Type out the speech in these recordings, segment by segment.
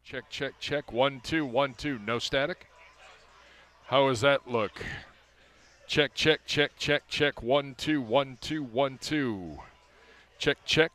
Check, check, check. 1 2 1 2. No static. How does that look? Check, check, check, check, check. 1 2 1 2 1 2. Check, check.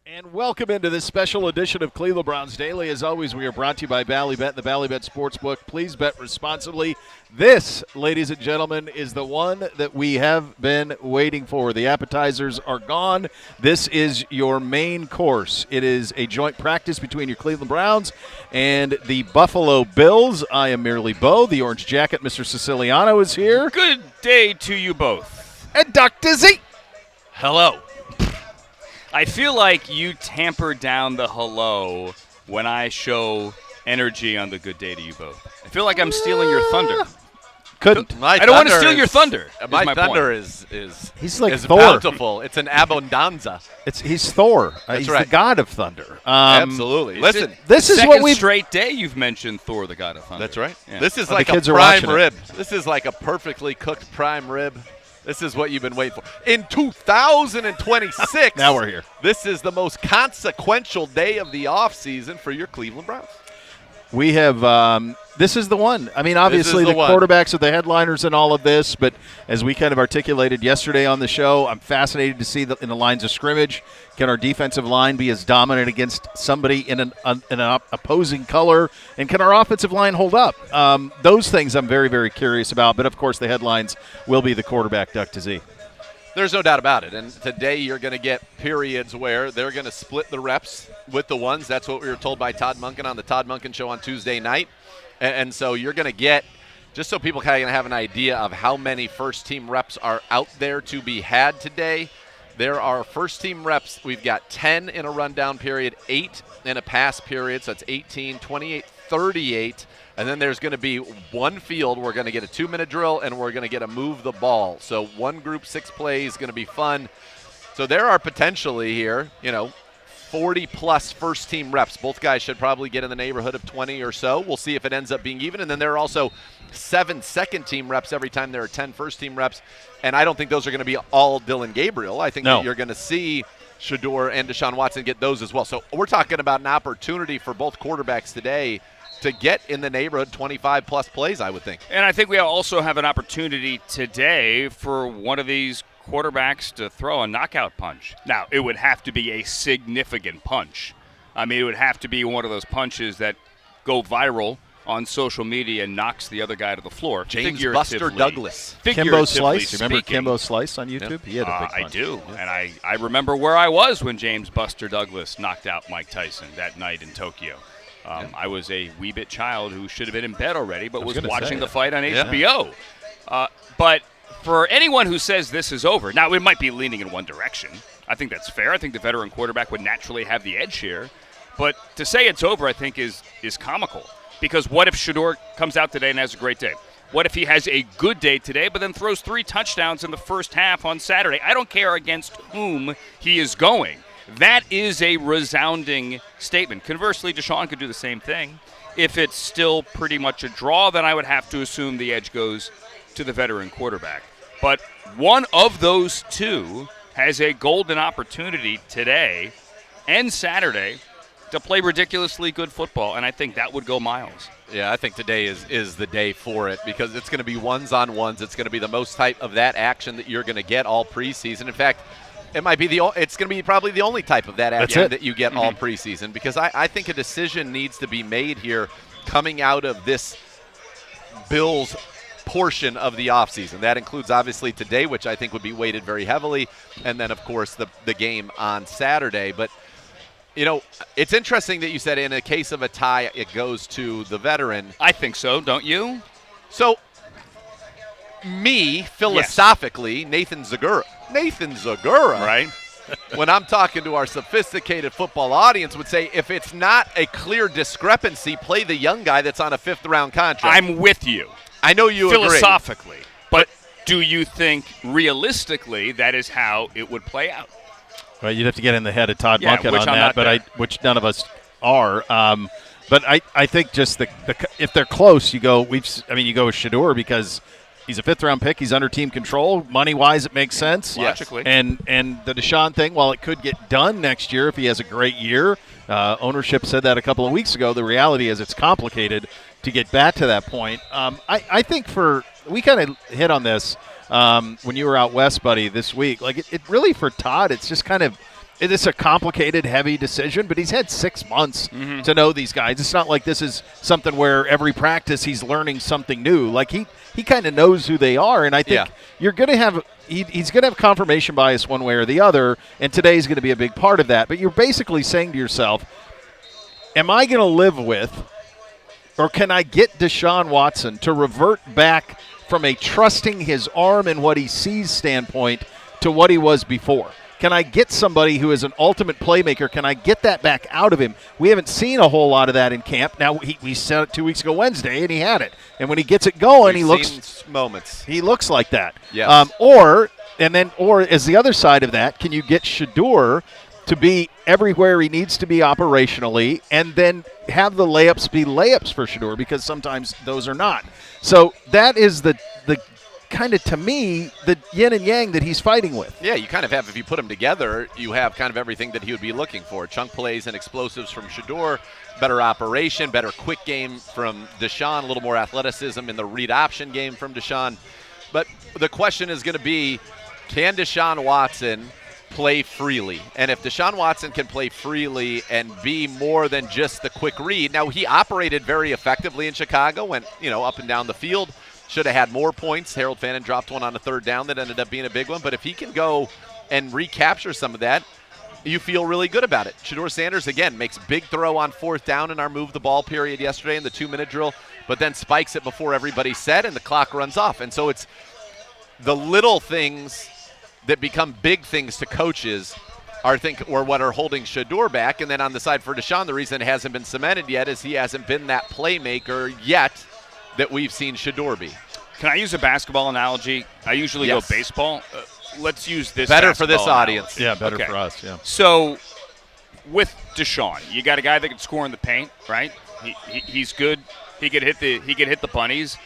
And welcome into this special edition of Cleveland Browns Daily. As always, we are brought to you by Ballybet and the Ballybet Sportsbook. Please bet responsibly. This, ladies and gentlemen, is the one that we have been waiting for. The appetizers are gone. This is your main course. It is a joint practice between your Cleveland Browns and the Buffalo Bills. I am merely Bo. The orange jacket, Mr. Siciliano, is here. Good day to you both. And Dr. Z. Hello. I feel like you tamper down the hello when I show energy on the good day to you both. I feel like I'm stealing your thunder. Couldn't. I don't want to steal your thunder. My thunder point. is He's like is Thor. bountiful. It's an abundanza. He's Thor. He's right. the god of thunder. Absolutely. Listen, This is Second what we've straight day you've mentioned Thor, the god of thunder. that's right. Yeah. This is The like a kids are prime watching it. rib. This is like a perfectly cooked prime rib. This is what you've been waiting for. In 2026, Now we're here. This is the most consequential day of the offseason for your Cleveland Browns. We have this is the one. I mean, obviously the the one. quarterbacks are the headliners in all of this, but as we kind of articulated yesterday on the show, I'm fascinated to see that in the lines of scrimmage, can our defensive line be as dominant against somebody in an opposing color, and can our offensive line hold up? Those things I'm very, very curious about, but of course the headlines will be the quarterback, Duck to Z. There's no doubt about it. And today you're going to get periods where they're going to split the reps with the ones. That's what we were told by Todd Monken on the Todd Monken Show on Tuesday night. And so you're going to get, just so people kind of have an idea of how many first-team reps are out there to be had today, there are first-team reps. We've got 10 in a rundown period, 8 in a pass period, so it's 18, 28, 38. And then there's going to be one field. We're going to get a 2-minute drill, and we're going to get a move the ball. So one group, 6 plays, going to be fun. So there are potentially here, 40-plus first-team reps. Both guys should probably get in the neighborhood of 20 or so. We'll see if it ends up being even. And then there are also 7 second-team reps every time there are 10 first-team reps. And I don't think those are going to be all Dylan Gabriel. I think that you're going to see Shedeur and Deshaun Watson get those as well. So we're talking about an opportunity for both quarterbacks today to get in the neighborhood 25-plus plays, I would think. And I think we also have an opportunity today for one of these quarterbacks to throw a knockout punch. Now, it would have to be a significant punch. I mean, it would have to be one of those punches that go viral on social media and knocks the other guy to the floor. James Buster Douglas. Kimbo Slice. Speaking. Remember Kimbo Slice on YouTube? Yep. He had a big I punch. do. Yeah. And I remember where I was when James Buster Douglas knocked out Mike Tyson that night in Tokyo. I was a wee bit child who should have been in bed already, but was watching the fight on HBO. But for anyone who says this is over, now it might be leaning in one direction. I think that's fair. I think the veteran quarterback would naturally have the edge here. But to say it's over, I think, is comical. Because what if Shedeur comes out today and has a great day? What if he has a good day today, but then throws 3 touchdowns in the first half on Saturday? I don't care against whom he is going. That is a resounding statement. Conversely, Deshaun could do the same thing. If it's still pretty much a draw, then I would have to assume the edge goes to the veteran quarterback. But one of those two has a golden opportunity today and Saturday to play ridiculously good football, and I think that would go miles. Yeah, I think today is the day for it because it's going to be ones-on-ones. It's going to be the most type of that action that you're going to get all preseason. In fact, it's going to be probably the only type of that action that you get all preseason because I think a decision needs to be made here coming out of this Bills portion of the offseason. That includes obviously today, which I think would be weighted very heavily, and then, of course, the game on Saturday. But it's interesting that you said in a case of a tie, it goes to the veteran. I think so, don't you? So, philosophically, yes. Nathan Zagura, right? When I'm talking to our sophisticated football audience, would say if it's not a clear discrepancy, play the young guy that's on a 5th-round contract. I'm with you. I know you philosophically, but do you think realistically that is how it would play out? Well, you'd have to get in the head of Todd Monken on that, but which none of us are. But I think just if they're close, you go with Shedeur because he's a 5th-round pick. He's under team control. Money-wise, it makes sense. Logically. And the Deshaun thing, while it could get done next year if he has a great year, ownership said that a couple of weeks ago. The reality is it's complicated to get back to that point. I think we kind of hit on this when you were out west, buddy, this week. Like it really for Todd, it's just kind of it's a complicated, heavy decision, but he's had 6 months to know these guys. It's not like this is something where every practice he's learning something new. Like he kind of knows who they are, and I think you're going to have he's going to have confirmation bias one way or the other, and today's going to be a big part of that. But you're basically saying to yourself, am I going to live with, or can I get Deshaun Watson to revert back from a trusting his arm and what he sees standpoint to what he was before? Can I get somebody who is an ultimate playmaker? Can I get that back out of him? We haven't seen a whole lot of that in camp. Now, we said it 2 weeks ago Wednesday, and he had it. And when he gets it going, We've seen moments. He looks like that. Yes. Or as the other side of that, can you get Shedeur to be everywhere he needs to be operationally, and then have the layups be layups for Shedeur, because sometimes those are not. So that is the kind of, to me, the yin and yang that he's fighting with. Yeah, you kind of have, if you put them together, you have kind of everything that he would be looking for. Chunk plays and explosives from Shedeur, better operation, better quick game from Deshaun, a little more athleticism in the read option game from Deshaun. But the question is going to be, can Deshaun Watson play freely? And if Deshaun Watson can play freely and be more than just the quick read. Now, he operated very effectively in Chicago, went up and down the field, should have had more points. Harold Fannin dropped one on a 3rd down that ended up being a big one. But if he can go and recapture some of that, you feel really good about it. Shedeur Sanders, again, makes big throw on 4th down in our move the ball period yesterday in the 2-minute drill, but then spikes it before everybody's set and the clock runs off. And so it's the little things that become big things to coaches or what are holding Shedeur back. And then on the side for Deshaun, the reason it hasn't been cemented yet is he hasn't been that playmaker yet that we've seen Shedeur be. Can I use a basketball analogy? I usually go baseball. Let's use this. Better for this analogy. audience. Yeah, better for us, yeah. So with Deshaun, you got a guy that can score in the paint, right? He's good. He could hit the bunnies.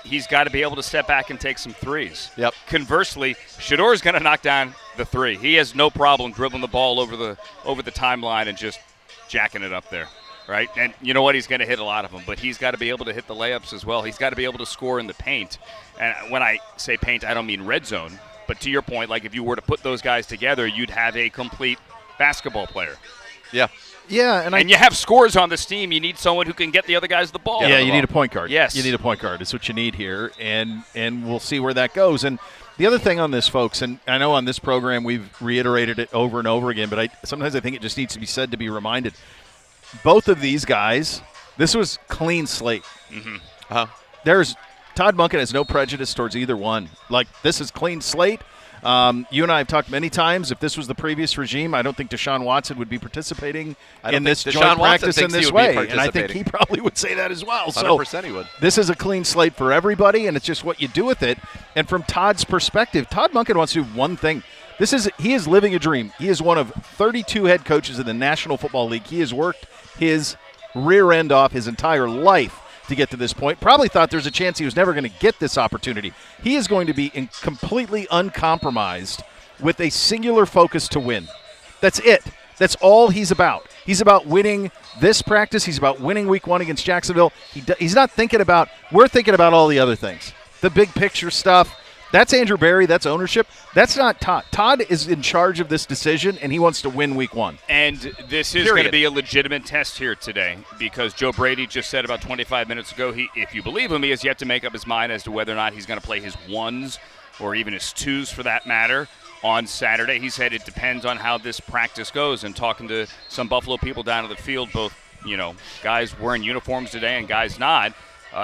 He's got to be able to step back and take some threes. Yep. Conversely, Shedeur is going to knock down the three. He has no problem dribbling the ball over the timeline and just jacking it up there, right? And you know what? He's going to hit a lot of them, but he's got to be able to hit the layups as well. He's got to be able to score in the paint. And when I say paint, I don't mean red zone. But to your point, like if you were to put those guys together, you'd have a complete basketball player. Yeah. Yeah, and you have scores on this team. You need someone who can get the other guys the ball. Yeah, you need a point guard. Yes. You need a point guard. It's what you need here, and we'll see where that goes. And the other thing on this, folks, and I know on this program we've reiterated it over and over again, but sometimes I think it just needs to be said to be reminded. Both of these guys, this was clean slate. Mm-hmm. Todd Monken has no prejudice towards either one. Like, this is clean slate. You and I have talked many times. If this was the previous regime, I don't think Deshaun Watson would be participating in this joint practice in this way. And I think he probably would say that as well. 100% he would. This is a clean slate for everybody, and it's just what you do with it. And from Todd's perspective, Todd Monken wants to do one thing. He is living a dream. He is one of 32 head coaches in the National Football League. He has worked his rear end off his entire life to get to this point. Probably thought there's a chance he was never going to get this opportunity. He is going to be completely uncompromised with a singular focus to win. That's it. That's all he's about. He's about winning this practice. He's about winning week 1 against Jacksonville. He's not thinking about – we're thinking about all the other things, the big picture stuff. That's Andrew Berry. That's ownership. That's not Todd. Todd is in charge of this decision, and he wants to win week 1. And this is going to be a legitimate test here today because Joe Brady just said about 25 minutes ago, if you believe him, he has yet to make up his mind as to whether or not he's going to play his 1s or even his 2s for that matter on Saturday. He said it depends on how this practice goes, and talking to some Buffalo people down in the field, both guys wearing uniforms today and guys not,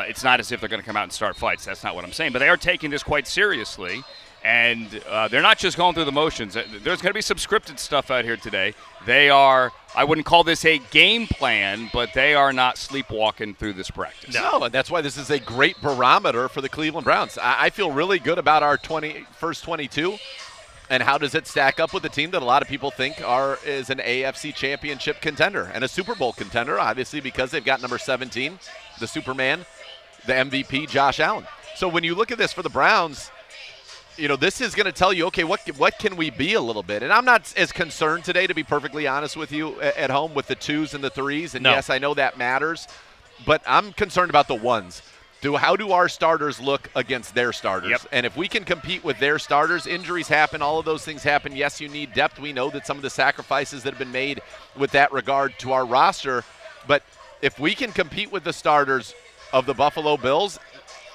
it's not as if they're going to come out and start fights. That's not what I'm saying. But they are taking this quite seriously, and they're not just going through the motions. There's going to be some scripted stuff out here today. They are, I wouldn't call this a game plan, but they are not sleepwalking through this practice. No, and that's why this is a great barometer for the Cleveland Browns. I feel really good about our first 22. And how does it stack up with a team that a lot of people think is an AFC championship contender and a Super Bowl contender, obviously because they've got number 17, the Superman, the MVP, Josh Allen. So when you look at this for the Browns, this is going to tell you, okay, what can we be a little bit? And I'm not as concerned today, to be perfectly honest with you, at home with the 2s and the 3s. And yes, I know that matters, but I'm concerned about the 1s. How do our starters look against their starters? Yep. And if we can compete with their starters, injuries happen, all of those things happen. Yes, you need depth. We know that some of the sacrifices that have been made with that regard to our roster. But if we can compete with the starters of the Buffalo Bills,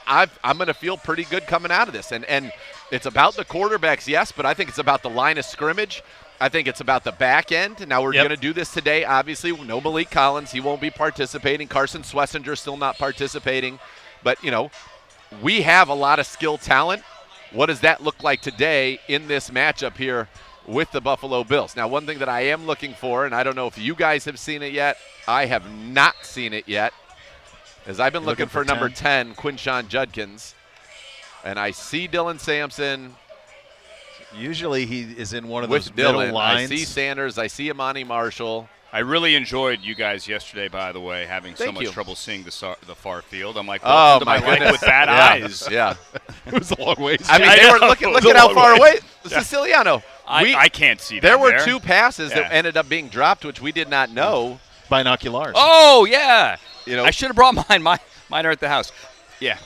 I'm going to feel pretty good coming out of this. And it's about the quarterbacks, yes, but I think it's about the line of scrimmage. I think it's about the back end. Now, we're going to do this today. Obviously, no Malik Collins. He won't be participating. Carson Schlesinger still not participating. But, we have a lot of skill talent. What does that look like today in this matchup here with the Buffalo Bills? Now, one thing that I am looking for, and I don't know if you guys have seen it yet, I have not seen it yet, is I've been looking for number 10, Quinshon Judkins. And I see Dylan Sampson. Usually he is in one of with those Dylan. middle lines. I see Sanders. I see Amani Marshall. I really enjoyed you guys yesterday, by the way, having so Thank much you. trouble seeing the far field. I'm like, Oh, welcome to my my life goodness. with bad Yeah. eyes. Yeah. It was a long ways. I mean, I they were know. look It was at a how long far way. away. Siciliano. I can't see that. There were 2 passes Yeah. that ended up being dropped, which we did not know. Binoculars. Oh, yeah. You know, I should have brought mine. Mine are at the house. Yeah.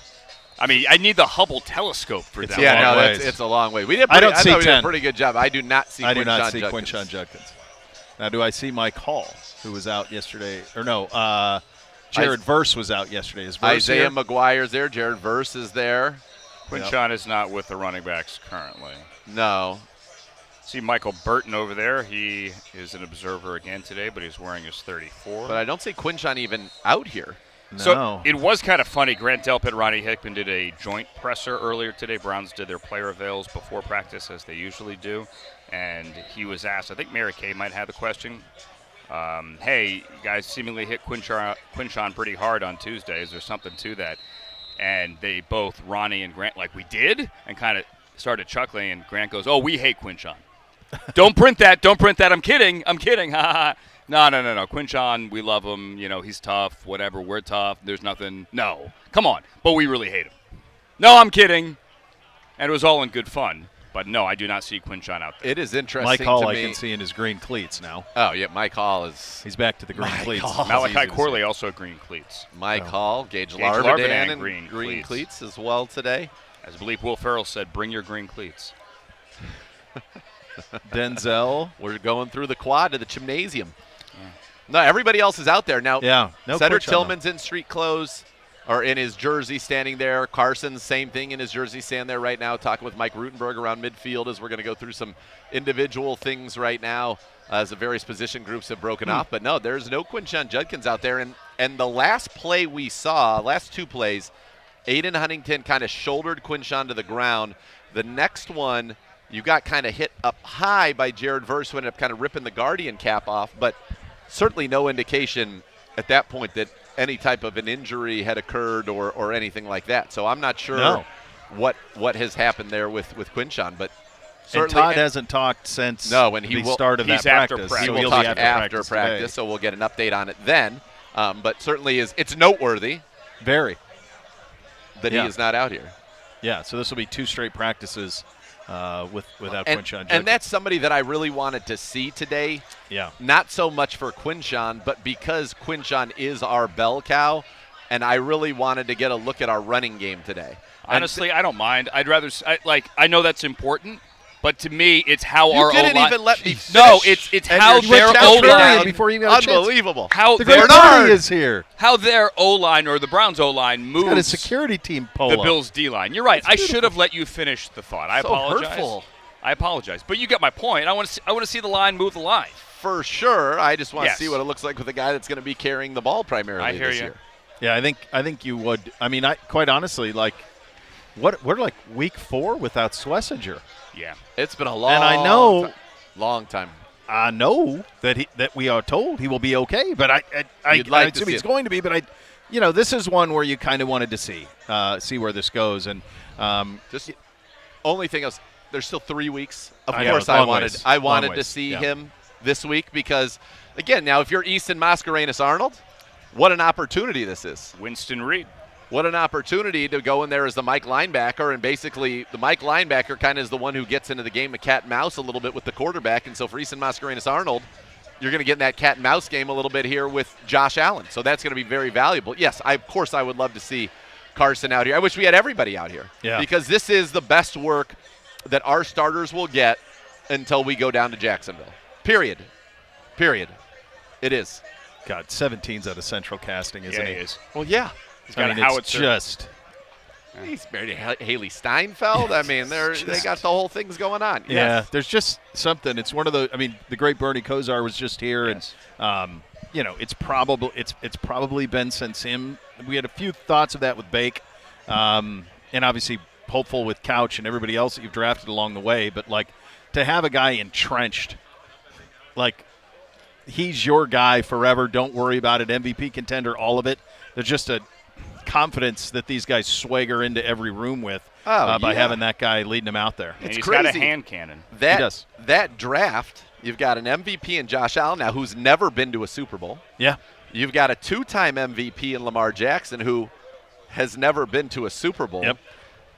I mean, I need the Hubble telescope for that. yeah, long no, ways. it's a long way. We did. I don't thought see we did 10. a pretty good job. I do not see. I do not Quinshon see Judkins. Quinshon Judkins. Now, do I see Mike Hall, who was out yesterday? Or no, Jared Verse was out yesterday. Is Verse Isaiah here? McGuire's there. Jared Verse is there. Quinshon is not with the running backs currently. No. See Michael Burton over there. He is an observer again today, but he's wearing his 34. But I don't see Quinshon even out here. No. So it was kind of funny. Grant Delpit, Ronnie Hickman did a joint presser earlier today. Browns did their player avails before practice, as they usually do. And he was asked, I think Mary Kay might have the question, hey, you guys seemingly hit Quinshon pretty hard on Tuesday. Is there something to that? And they both, Ronnie and Grant, like, we did? And kind of started chuckling. And Grant goes, oh, we hate Quinshon. Don't print that. Don't print that. I'm kidding. I'm kidding. No. Quinshon, we love him. He's tough. Whatever. We're tough. There's nothing. No. Come on. But we really hate him. No, I'm kidding. And it was all in good fun. But no, I do not see Quinshon out there. It is interesting Mike Hall, to I me. can see in his green cleats now. Oh yeah, Mike Hall is. He's back to the green cleats. Hall. Malachi Easy to Corley see. also green cleats. Mike Hall, Gage Larvadain, Larvadain, and green green cleats. cleats as well today. As I believe Will Ferrell said, bring your green cleats. Denzel. We're going through the quad to the gymnasium. No, everybody else is out there now. Yeah. No Cedric Quinshon, though. Tillman's in street clothes, or in his jersey, standing there. Carson's same thing in his jersey, standing there right now, talking with Mike Rutenberg around midfield. As we're going to go through some individual things right now, as the various position groups have broken off. But no, there's no Quinshon Judkins out there. And the last play we saw, last 2 plays, Aiden Huntington kind of shouldered Quinshon to the ground. The next one, you got kind of hit up high by Jared Verse, who ended up kind of ripping the Guardian cap off, but certainly no indication at that point that any type of an injury had occurred or anything like that. So I'm not sure what has happened there with Quinshon, but And certainly Todd hasn't talked since and he the will, start of he's that after practice. practice. he So will he'll talk be after after practice, today. so we'll get an update on it then. But certainly it's noteworthy Very. that Yeah. he is not out here. Yeah, so this will be 2 straight practices without And, Quinshon Judkins. and that's somebody that I really wanted to see today. Yeah. Not so much for Quinshon, but because Quinshon is our bell cow, and I really wanted to get a look at our running game today. Honestly, I don't mind. I'd rather I know that's important, but to me, it's how You our didn't O-line. even let me No, finish. it's And how you're their switching out O-line. Prairie before you even got a chance. Unbelievable. How The their great Bernie is here. how their O-line or the Browns O-line He's got a moves security team polo. the Bills D-line. You're right. I should have let you finish the thought. I So apologize. hurtful. I apologize. But you get my point. I want to see the line move the line. For sure. I just want Yes. to see what it looks like with a guy that's going to be carrying the ball primarily I hear this you. year. Yeah, I think you would. I mean, quite honestly, like, we're like week 4 without Schlesinger. Yeah. It's been a long And I know long time. I know that we are told he will be okay, but I You'd like I to assume see he's it. going to be. But this is one where you kind of wanted to see where this goes, and Just only thing else, there's still 3 weeks. Of I know, course, it's I long wanted ways. I Long wanted to ways, see yeah. him this week because, again, now if you're Easton Mascarenas Arnold, what an opportunity this is. Winston Reed. What an opportunity to go in there as the Mike linebacker, and basically the Mike linebacker kind of is the one who gets into the game of cat and mouse a little bit with the quarterback. And so for Easton Mascarenas Arnold, you're going to get in that cat and mouse game a little bit here with Josh Allen. So that's going to be very valuable. Yes, of course I would love to see Carson out here. I wish we had everybody out here. Yeah. Because this is the best work that our starters will get until we go down to Jacksonville. Period. It is. God, 17's out of Central Casting, isn't Yeah, he? he is. Well, yeah. He's got I mean, a it's howitzer. just He's married to Haley Steinfeld. I mean, they got the whole things going on. yeah. Yes. There's just something. It's one of the. I mean, the great Bernie Kosar was just here, Yes. and it's probably been since him. We had a few thoughts of that with Bake, and obviously hopeful with Couch and everybody else that you've drafted along the way. But like to have a guy entrenched, like he's your guy forever. Don't worry about it. MVP contender, all of it. There's just a confidence that these guys swagger into every room with by yeah. having that guy leading them out there. And It's he's got a crazy. hand cannon. That, He does. that draft, you've got an MVP in Josh Allen now who's never been to a Super Bowl. Yeah. You've got a 2-time MVP in Lamar Jackson who has never been to a Super Bowl. Yep.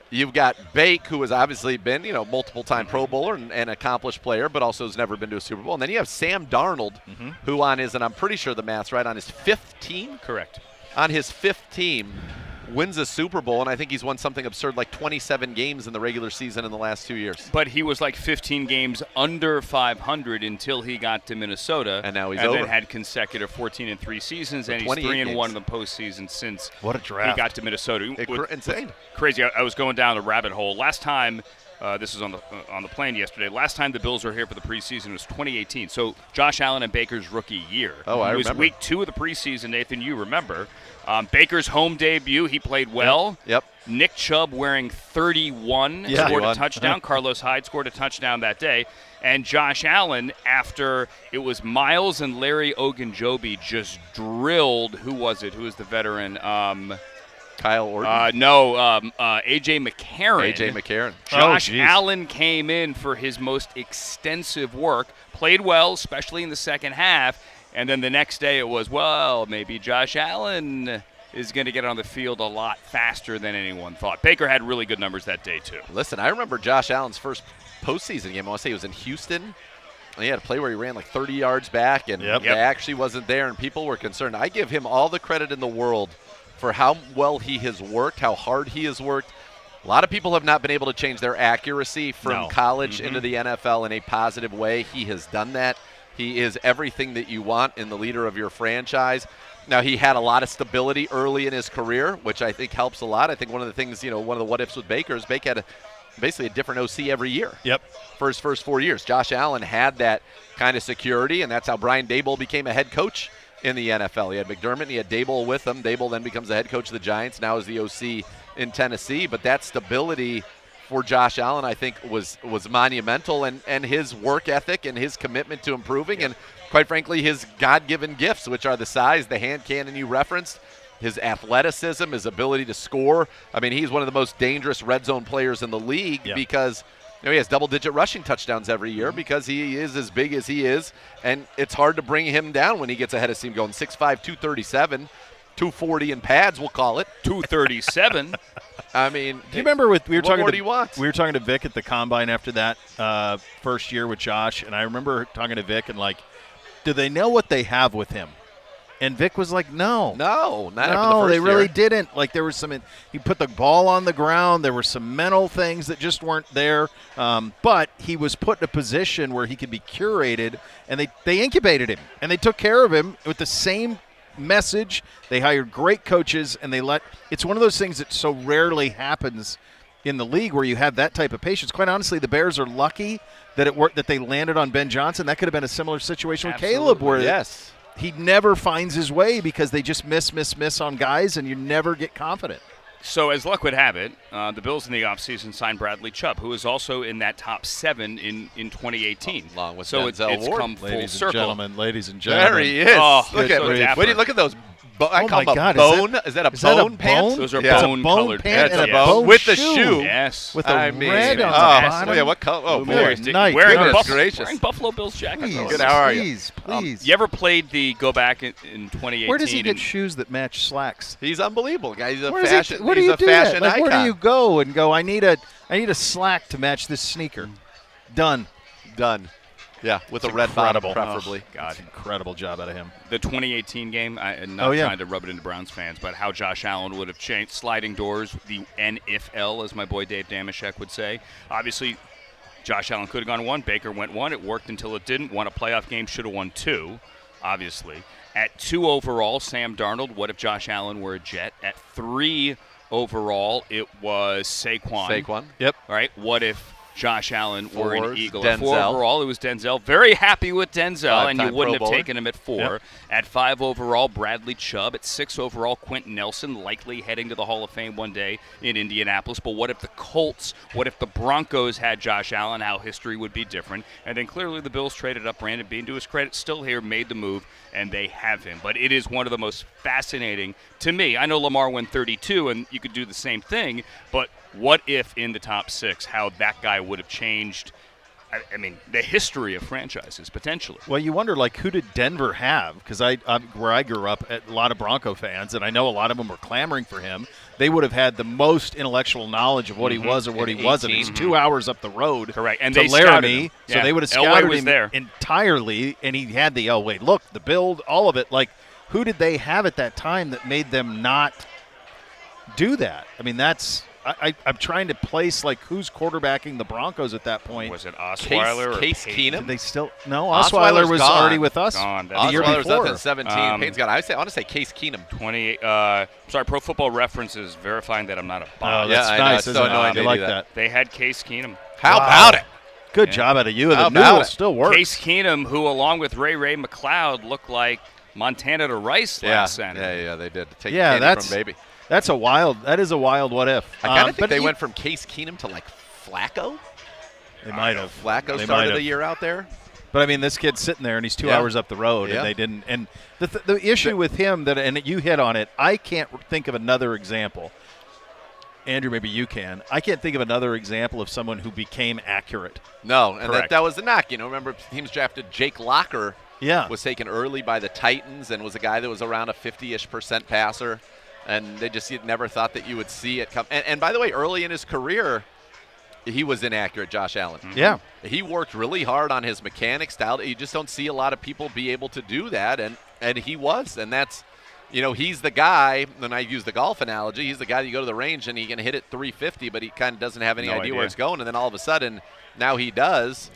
You've got Bake, who has obviously been, multiple-time Pro Bowler and accomplished player, but also has never been to a Super Bowl. And then you have Sam Darnold, who on his, and I'm pretty sure the math's right, on his 5th team? Correct. On his 5th team, wins a Super Bowl, and I think he's won something absurd like 27 games in the regular season in the last 2 years. But he was like 15 games under 500 until he got to Minnesota, And now he's and over. then had consecutive 14-3 seasons, and he's 28 3-1 in games. the postseason since What a draft. he got to Minnesota. Insane. Crazy. I was going down the rabbit hole last time. This was on the plane yesterday. Last time the Bills were here for the preseason was 2018. So Josh Allen and Baker's rookie year. Oh, I It was remember. week 2 of the preseason, Nathan, you remember. Baker's home debut, he played well. Yep. Nick Chubb wearing 31 Yeah. scored a 31. touchdown. Carlos Hyde scored a touchdown that day. And Josh Allen, after it was Miles and Larry Ogunjobi just drilled, who was it? Who was the veteran? Kyle Orton. A.J. McCarron. A.J. McCarron. Josh geez. Allen came in for his most extensive work, played well, especially in the second half, and then the next day it was, well, maybe Josh Allen is going to get on the field a lot faster than anyone thought. Baker had really good numbers that day, too. Listen, I remember Josh Allen's first postseason game. I want to say it was in Houston. And he had a play where he ran like 30 yards back, and Yep. it actually wasn't there, and people were concerned. I give him all the credit in the world for how well he has worked, how hard he has worked. A lot of people have not been able to change their accuracy from No. college into the NFL in a positive way. He has done that. He is everything that you want in the leader of your franchise. Now, he had a lot of stability early in his career, which I think helps a lot. I think one of the things, one of the what-ifs with Baker is Baker had basically a different OC every year. Yep. For his first 4 years. Josh Allen had that kind of security, and that's how Brian Daboll became a head coach in the NFL. He had McDermott, and he had Daboll with him. Daboll then becomes the head coach of the Giants, now is the OC in Tennessee. But that stability for Josh Allen, I think, was monumental, and his work ethic and his commitment to improving, and quite frankly, his God-given gifts, which are the size, the hand cannon you referenced, his athleticism, his ability to score. I mean, he's one of the most dangerous red zone players in the league because he has double-digit rushing touchdowns every year because he is as big as he is, and it's hard to bring him down when he gets ahead of steam going 6'5", 237, 240 in pads, we'll call it. 237. I mean, Do you remember we were what talking more to do you want? we were talking to Vic at the combine after that first year with Josh, and I remember talking to Vic and like, do they know what they have with him? And Vic was like, no, No, not after the no, first they really year. didn't. Like there was he put the ball on the ground. There were some mental things that just weren't there. But he was put in a position where he could be curated, and they incubated him and they took care of him with the same message. They hired great coaches, and it's one of those things that so rarely happens in the league where you have that type of patience. Quite honestly, the Bears are lucky that it worked, that they landed on Ben Johnson. That could have been a similar situation with Caleb, where Yes. he never finds his way because they just miss on guys, and you never get confident. So as luck would have it, the Bills in the offseason signed Bradley Chubb, who is also in that top 7 in 2018. Along with so Denzel it's Ward. come full Ladies circle. Ladies and gentlemen. There he is. Oh, look so at dapper. look at those. I Oh call my them God, bone. Is that a bone pants? Those are Yeah. It's a bone-colored bone pant pants, and a yes. bone With the shoe. shoe. Yes. With a I mean, red on the oh, bottom. yeah, what color? Oh, Very boy. sticky. nice. Wearing, Goodness Buffalo, gracious. wearing Buffalo Bills jacket. Please, Good, how are you? Please. You ever played the go back in 2018? Where does he get and- shoes that match slacks? He's unbelievable, guy. He's a Where fashion. where do he's you a do fashion that? Like, icon. where do you go and go? I need a slack to match this sneaker. Done. Done. Yeah, with It's a red bottom, incredible. preferably. Oh, God. That's an incredible job out of him. The 2018 game, I'm not Oh, yeah. trying to rub it into Browns fans, but how Josh Allen would have changed sliding doors, the NFL, as my boy Dave Damashek would say. Obviously, Josh Allen could have gone 1. Baker went 1. It worked until it didn't. Won a playoff game, should have won 2, obviously. At 2 overall, Sam Darnold. What if Josh Allen were a Jet? At 3 overall, it was Saquon. Saquon. Yep. All right. What if Josh Allen were an Fours, Eagle? At 4 Denzel. overall, it was Denzel. Very happy with Denzel, and you Five-time wouldn't Pro have Bowler. taken him at 4. Yep. At 5 overall, Bradley Chubb. At 6 overall, Quentin Nelson, likely heading to the Hall of Fame one day in Indianapolis. But what if the Colts, what if the Broncos had Josh Allen? How history would be different. And then clearly the Bills traded up. Brandon Beane, to his credit, still here, made the move, and they have him. But it is one of the most fascinating to me. I know Lamar went 32, and you could do the same thing, but what if in the top 6, how that guy would have changed, I mean, the history of franchises, potentially. Well, you wonder, like, who did Denver have? Because where I grew up, a lot of Bronco fans, and I know a lot of them were clamoring for him. They would have had the most intellectual knowledge of what he was or what he In wasn't. 18. It's 2 hours up the road. Correct. And to they scouted Laramie, him. so Yeah. they would have Elway scouted was him there. entirely, and he had the Elway look, the build, all of it. Like, who did they have at that time that made them not do that? I mean, that's I'm trying to place, like, who's quarterbacking the Broncos at that point. Was it Osweiler or Case Payton? Keenum? Did they still – no, Osweiler's Osweiler was gone. already with us Gone. the year Osweiler's up before. at 17. Payne's got. I want to say Case Keenum. 28. Sorry, Pro Football Reference is verifying that I'm not a bot. Oh, that's Yeah, I know. nice, It's so isn't it? annoying I they like do that. that. They had Case Keenum. How Wow. about it? Good Yeah. job out of you. How The about noodle it? still works. Case Keenum, who along with Ray McLeod looked like Montana to Rice last Saturday. Yeah, they did. Take Yeah, candy that's from baby. That is a wild what if. I kind of but think they you- went from Case Keenum to like Flacco. They might have. Flacco They might started have. the year out there. But I mean, this kid's sitting there and he's 2 Yeah. hours up the road, Yeah. and they didn't. And the issue with him and you hit on it. I can't think of another example. Andrew, maybe you can. I can't think of another example of someone who became accurate. No, and Correct. that was the knock. You know, remember teams drafted Jake Locker. Yeah. Was taken early by the Titans and was a guy that was around a 50-ish% passer, and they just never thought that you would see it come. And by the way, early in his career, he was inaccurate, Josh Allen. Yeah. He worked really hard on his mechanics style. You just don't see a lot of people be able to do that, and he was. And that's, you know, he's the guy, and I use the golf analogy, he's the guy that you go to the range and he can hit it 350, but he kind of doesn't have any No idea where idea. it's going. And then all of a sudden, now he does,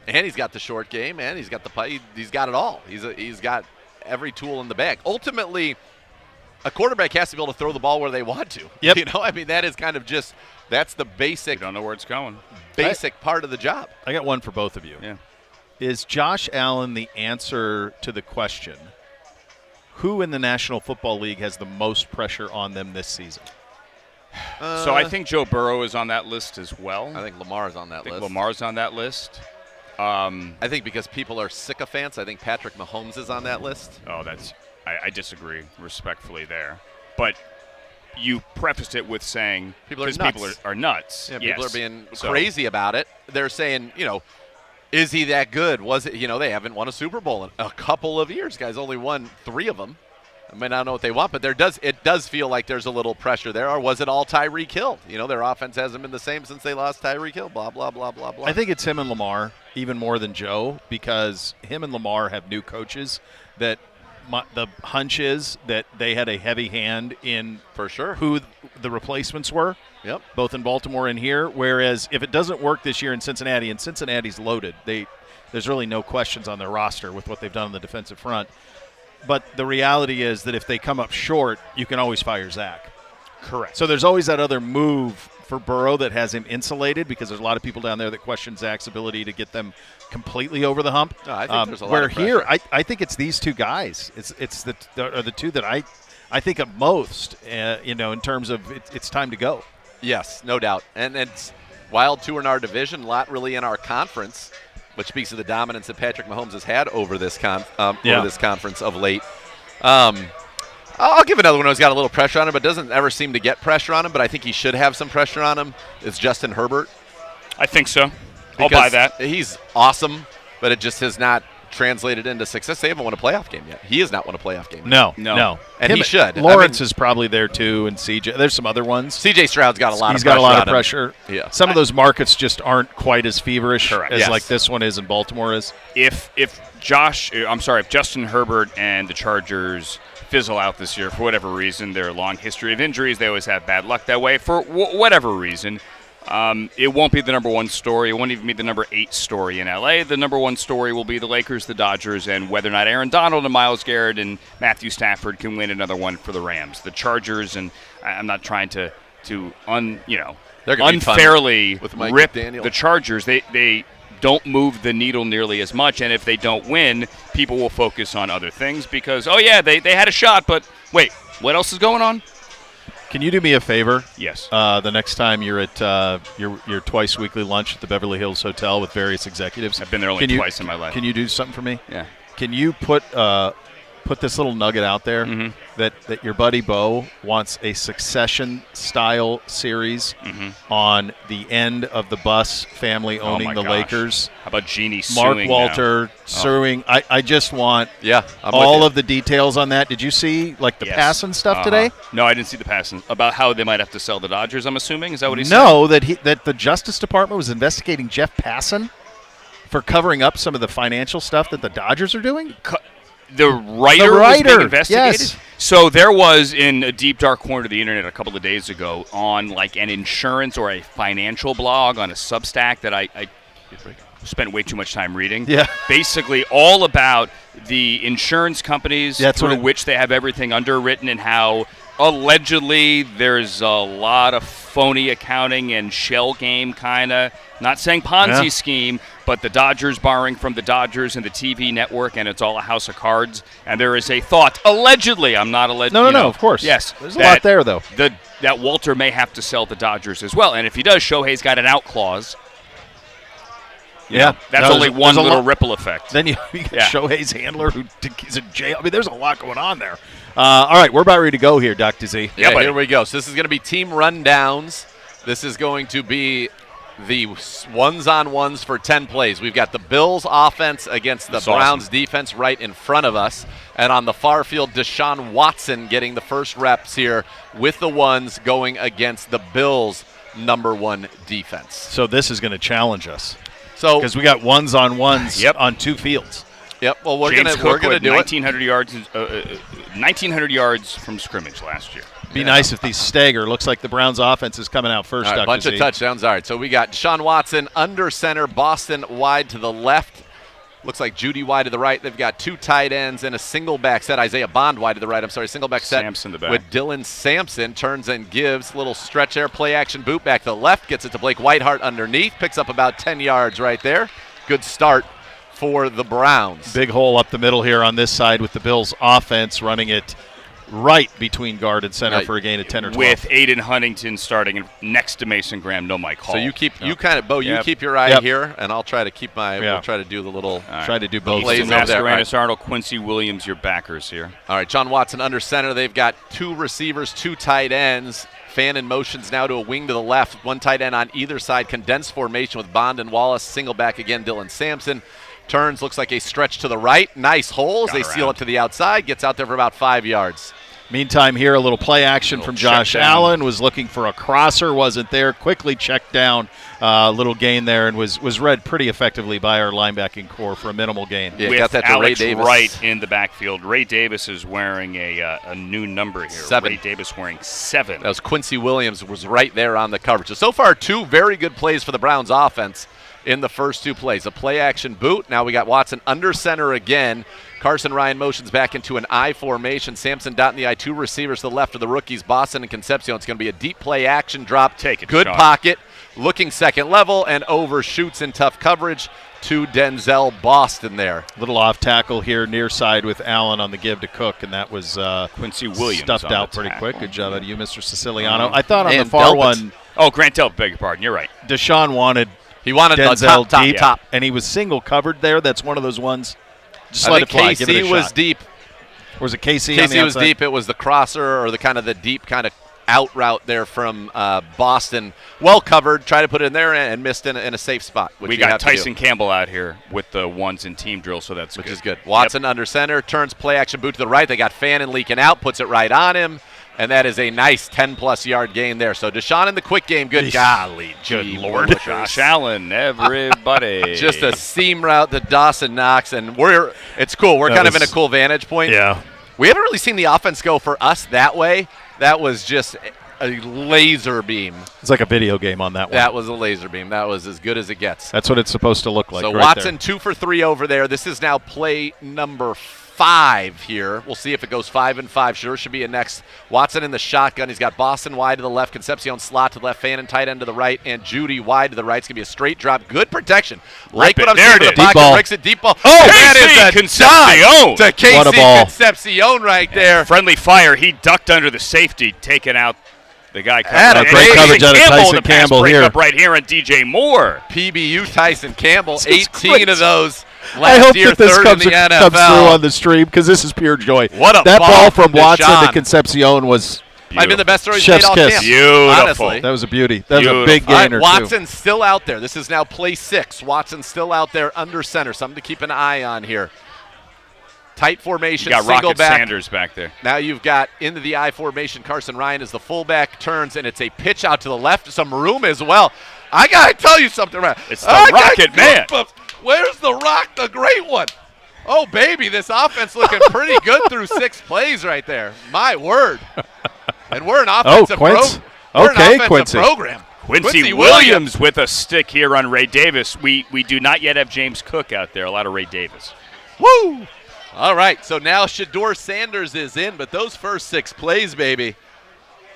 and he's got the short game, and he's got the play. He's got it all. He's got every tool in the bag. Ultimately, a quarterback has to be able to throw the ball where they want to. Yep. You know, I mean, that is kind of just, that's the You basic don't know where it's going. part of the job. I got one for both of you. Yeah. Is Josh Allen the answer to the question, who in the National Football League has the most pressure on them this season? So I think Joe Burrow is on that list as well. I think Lamar's on that I think list. Lamar's on that list. I think because people are sycophants, I think Patrick Mahomes is on that list. Oh, I disagree respectfully there. But you prefaced it with saying People are because nuts. people are nuts. Yeah, Yes. people are being So- crazy about it. They're saying, you know, is he that good? Was it, you know, they haven't won a Super Bowl in a couple of years. Guys only won 3 of them. I may not know what they want, but it does feel like there's a little pressure there. Or was it all Tyreek Hill? Their offense hasn't been the same since they lost Tyreek Hill, blah, blah, blah, blah, blah. I think it's him and Lamar even more than Joe, because him and Lamar have new coaches that the hunch is that they had a heavy hand in for sure who the replacements were. Yep. Both in Baltimore and here. Whereas if it doesn't work this year in Cincinnati, and Cincinnati's loaded, there's really no questions on their roster with what they've done on the defensive front. But the reality is that if they come up short, you can always fire Zach. Correct. So there's always that other move for Burrow that has him insulated, because there's a lot of people down there that question Zach's ability to get them completely over the hump. No, I think there's a lot where of here, pressure. I think it's these two guys. It's the two that I think of most, in terms of it's time to go. Yes, no doubt. And it's wild two in our division, a lot really in our conference, which speaks to the dominance that Patrick Mahomes has had over this conference of late. I'll give another one who's got a little pressure on him, but doesn't ever seem to get pressure on him, but I think he should have some pressure on him. It's Justin Herbert. I think so. I'll buy that. He's awesome, but it just has not translated into success. They haven't won a playoff game yet. He has not won a playoff game. No. And he should. Lawrence is probably there too, and CJ. There's some other ones. CJ Stroud's got a lot He's of pressure. got a lot on of pressure. Him. Yeah. Some of those markets just aren't quite as feverish as Yes. like this one is and Baltimore is. If Justin Herbert and the Chargers fizzle out this year for whatever reason, their long history of injuries, they always have bad luck that way for whatever reason. It won't be the number one story. It won't even be the number 8 story in LA. The number one story will be the Lakers, the Dodgers, and whether or not Aaron Donald and Myles Garrett and Matthew Stafford can win another one for the Rams. The Chargers, and I'm not trying to They're gonna be fun unfairly with Mike rip McDaniel. the Chargers. They don't move the needle nearly as much, and if they don't win, people will focus on other things because, they had a shot, but wait, what else is going on? Can you do me a favor? Yes. The next time you're at your twice weekly lunch at the Beverly Hills Hotel with various executives, I've been there only twice in my life. Can you do something for me? Yeah. Can you put this little nugget out there that your buddy Bo wants a Succession-style series on the end of the Bus family owning the Lakers? How about Jeannie Mark suing Walter suing. I just want I'm all with of the details on that. Did you see the passing stuff today? No, I didn't see the passing. About how they might have to sell the Dodgers, I'm assuming? Is that what he said? No, that the Justice Department was investigating Jeff Passan for covering up some of the financial stuff that the Dodgers are doing? The writer was being investigated? Yes. So there was in a deep, dark corner of the internet a couple of days ago on like an insurance or a financial blog on a Substack that I spent way too much time reading. Yeah. Basically all about the insurance companies through which they have everything underwritten and how allegedly there's a lot of phony accounting and shell game kind of, not saying Ponzi scheme, but the Dodgers borrowing from the Dodgers and the TV network, and it's all a house of cards. And there is a thought, allegedly, I'm not alleged. No, of course. Yes. There's a lot there, though. That Walter may have to sell the Dodgers as well. And if he does, Shohei's got an out clause. That's only one little ripple effect. Then you got Shohei's handler who's in jail. I mean, there's a lot going on there. All right, we're about ready to go here, Dr. Z. Yeah, here we go. So this is going to be team rundowns. This is going to be the ones-on-ones for 10 plays. We've got the Bills offense against the Browns defense right in front of us. And on the far field, Deshaun Watson getting the first reps here with the ones going against the Bills' number 1 defense. So this is going to challenge us. Because we got ones-on-ones on 2 fields. Yep. Well, we're James gonna do 1900 yards, 1,900 yards from scrimmage last year. Be nice if these stagger. Looks like the Browns' offense is coming out first. All right, Dr. bunch Z. of touchdowns. All right, so we got Deshaun Watson under center, Boston wide to the left. Looks like Judy wide to the right. They've got 2 tight ends and a single back set. Isaiah Bond wide to the right. Single back set Sampson the back. with Dylan Sampson. Turns and gives. Little stretch there, play action boot back to the left. Gets it to Blake Whiteheart underneath. Picks up about 10 yards right there. Good start for the Browns. Big hole up the middle here on this side with the Bills' offense running it right between guard and center for a gain of 10 or 12. With Aiden Huntington starting next to Mason Graham, no Mike Hall. So you keep you keep your eye here, and I'll try to keep my. We'll try to do the little. Try to do both. Plays over there. Mascarenas, Arnold, Quincy Williams, your backers here. All right, John Watson under center. They've got 2 receivers, 2 tight ends. Fan in motions now to a wing to the left. 1 tight end on either side. Condensed formation with Bond and Wallace. Single back again, Dylan Sampson. turns, looks like a stretch to the right. Nice hole as they seal it to the outside. Gets out there for about 5 yards. Meantime, here a little play action from Josh Allen. Was looking for a crosser, wasn't there. Quickly checked down, little gain there, and was read pretty effectively by our linebacking core for a minimal gain. Yeah, With got that to Alex Ray Davis. Wright in the backfield. Ray Davis is wearing a new number here. 7. Ray Davis wearing 7. That was Quincy Williams was right there on the coverage. So far, 2 very good plays for the Browns offense in the first 2 plays. A play action boot. Now we got Watson under center again. Carson Ryan motions back into an I formation. Samson Dot in the I, 2 receivers to the left of the rookies, Boston and Concepcion. It's going to be a deep play action drop. Take it, good Sean. pocket, looking second level, and overshoots in tough coverage to Denzel Boston there. Little off tackle here near side with Allen on the give to Cook, and that was Quincy Williams stuffed on out the pretty tackle. quick. Good job out of you, Mr. Siciliano. I thought on the And far Delpit. one, Oh, Grant Delpit, beg your pardon. You're right. Deshaun wanted He wanted the Denzel top, deep, top. and he was single covered there. That's one of those ones. Just I let think it fly. Give it a KC was shot. deep. Or was it KC on the KC was outside? deep. It was the crosser or the kind of the deep kind of out route there from Boston. Well covered. Tried to put it in there and missed in a safe spot. Which We you got have to do, Tyson Campbell out here with the ones in team drill, so that's which good. is good. Watson under center, turns play action boot to the right. They got Fannin leaking out, puts it right on him. And that is a nice 10-plus yard gain there. So Deshaun in the quick game, good. Golly, Good gee Lord. willikers. Josh Allen, everybody. Just a seam route that Dawson knocks, and it's cool. We're That kind of in a was- cool vantage point. Yeah. We haven't really seen the offense go for us that way. That was just a laser beam. It's like a video game on that one. That was a laser beam. That was as good as it gets. That's what it's supposed to look like. So right Watson there. 2 for 3 over there. This is now play number 5 here. We'll see if it goes 5 and 5. Sure should be a next. Watson in the shotgun. He's got Boston wide to the left, Concepcion slot to the left, Fannin tight end to the right, and Judy wide to the right. It's going to be a straight drop. Good protection. Like Rip what it. I'm There seeing it with the is. pocket. Deep ball. Breaks it deep ball. Oh, that KC is a Concepcion. dive to Casey What a ball. Concepcion right there. Friendly fire. He ducked under the safety, taking out the guy. Atta covering. great And coverage out of Campbell, Tyson the pass Campbell break here. up right here on DJ Moore. PBU Tyson Campbell, This is 18 great. of those. I Last hope year, that this third comes in the NFL. through on the stream because this is pure joy. What a that ball ball from from Watson to Deshaun. Concepcion was Might have been the best throw he's Chef's made all kiss. camp. Beautiful. Honestly. that was a beauty. That was a Beautiful. big All right, gainer too. Watson's still out there. This is now play 6. Watson's still out there under center. Something to keep an eye on here. Tight formation, You got single Rocket back. Sanders back there. Now you've got into the I formation. Carson Ryan is the fullback, turns, and it's a pitch out to the left. Some room as well. I got to tell you something, Ryan. It's the Rocket Man. Where's the Rock, the great one? Oh, baby, this offense looking pretty good through 6 plays right there. My word. And we're an offensive Quince. we're an Okay, offensive Quincy. program. Quincy Williams with a stick here on Ray Davis. We do not yet have James Cook out there. A lot of Ray Davis. Woo! All right, so now Shador Sanders is in, but those first 6 plays, baby,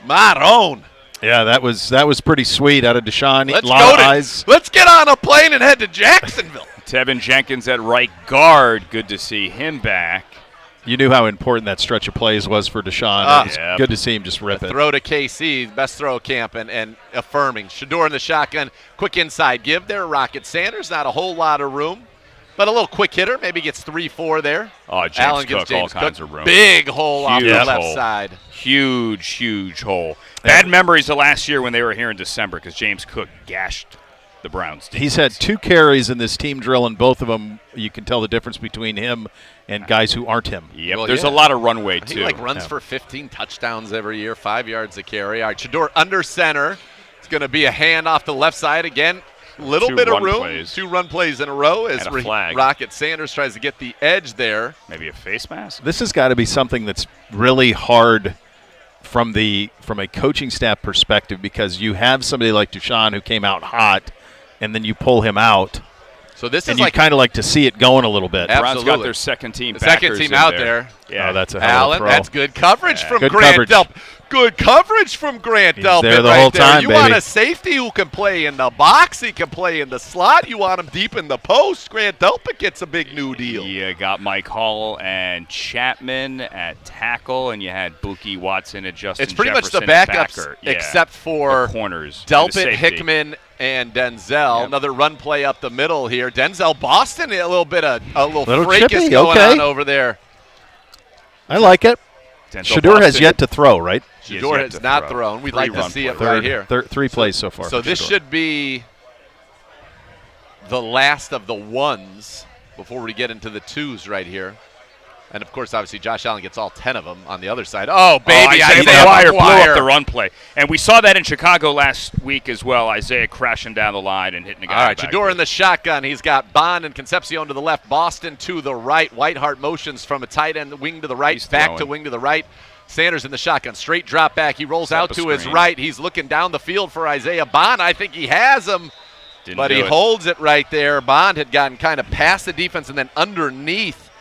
Maroon. Yeah, that was pretty sweet out of Deshaun. Let's a lot go of to, eyes. let's get on a plane and head to Jacksonville. Tevin Jenkins at right guard. Good to see him back. You knew how important that stretch of plays was for Deshaun. Ah. It was Yep. good to see him just rip it. Throw to KC, best throw of camp, and affirming. Shador in the shotgun, quick inside give there. Rocket Sanders, not a whole lot of room, but a little quick hitter. Maybe gets 3-4 there. Oh, James Allen Cook, gives James all kinds Cook of room. big hole off the Huge left hole. side. Huge hole. Bad memories of last year when they were here in December because James Cook gashed the Browns. He's had 2 carries in this team drill, and both of them, you can tell the difference between him and guys who aren't him. Yep, Well, there's yeah. a lot of runway, He too. runs Yeah. for 15 touchdowns every year, 5 yards a carry. All right, Shador under center. It's going to be a hand off the left side again. Little 2 bit of run room. plays. 2 run plays in a row as And a flag. Rocket Sanders tries to get the edge there. Maybe a face mask? This has got to be something that's really hard from a coaching staff perspective because you have somebody like Deshaun who came out hot, and then you pull him out, So this and is you like kind of like to see it going a little bit. Ab- Browns got Absolutely. their second team the second backers team in out there. Yeah, Oh, that's a hell of a Allen, throw. that's good coverage from Good Grant coverage. Delpit. Good coverage from Grant He's Delpit there the right whole there. time, You want baby. a safety who can play in the box. He can play in the slot. You want him deep in the post. Grant Delpit gets a big new deal. You got Mike Hall and Chapman at tackle, and you had Buki, Watson, and Justin It's pretty much the Jefferson at backups backer. Yeah. except for The corners. and the Delpit, safety. Hickman, and Denzel. Yep. Another run play up the middle here. Denzel Boston, a little Little fracas chippy, going okay. on over there. I like it. Denzel Shador has Boston. yet to throw, right? He Shador yet has to not throw. thrown. We'd 3 like to run see it plays. right here. 3 plays so far. So for this Shador. should be the last of the ones before we get into the twos right here. And, of course, obviously, Josh Allen gets all 10 of them on the other side. Oh, baby, Isaiah McGuire blew up the run play. And we saw that in Chicago last week as well. Isaiah crashing down the line and hitting the guy. All right, Shedeur in the shotgun. He's got Bond and Concepcion to the left, Boston to the right. Whitehart motions from a tight end wing to the right, He's back throwing. to wing to the right. Sanders in the shotgun, straight drop back. He rolls out to his right. He's looking down the field for Isaiah Bond. I think he has him, but he holds it right there. Bond had gotten kind of past the defense and then underneath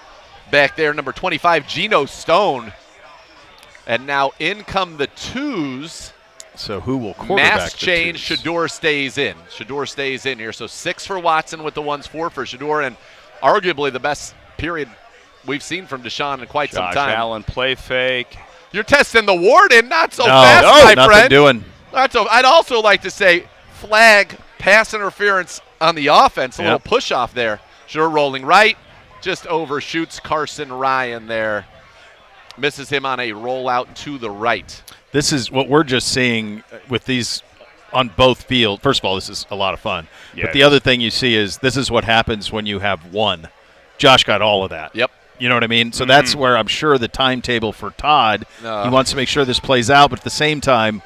back there, number 25, Geno Stone. And now in come the twos. So who will quarterback Mass change, the twos? Shedeur stays in. Shedeur stays in here. So 6 for Watson with the ones, 4 for Shedeur, and arguably the best period we've seen from Deshaun in quite some Josh time. Allen play fake. You're testing the warden, not so No, fast, my nothing friend. doing. Not so. I'd also like to say flag pass interference on the offense. A little push off there. Shedeur rolling right, just overshoots Carson Ryan there. Misses him on a rollout to the right. This is what we're just seeing with these on both fields. First of all, this is a lot of fun. Yeah, but the other thing you see is this is what happens when you have one. Josh got all of that. Yep. You know what I mean? So that's where I'm sure the timetable for Todd, he wants to make sure this plays out, but at the same time,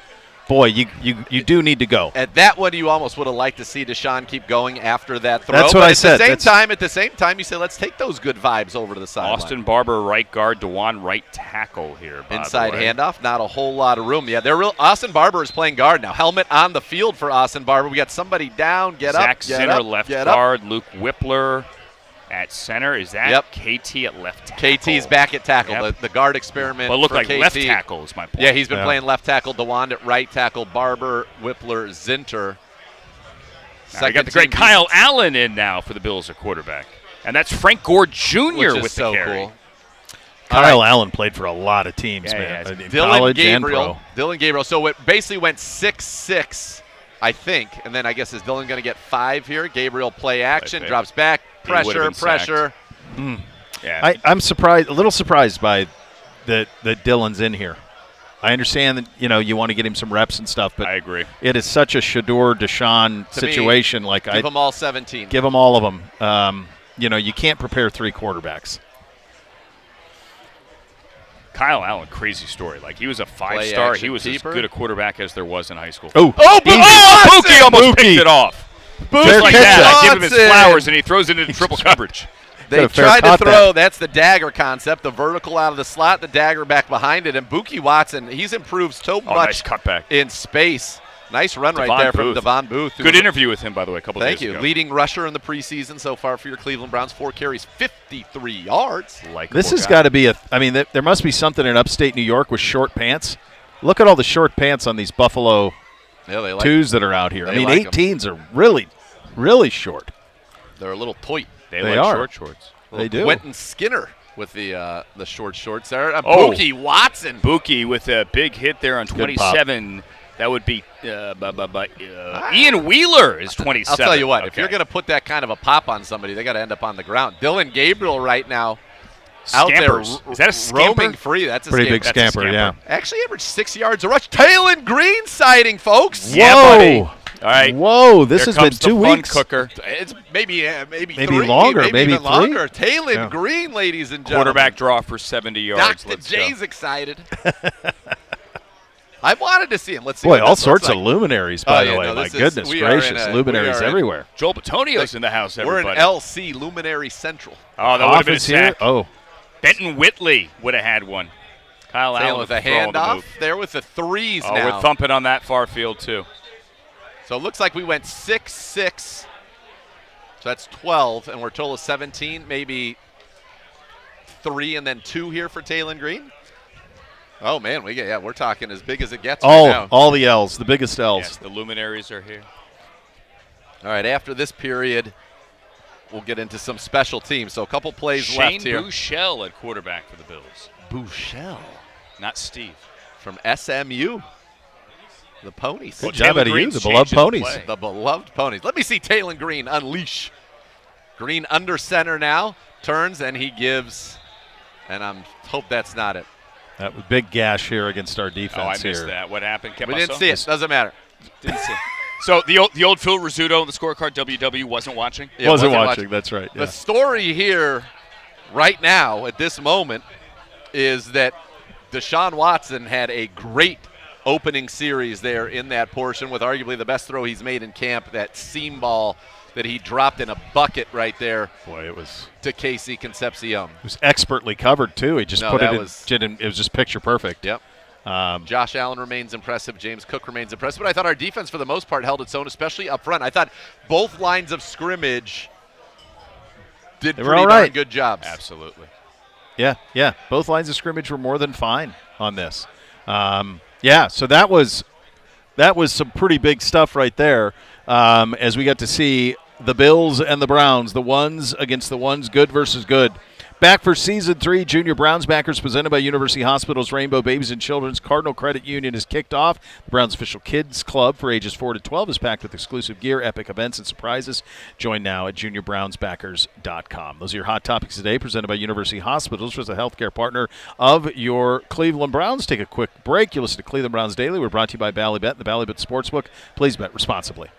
boy, you do need to go. At that one, you almost would have liked to see Deshaun keep going after that throw. That's what but I said. At the same time, you say, let's take those good vibes over to the sideline. Austin Barber, right guard. DeJuan, right tackle here. Inside handoff, not a whole lot of room. Yeah, Austin Barber is playing guard now. Helmet on the field for Austin Barber. We got somebody down. Zach Sinner, left guard. Luke Whippler at center. Is that KT at left tackle? KT's back at tackle. The guard experiment. But look for like KT. left tackle is my point. Yeah, he's been playing left tackle. DeJuan at right tackle. Barber, Whippler, Zinter. I got the great Kyle Allen in now for the Bills at quarterback. And that's Frank Gore Jr. with so the carry. cool. Kyle Allen played for a lot of teams, man. Yeah. In college and pro. Dylan Gabriel. So it basically went 6-6, I think. And then I guess is Dylan going to get 5 here? Gabriel play action, drops back, pressure. Yeah. I'm surprised, a little surprised by that Dylan's in here. I understand that you want to get him some reps and stuff, but I agree. It is such a Shedeur Deshaun situation. Give them all 17. Give them all of them. You can't prepare 3 quarterbacks. Kyle Allen, crazy story. Like, he was a 5-star. He was as good a quarterback as there was in high school. Buki almost picked it off. Just like that. I give him his flowers, and he throws it into triple coverage. They tried to throw, that's the dagger concept, the vertical out of the slot, the dagger back behind it, and Buki Watson, he's improved so much nice cutback in space. Nice run right there from Devon Booth. Good interview with him, by the way, a couple days ago. Thank you. Leading rusher in the preseason so far for your Cleveland Browns, 4 carries, 53 yards. This has got to be there must be something in upstate New York with short pants. Look at all the short pants on these Buffalo twos that are out here. 18s are really, really short. They're a little tight. They like short shorts. They do. Quentin Skinner with the short shorts there. Buki Watson. Buki with a big hit there on 27. That would be Ian Wheeler is 27. I'll tell you what, if you're going to put that kind of a pop on somebody, they got to end up on the ground. Dylan Gabriel right now out there is that a scamper? roaming free. That's a pretty scamper. big scamper, yeah. Actually averaged 6 yards a rush. Talon Green sighting, folks. Yeah, buddy. All right. Whoa, this has been 2 weeks. Cooker. It's maybe 3, longer, maybe even 3. longer. Talon Green, ladies and gentlemen. Quarterback draw for 70 yards. Dr. J's excited. I wanted to see him. Let's see. Boy, all sorts of luminaries, by the way. No, my goodness gracious, luminaries everywhere. Joel Batonio's in the house, everybody. We're in LC, Luminary Central. Oh, that would have been a sack. Oh. Benton Whitley would have had one. Kyle Allen with a handoff there with the threes now. We're thumping on that far field, too. So it looks like we went 6-6. So that's 12, and we're total of 17, maybe 3 and then 2 here for Talon Green. Oh, man, we're talking as big as it gets right now. All the L's, the biggest L's. Yes, the luminaries are here. All right, after this period, we'll get into some special teams. So a couple plays left here. Shane Buechele at quarterback for the Bills. Buechele. Not Steve. From SMU. The Ponies. Good job out of you, the beloved Ponies. The beloved Ponies. Let me see Talon Green unleash. Green under center now. Turns, and he gives. And I hope that's not it. That was big gash here against our defense. I missed that. What happened? We didn't see it. Doesn't matter. Didn't see it. So the old Phil Rizzuto, the scorecard WW wasn't watching. Yeah, wasn't watching. That's right. The story here, right now, at this moment, is that Deshaun Watson had a great opening series there in that portion with arguably the best throw he's made in camp, that seam ball that he dropped in a bucket right there. Boy, it was to Casey Concepcion. It was expertly covered too. He just put it in. It was just picture perfect. Yep. Josh Allen remains impressive. James Cook remains impressive. But I thought our defense, for the most part, held its own, especially up front. I thought both lines of scrimmage did pretty darn good jobs. Absolutely. Yeah. Both lines of scrimmage were more than fine on this. So that was some pretty big stuff right there. As we got to see the Bills and the Browns, the ones against the ones, good versus good. Back for Season 3, Junior Browns backers presented by University Hospitals Rainbow Babies and Children's Cardinal Credit Union is kicked off. The Browns official kids club for ages 4 to 12 is packed with exclusive gear, epic events, and surprises. Join now at juniorbrownsbackers.com. Those are your hot topics today, presented by University Hospitals, which is a healthcare partner of your Cleveland Browns. Take a quick break. You listen to Cleveland Browns Daily. We're brought to you by Ballybet and the Ballybet Sportsbook. Please bet responsibly.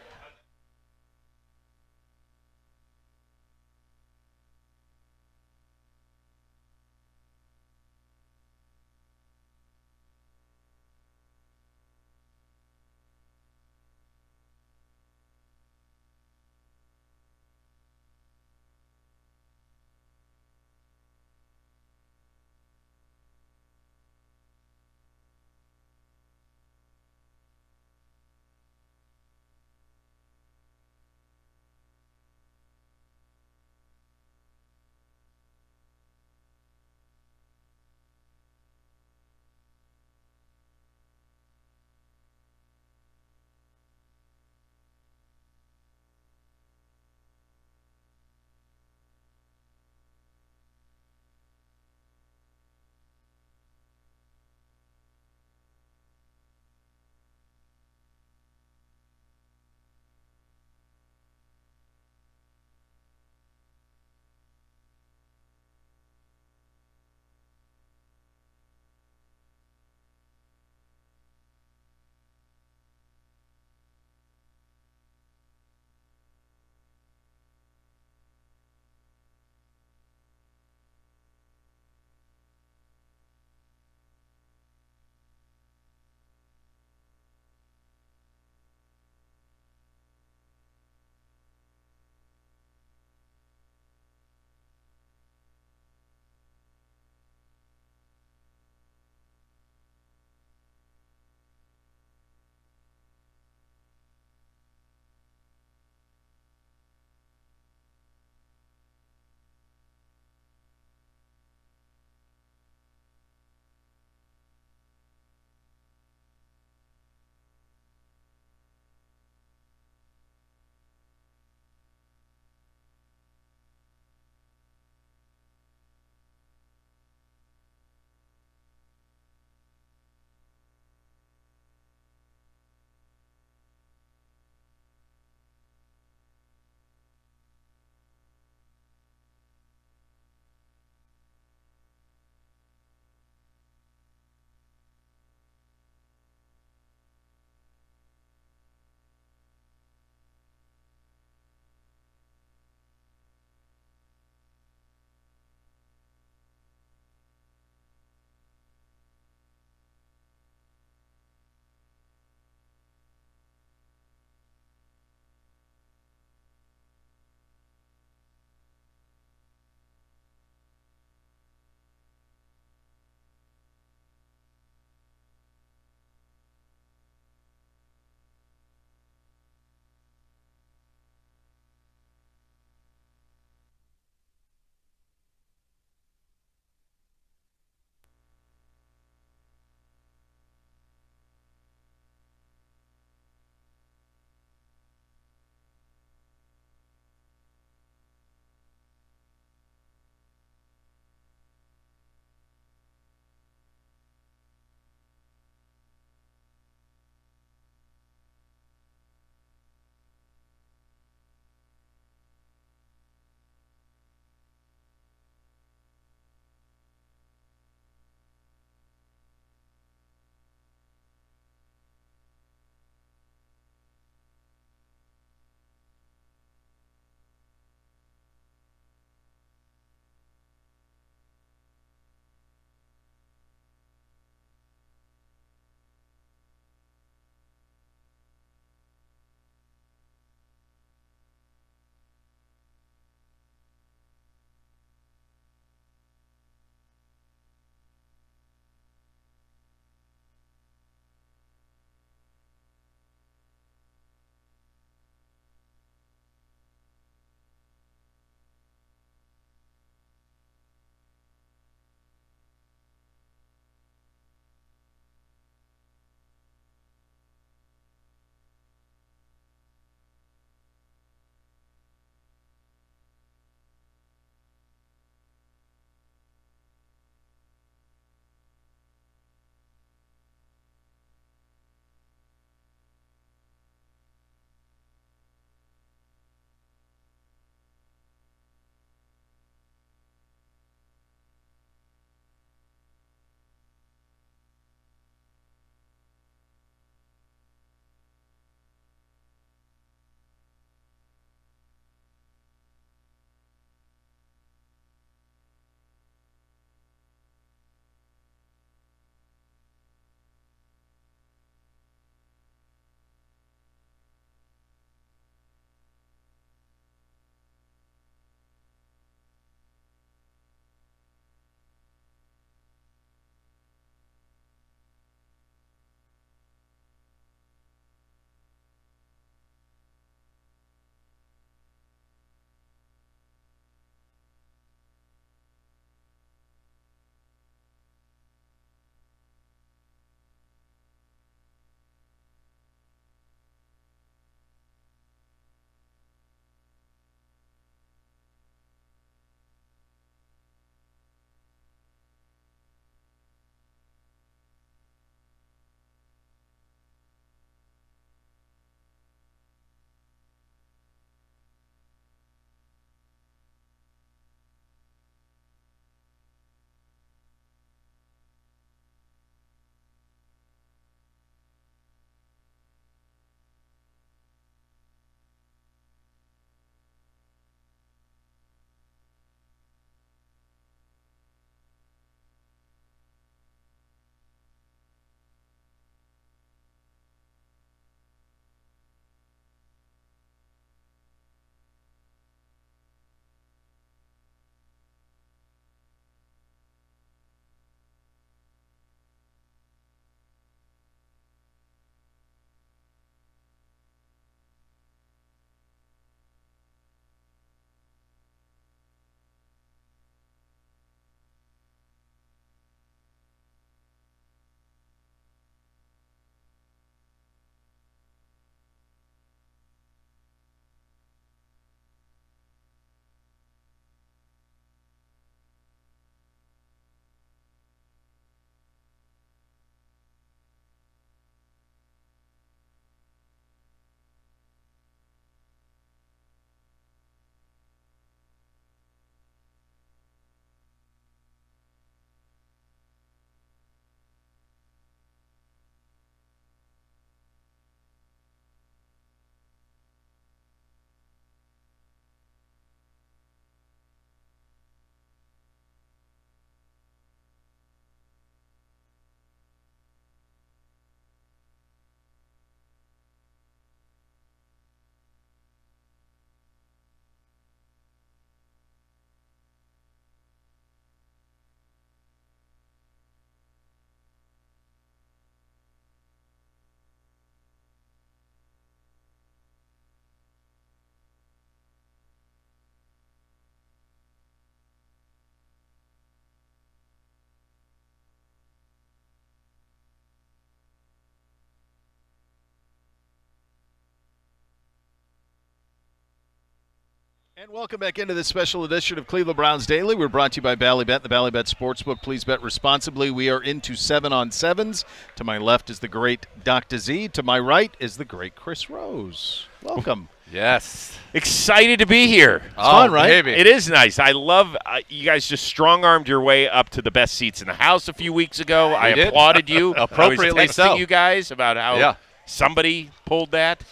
And welcome back into this special edition of Cleveland Browns Daily. We're brought to you by Ballybet, the Ballybet Sportsbook. Please bet responsibly. We are into 7-on-7s. To my left is the great Dr. Z. To my right is the great Chris Rose. Welcome. Yes. Excited to be here. It's fun, right? Baby. It is nice. I love you guys just strong-armed your way up to the best seats in the house a few weeks ago. I did. applauded you. Appropriately I was texting so. you guys about how somebody pulled that.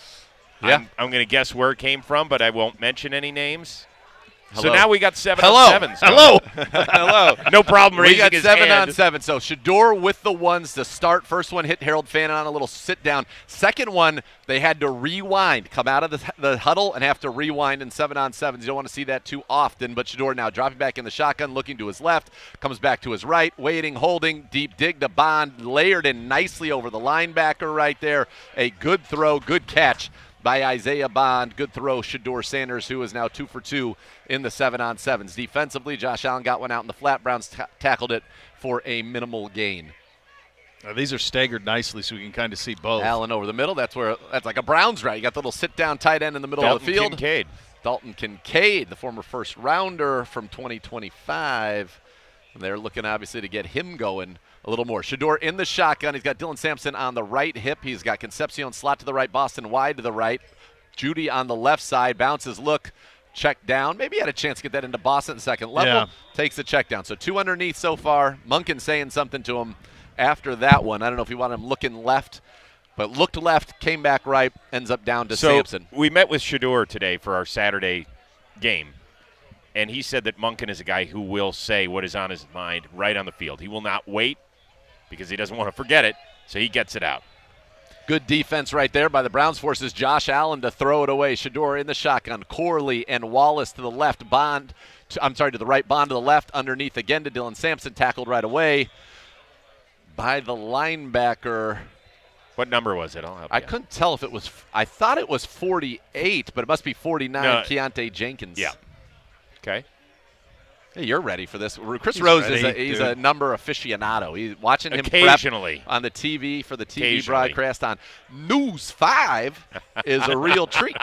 Yeah. I'm going to guess where it came from, but I won't mention any names. Hello. So now we got 7-on-7s. Hello. Hello. No problem We raising got his 7-on-7. hand. So Shador with the ones to start. First one hit Harold Fannin on a little sit down. Second one, they had to rewind, come out of the huddle and have to rewind in 7-on-7s. You don't want to see that too often, but Shador now dropping back in the shotgun, looking to his left, comes back to his right, waiting, holding, deep dig to Bond, layered in nicely over the linebacker right there. A good throw, good catch by Isaiah Bond. Good throw, Shador Sanders, who is now 2 for 2 in the 7-on-7s. Defensively, Josh Allen got one out in the flat. Browns tackled it for a minimal gain. Now, these are staggered nicely so we can kind of see both. Allen over the middle. That's like a Browns route. You got the little sit-down tight end in the middle of the field. Kincaid. Dalton Kincaid, the former first rounder from 2025. And they're looking, obviously, to get him going a little more. Shador in the shotgun. He's got Dylan Sampson on the right hip. He's got Concepcion slot to the right, Boston wide to the right. Judy on the left side. Bounces, look, check down. Maybe he had a chance to get that into Boston second level. Yeah. Takes the check down. So 2 underneath so far. Munkin saying something to him after that one. I don't know if he wanted him looking left, but looked left, came back right, ends up down to Sampson. We met with Shador today for our Saturday game, and he said that Munkin is a guy who will say what is on his mind right on the field. He will not wait because he doesn't want to forget it, so he gets it out. Good defense right there by the Browns. Forces Josh Allen to throw it away. Shador in the shotgun. Corley and Wallace to the left. To the right. Bond to the left. Underneath again to Dylan Sampson. Tackled right away by the linebacker. What number was it? I'll help I you. couldn't tell if it was – I thought it was 48, but it must be 49, No. Keontae Jenkins. Yeah. Okay. Hey, you're ready for this. Chris Rose ready, is a number aficionado. He's watching him Occasionally. prep on the TV for the TV broadcast on News 5 is a real treat.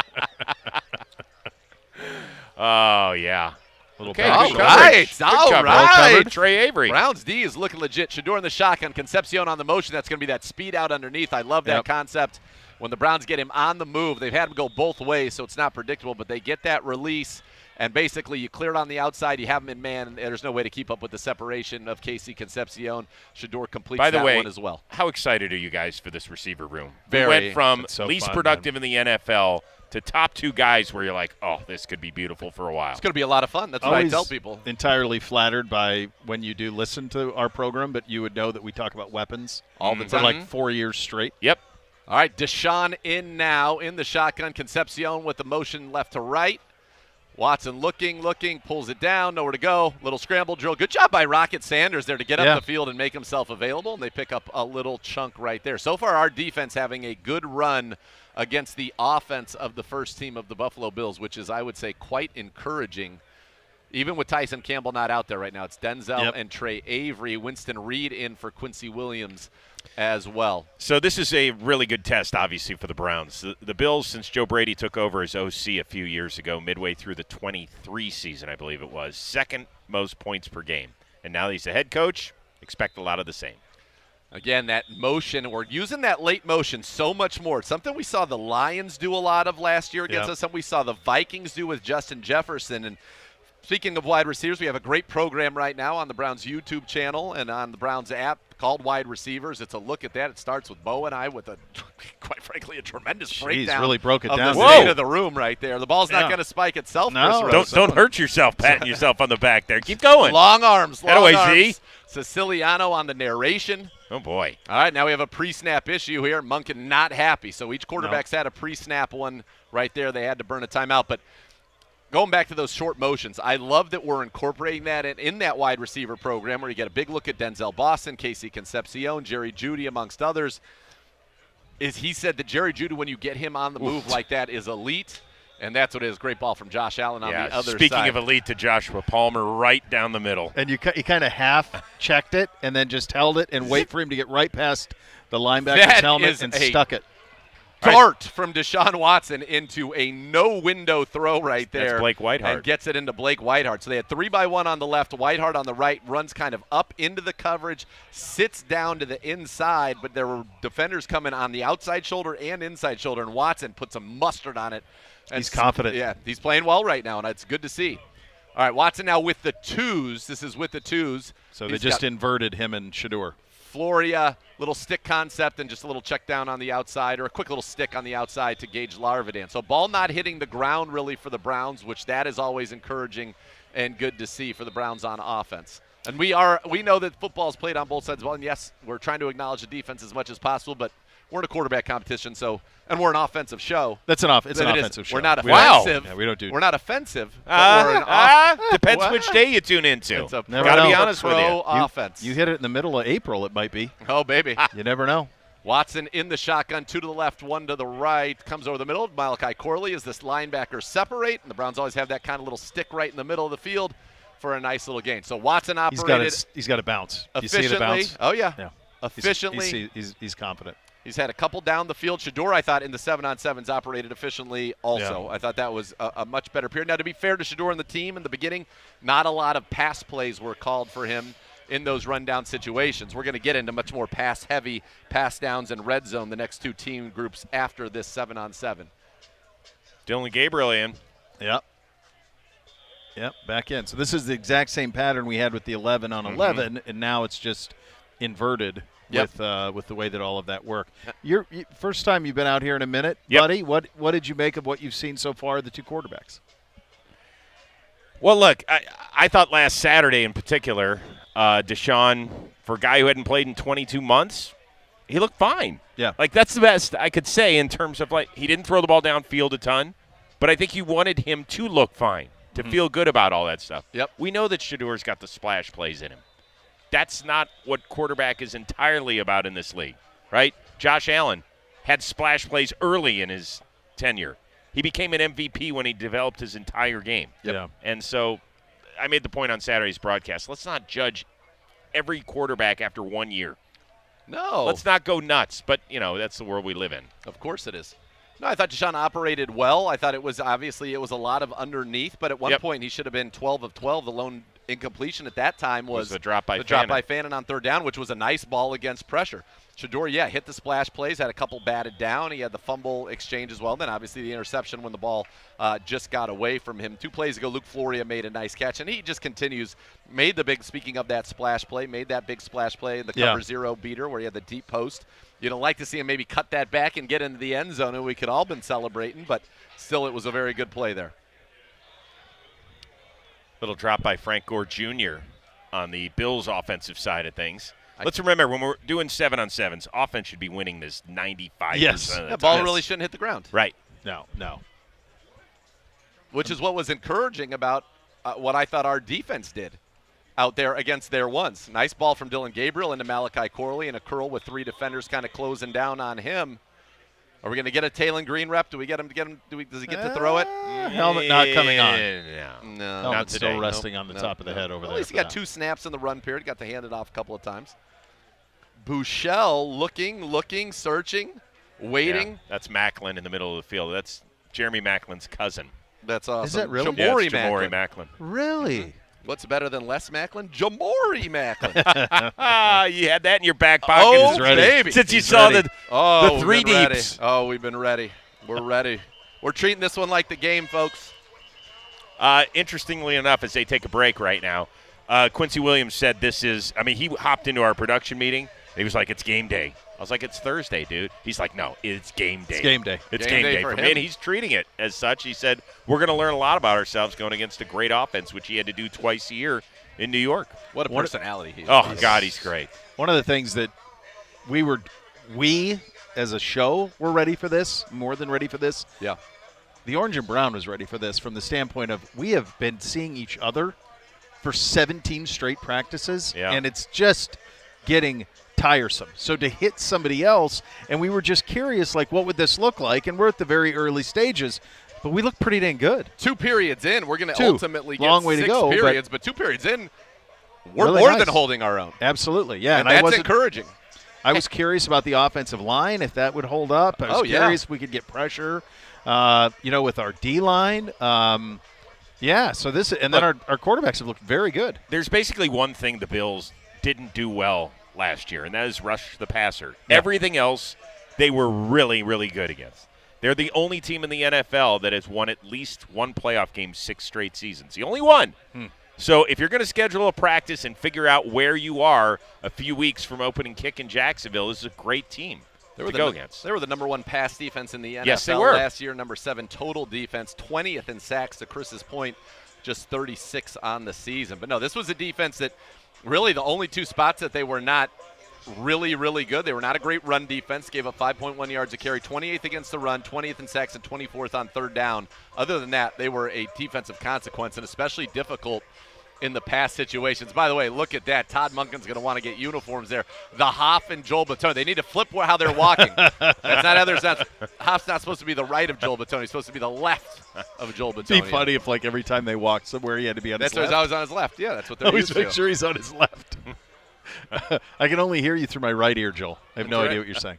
Oh, yeah. Little Okay, package. good All coverage. right, Good all coverage. right. Trey Avery. Browns D is looking legit. Shador in the shotgun. Concepcion on the motion. That's going to be that speed out underneath. I love that concept. When the Browns get him on the move, they've had him go both ways, so it's not predictable, but they get that release. And basically, you clear it on the outside, you have him in man, and there's no way to keep up with the separation of Casey Concepcion. Shador completes By the that way, one as well. How excited are you guys for this receiver room? Very. We went from It's so least fun, productive in the NFL to top 2 guys where you're like, oh, this could be beautiful for a while. It's going to be a lot of fun. That's what I Always tell people. entirely flattered by when you do listen to our program, but you would know that we talk about weapons All the for time. like 4 years straight. Yep. All right, Deshaun in now in the shotgun. Concepcion with the motion left to right. Watson looking, pulls it down, nowhere to go. Little scramble drill. Good job by Rocket Sanders there to get up the field and make himself available, and they pick up a little chunk right there. So far, our defense having a good run against the offense of the first team of the Buffalo Bills, which is, I would say, quite encouraging. Even with Tyson Campbell not out there right now, it's Denzel and Trey Avery. Winston Reed in for Quincy Williams as well. So this is a really good test, obviously, for the Browns. The Bills, since Joe Brady took over as OC a few years ago, midway through the 23 season, I believe it was, second most points per game. And now he's the head coach. Expect a lot of the same. Again, that motion, we're using that late motion so much more. It's something we saw the Lions do a lot of last year against us, something we saw the Vikings do with Justin Jefferson. And speaking of wide receivers, we have a great program right now on the Browns YouTube channel and on the Browns app called Wide Receivers. It's a look at that. It starts with Bo and I with a, quite frankly, a tremendous breakdown really broke it of down. the state of the room right there. The ball's not going to spike itself. No. Chris Rose. Don't hurt yourself patting yourself on the back there. Keep going. Long arms. That away, arms. Z. Siciliano on the narration. Oh, boy. All right, now we have a pre-snap issue here. Munkin not happy. So each quarterback's had a pre-snap one right there. They had to burn a timeout. But going back to those short motions, I love that we're incorporating that in that wide receiver program where you get a big look at Denzel Boston, Casey Concepcion, Jerry Jeudy, amongst others. He said that Jerry Jeudy, when you get him on the move like that, is elite. And that's what it is. Great ball from Josh Allen on the other side. Speaking of elite, to Joshua Palmer right down the middle. And you kind of half-checked it and then just held it and wait for him to get right past the linebacker's helmet and stuck it. dart from Deshaun Watson into a no-window throw right there. That's Blake Whiteheart. And gets it into Blake Whiteheart. So they had 3-by-1 on the left, Whiteheart on the right, runs kind of up into the coverage, sits down to the inside, but there were defenders coming on the outside shoulder and inside shoulder, and Watson put some mustard on it. And He's confident. Yeah, he's playing well right now, and it's good to see. All right, Watson now with the twos. This is with the twos. So they He's just got inverted him and Shador. Floria, little stick concept and just a little check down on the outside, or a quick little stick on the outside to Gage Larvidan. So ball not hitting the ground really for the Browns, which that is always encouraging and good to see for the Browns on offense. And we know that football is played on both sides of the ball, and yes, we're trying to acknowledge the defense as much as possible, but we're in a quarterback competition, and we're an offensive show. It's an It offensive is. show. We're not We don't- offensive. Yeah, we don't do. We're not offensive. But we're an Depends What? which day you tune into. It's a Never Gotta know. be honest with you. pro offense. You hit it in the middle of April, it might be. Oh, baby. You never know. Watson in the shotgun, 2 to the left, 1 to the right, comes over the middle. Malachi Corley as this linebacker separate, and the Browns always have that kind of little stick right in the middle of the field for a nice little gain. So Watson operated He's got to bounce. You see efficiently. the bounce? Oh, yeah. Yeah. Efficiently. He's confident. He's had a couple down the field. Shador, I thought, in the 7-on-7s operated efficiently also. Yeah. I thought that was a much better period. Now, to be fair to Shador and the team in the beginning, not a lot of pass plays were called for him in those rundown situations. We're going to get into much more pass-heavy pass downs and red zone the next two team groups after this 7-on-7. Dylan Gabriel in. Yep. Yep, back in. So this is the exact same pattern we had with the 11 on 11, and now it's just inverted. Yep. With the way that all of that worked. First time you've been out here in a minute, Yep. buddy. What did you make of what you've seen so far of the two quarterbacks? Well, look, I thought last Saturday in particular, Deshaun, for a guy who hadn't played in 22 months, he looked fine. Yeah. Like, that's the best I could say in terms of, like, he didn't throw the ball downfield a ton, but I think you wanted him to look fine, to feel good about all that stuff. Yep. We know that Shador's got the splash plays in him. That's not what quarterback is entirely about in this league, right? Josh Allen had splash plays early in his tenure. He became an MVP when he developed his entire game. Yeah. And so I made the point on Saturday's broadcast, let's not judge every quarterback after 1 year. No. Let's not go nuts, but, that's the world we live in. Of course it is. No, I thought Deshaun operated well. I thought it was a lot of underneath, but at one point he should have been 12 of 12. The lone incompletion at that time was the drop by Fannin on third down, which was a nice ball against pressure. Shador, hit the splash plays, had a couple batted down. He had the fumble exchange as well. Then obviously the interception when the ball just got away from him. 2 plays ago, Luke Floria made a nice catch, and he just continues. Speaking of that splash play, made that big splash play in the cover 0 beater where he had the deep post. You'd like to see him maybe cut that back and get into the end zone, and we could all been celebrating, but still it was a very good play there. Little drop by Frank Gore Jr. on the Bills' offensive side of things. Let's remember, when we're doing 7-on-7s, offense should be winning this 95% Yes. of the That ball time. really shouldn't hit the ground. Right. No. Which is what was encouraging about what I thought our defense did out there against their ones. Nice ball from Dylan Gabriel into Malachi Corley, and a curl with 3 defenders kind of closing down on him. Are we going to get a Talon Green rep? Do we get him to get him? Does he get to throw it? Helmet not coming on. No. Helmet's today. still resting on the top of the head over Well, there. at least he got 2 snaps in the run period. Got to hand it off a couple of times. Bouchel looking, searching, waiting. Yeah, that's Macklin in the middle of the field. That's Jeremy Macklin's cousin. That's awesome. Is that really? Jamori Yeah, it's Jamori Macklin. Macklin. Really? What's better than Les Macklin? Jamori Macklin. You had that in your back pocket. Oh, He's ready. baby. Since you He's saw ready. the 3 we've been ready. deeps. Oh, we've been ready. We're ready. We're treating this one like the game, folks. Interestingly enough, as they take a break right now, Quincy Williams said he hopped into our production meeting. He was like, it's game day. I was like, it's Thursday, dude. He's like, no, it's game day. It's game day. It's Game game day day for for me. him. And he's treating it as such. He said, we're going to learn a lot about ourselves going against a great offense, which he had to do twice a year in New York. What a personality he is. Oh, God, he's great. One of the things that we as a show were ready for this, more than ready for this. Yeah. The Orange and Brown was ready for this from the standpoint of we have been seeing each other for 17 straight practices, and it's just getting tiresome. So to hit somebody else, and we were just curious, like, what would this look like? And we're at the very early stages, but we look pretty dang good. 2 periods in, we're going to 2. ultimately get Long way to 6 go, but- periods, but 2 periods in, we're Really more nice. than holding our own. Absolutely, yeah. And I that's wasn't encouraging. I was curious about the offensive line, if that would hold up. I was curious if we could get pressure, with our D-line. So then our quarterbacks have looked very good. There's basically one thing the Bills didn't do well last year, and that is rush the passer. Yeah. Everything else, they were really, really good against. They're the only team in the NFL that has won at least one playoff game 6 straight seasons. The only one. So if you're going to schedule a practice and figure out where you are a few weeks from opening kick in Jacksonville, this is a great team to go against. They were the number 1 pass defense in the NFL Yes, they were. last year, number 7 total defense, 20th in sacks to Chris's point, just 36 on the season. But no, this was a defense that really the only 2 spots that they were not really, really good. They were not a great run defense, gave up 5.1 yards a carry, 28th against the run, 20th in sacks, and 24th on third down. Other than that, they were a defensive consequence and especially difficult in the pass situations. By the way, look at that. Todd Monken's going to want to get uniforms there. The Hoff and Joel Batone. They need to flip how they're walking. That's not how they're Hoff's not supposed to be the right of Joel Batone. He's supposed to be the left of Joel Batone. It'd be funny if, every time they walked somewhere, he had to be on his left. That's always on his left. Yeah, that's what they're Always used make to. sure he's on his left. I can only hear you through my right ear, Joel. I have no That's idea right. what you're saying.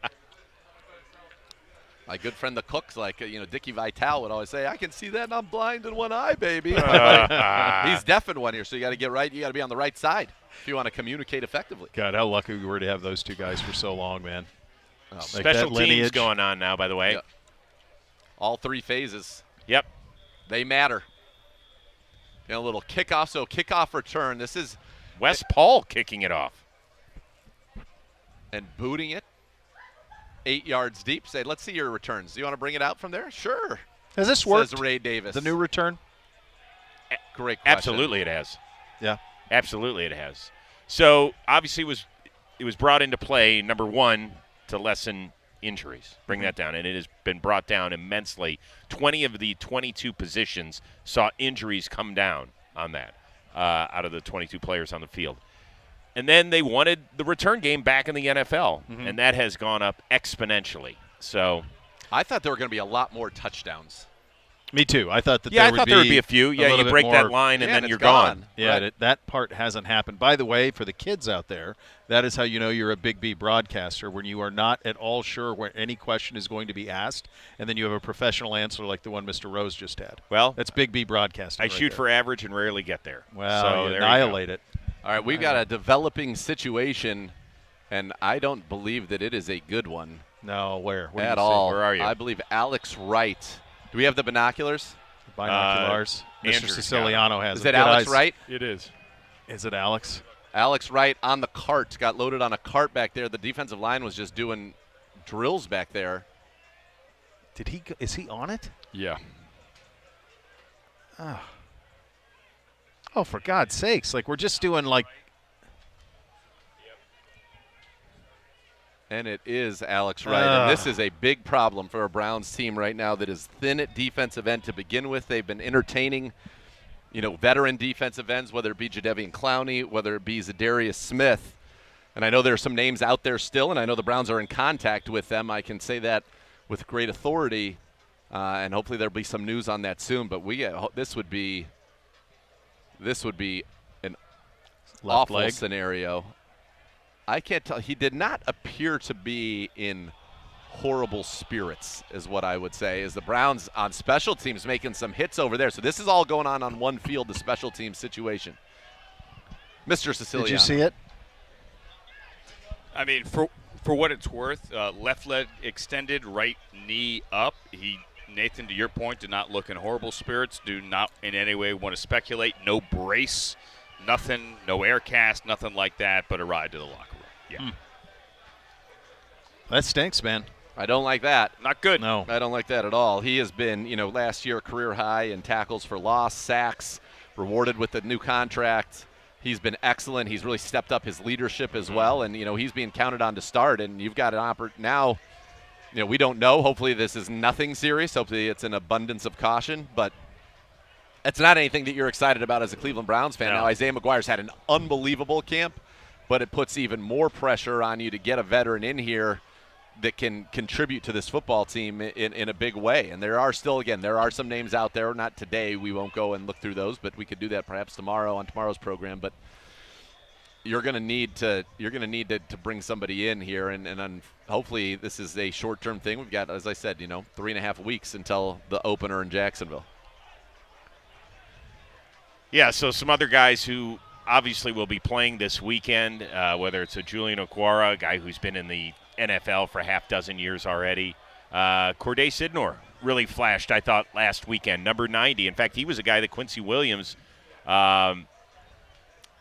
My good friend the Cooks, Dickie Vitale would always say, I can see that and I'm blind in one eye, baby. He's deaf in one ear, so you got to get right. You got to be on the right side if you want to communicate effectively. God, how lucky we were to have those 2 guys for so long, man. Special teams lineage. going on now, by the way. Yeah. All 3 phases. Yep. They matter. A little kickoff, so kickoff return. This is Wes Paul kicking it off. and booting it 8 yards deep. Say, let's see your returns. Do you want to bring it out from there? Sure. Has this worked? Says Ray Davis. The new return? Great question. Absolutely it has. Yeah. Absolutely it has. So, obviously, it was brought into play, number 1, to lessen injuries, bring that down, and it has been brought down immensely. 20 of the 22 positions saw injuries come down on that out of the 22 players on the field. And then they wanted the return game back in the NFL, and that has gone up exponentially. So I thought there were going to be a lot more touchdowns. Me too. I thought that yeah, there I thought there would be a few. Yeah, little you bit break that more- line and Yeah, then and you're it's gone. gone. Yeah, Right. that part hasn't happened. By the way, for the kids out there, that is how you know you're a Big B broadcaster, when you are not at all sure where any question is going to be asked, and then you have a professional answer like the one Mr. Rose just had. Well, That's Big B broadcasting. I right shoot there. for average and rarely get there. Well, so you there you go. annihilate it. All right, we've got a developing situation, and I don't believe that it is a good one No, where? What do at you all. Where are you? I believe Alex Wright. Do we have the binoculars? See? Binoculars. Mr. Andrew's got Siciliano has Is them. it Good Alex eyes. Wright? It is. Is it Alex? Alex Wright on the cart, got loaded on a cart back there. The defensive line was just doing drills back there. Did he? Is he on it? Yeah. Oh, for God's sakes! We're just doing And it is Alex Wright. And this is a big problem for a Browns team right now that is thin at defensive end to begin with. They've been entertaining, veteran defensive ends, whether it be Jadeveon Clowney, whether it be Zadarius Smith. And I know there are some names out there still, and I know the Browns are in contact with them. I can say that with great authority, and hopefully there'll be some news on that soon. But this would be an left awful leg. scenario. I can't tell. He did not appear to be in horrible spirits, is what I would say, is the Browns on special teams making some hits over there. So this is all going on one field, the special teams situation. Mr. Siciliano. Did you see it? I mean, for what it's worth, left leg extended, right knee up. Nathan, to your point, did not look in horrible spirits. Do not in any way want to speculate. No brace, nothing, no air cast, nothing like that, but a ride to the locker room. Yeah. That stinks, man. I don't like that. Not good. No. I don't like that at all. He has been, last year career high in tackles for loss, sacks, rewarded with the new contract. He's been excellent. He's really stepped up his leadership as well, and he's being counted on to start. And you've got an opportunity now. We don't know. Hopefully this is nothing serious. Hopefully it's an abundance of caution, but it's not anything that you're excited about as a Cleveland Browns fan. No. Now Isaiah McGuire's had an unbelievable camp, but it puts even more pressure on you to get a veteran in here that can contribute to this football team in a big way. And there are some names out there. Not today. We won't go and look through those, but we could do that perhaps tomorrow on tomorrow's program. But you're going to need to bring somebody in here, and hopefully this is a short-term thing. We've got, as I said, 3.5 weeks until the opener in Jacksonville. Yeah, so some other guys who obviously will be playing this weekend, whether it's a Julian Okwara, a guy who's been in the NFL for half dozen years already. Corday Sidnor really flashed, I thought, last weekend, number 90. In fact, he was a guy that Quincy Williams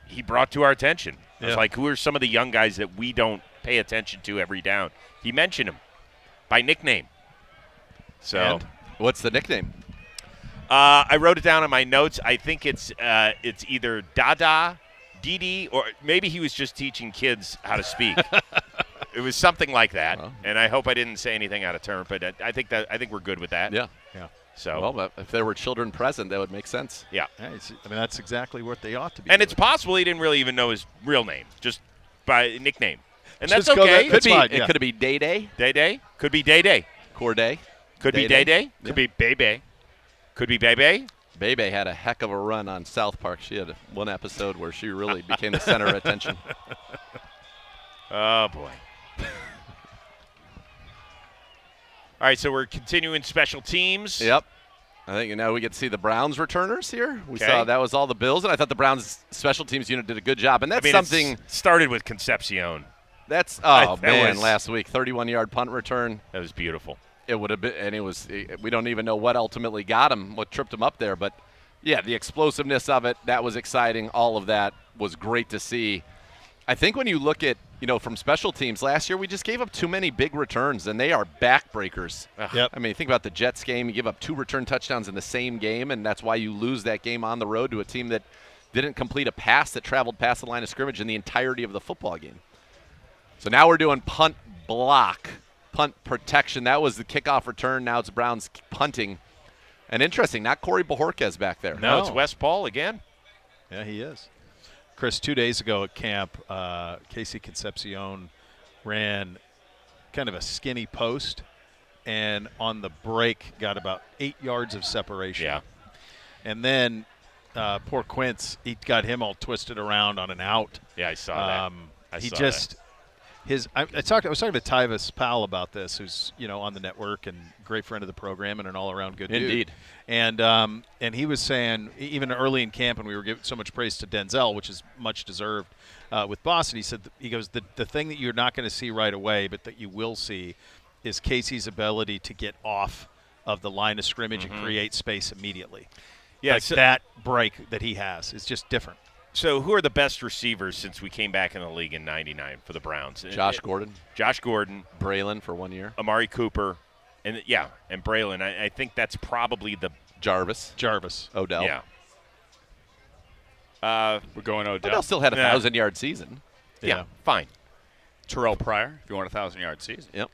he brought to our attention. It was like, who are some of the young guys that we don't pay attention to every down? He mentioned him by nickname. So, and what's the nickname? I wrote it down in my notes. I think it's either Dada, Didi, or maybe he was just teaching kids how to speak. It was something like that, and I hope I didn't say anything out of turn. But I think we're good with that. Yeah. So, well, if there were children present, that would make sense. Yeah. That's exactly what they ought to be. And doing. it's possible he didn't really even know his real name, just by nickname, and that's Just go okay. there. That's fine, It could be Day Day, Day Day could be Day Day, Corday. could be Day Day, Could be Bebe. could be Bebe. Bebe had a heck of a run on South Park. She had one episode where she really became the center of attention. Oh boy. All right, so we're continuing special teams. Yep. I think we get to see the Browns returners here. We Okay. saw that was all the Bills, and I thought the Browns special teams unit did a good job. And that's something it started with Concepcion. that's that was- last week 31-yard punt return. That was beautiful. It would have been, and we don't even know what ultimately got him, what tripped him up there, but yeah, the explosiveness of it, that was exciting. All of that was great to see. I think when you look at, from special teams last year, we just gave up too many big returns, and they are backbreakers. Yep. I mean, think about the Jets game. You give up 2 return touchdowns in the same game, and that's why you lose that game on the road to a team that didn't complete a pass that traveled past the line of scrimmage in the entirety of the football game. So now we're doing punt block, punt protection. That was the kickoff return. Now it's Browns punting. And interesting, not Corey Bojorquez back there. No, it's Wes Paul again. Yeah, he is. Chris, 2 days ago at camp, Casey Concepcion ran kind of a skinny post, and on the break got about 8 yards of separation. Yeah. And then poor Quince, he got him all twisted around on an out. Yeah, I saw that. I He saw just I was talking to Tyvis Powell about this, who's on the network and great friend of the program and an all-around good dude. Indeed. And he was saying, even early in camp, and we were giving so much praise to Denzel, which is much deserved with Boston. He goes, the thing that you're not going to see right away, but that you will see, is Casey's ability to get off of the line of scrimmage and create space immediately. Yeah, Like that break that he has is just different. So who are the best receivers since we came back in the league in '99 for the Browns? Josh Gordon, Josh Gordon, Braylon for 1 year, Amari Cooper, and Braylon. I think that's probably the Jarvis, Odell. Yeah. We're going Odell. Odell still had a Yeah. 1,000-yard season. Yeah, fine. Terrell Pryor, if you want a 1,000-yard season. Yep.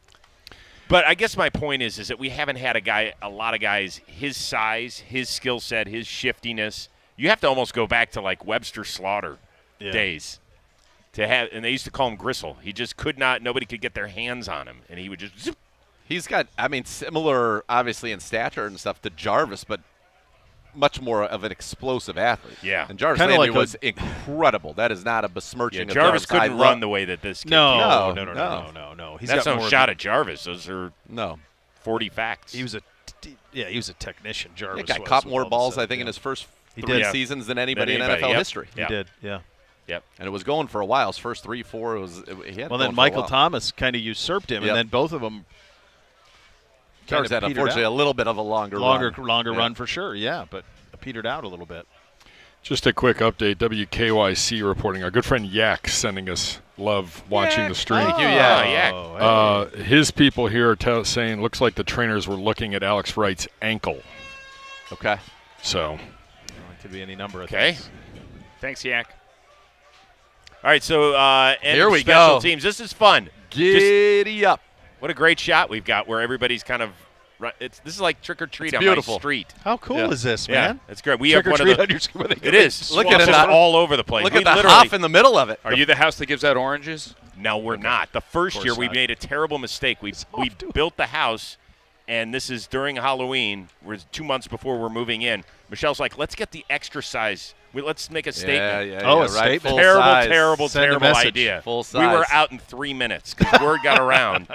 But I guess my point is that we haven't had a lot of guys his size, his skill set, his shiftiness. You have to almost go back to like Webster Slaughter days to have, and they used to call him Gristle. He just could not. Nobody could get their hands on him, and he would just zip. He's got, similar, obviously, in stature and stuff to Jarvis, but much more of an explosive athlete. Yeah. And Jarvis Kinda Landry like was incredible. That is not a besmirching of Jarvis Jarvis. couldn't run the way that this kid No. did. He's That's got no more shot at Jarvis. Those are No. 40 facts. He was a technician. Jarvis He got was caught with more all the balls, stuff, I think, in his first He 3 did. seasons than anybody in anybody, NFL yep. history. He did, yeah. Yep. And it was going for a while. His first 3, 4, he had Well, it then going for a Michael while. Thomas kind of usurped him, Yep. and then both of them Jarvis had, unfortunately, a little bit of a longer run. run for sure, yeah, but petered out a little bit. Just a quick update. WKYC reporting. Our good friend Yak sending us love watching the stream. Thank you, yeah. Yak. His people here are saying looks like the trainers were looking at Alex Wright's ankle. Okay. So It could be any number of Okay. things. Thanks, Yak. All right, so Here we special go. teams. This is fun. Giddy up. What a great shot we've got where everybody's kind of this is like trick or treat It's on beautiful. my street. How cool Yeah. is this, Yeah, man? it's great. We Trick have or one treat of the. on your street. It is. Look Look at at it. all over the place. Look We at the literally- Hoff in the middle of it. Are you the house that gives out oranges? No, we're not. The first course year we not. made a terrible mistake. We off to built the house, and this is during Halloween. We're 2 months before we're moving in. Michelle's like, let's get the extra size. Let's make a statement. Yeah, Oh, a right. statement. Full Terrible, size. terrible, Send a terrible message. idea. Full We were size. out in 3 minutes because word got around.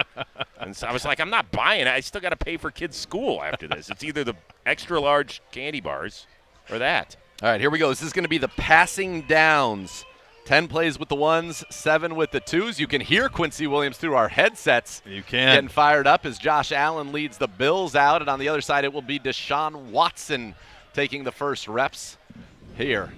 And so I was like, I'm not buying it. I still got to pay for kids' school after this. It's either the extra large candy bars or that. All right, here we go. This is going to be the passing downs. 10 plays with the ones, 7 with the twos. You can hear Quincy Williams through our headsets. You can. Getting fired up as Josh Allen leads the Bills out. And on the other side, it will be Deshaun Watson taking the first reps here.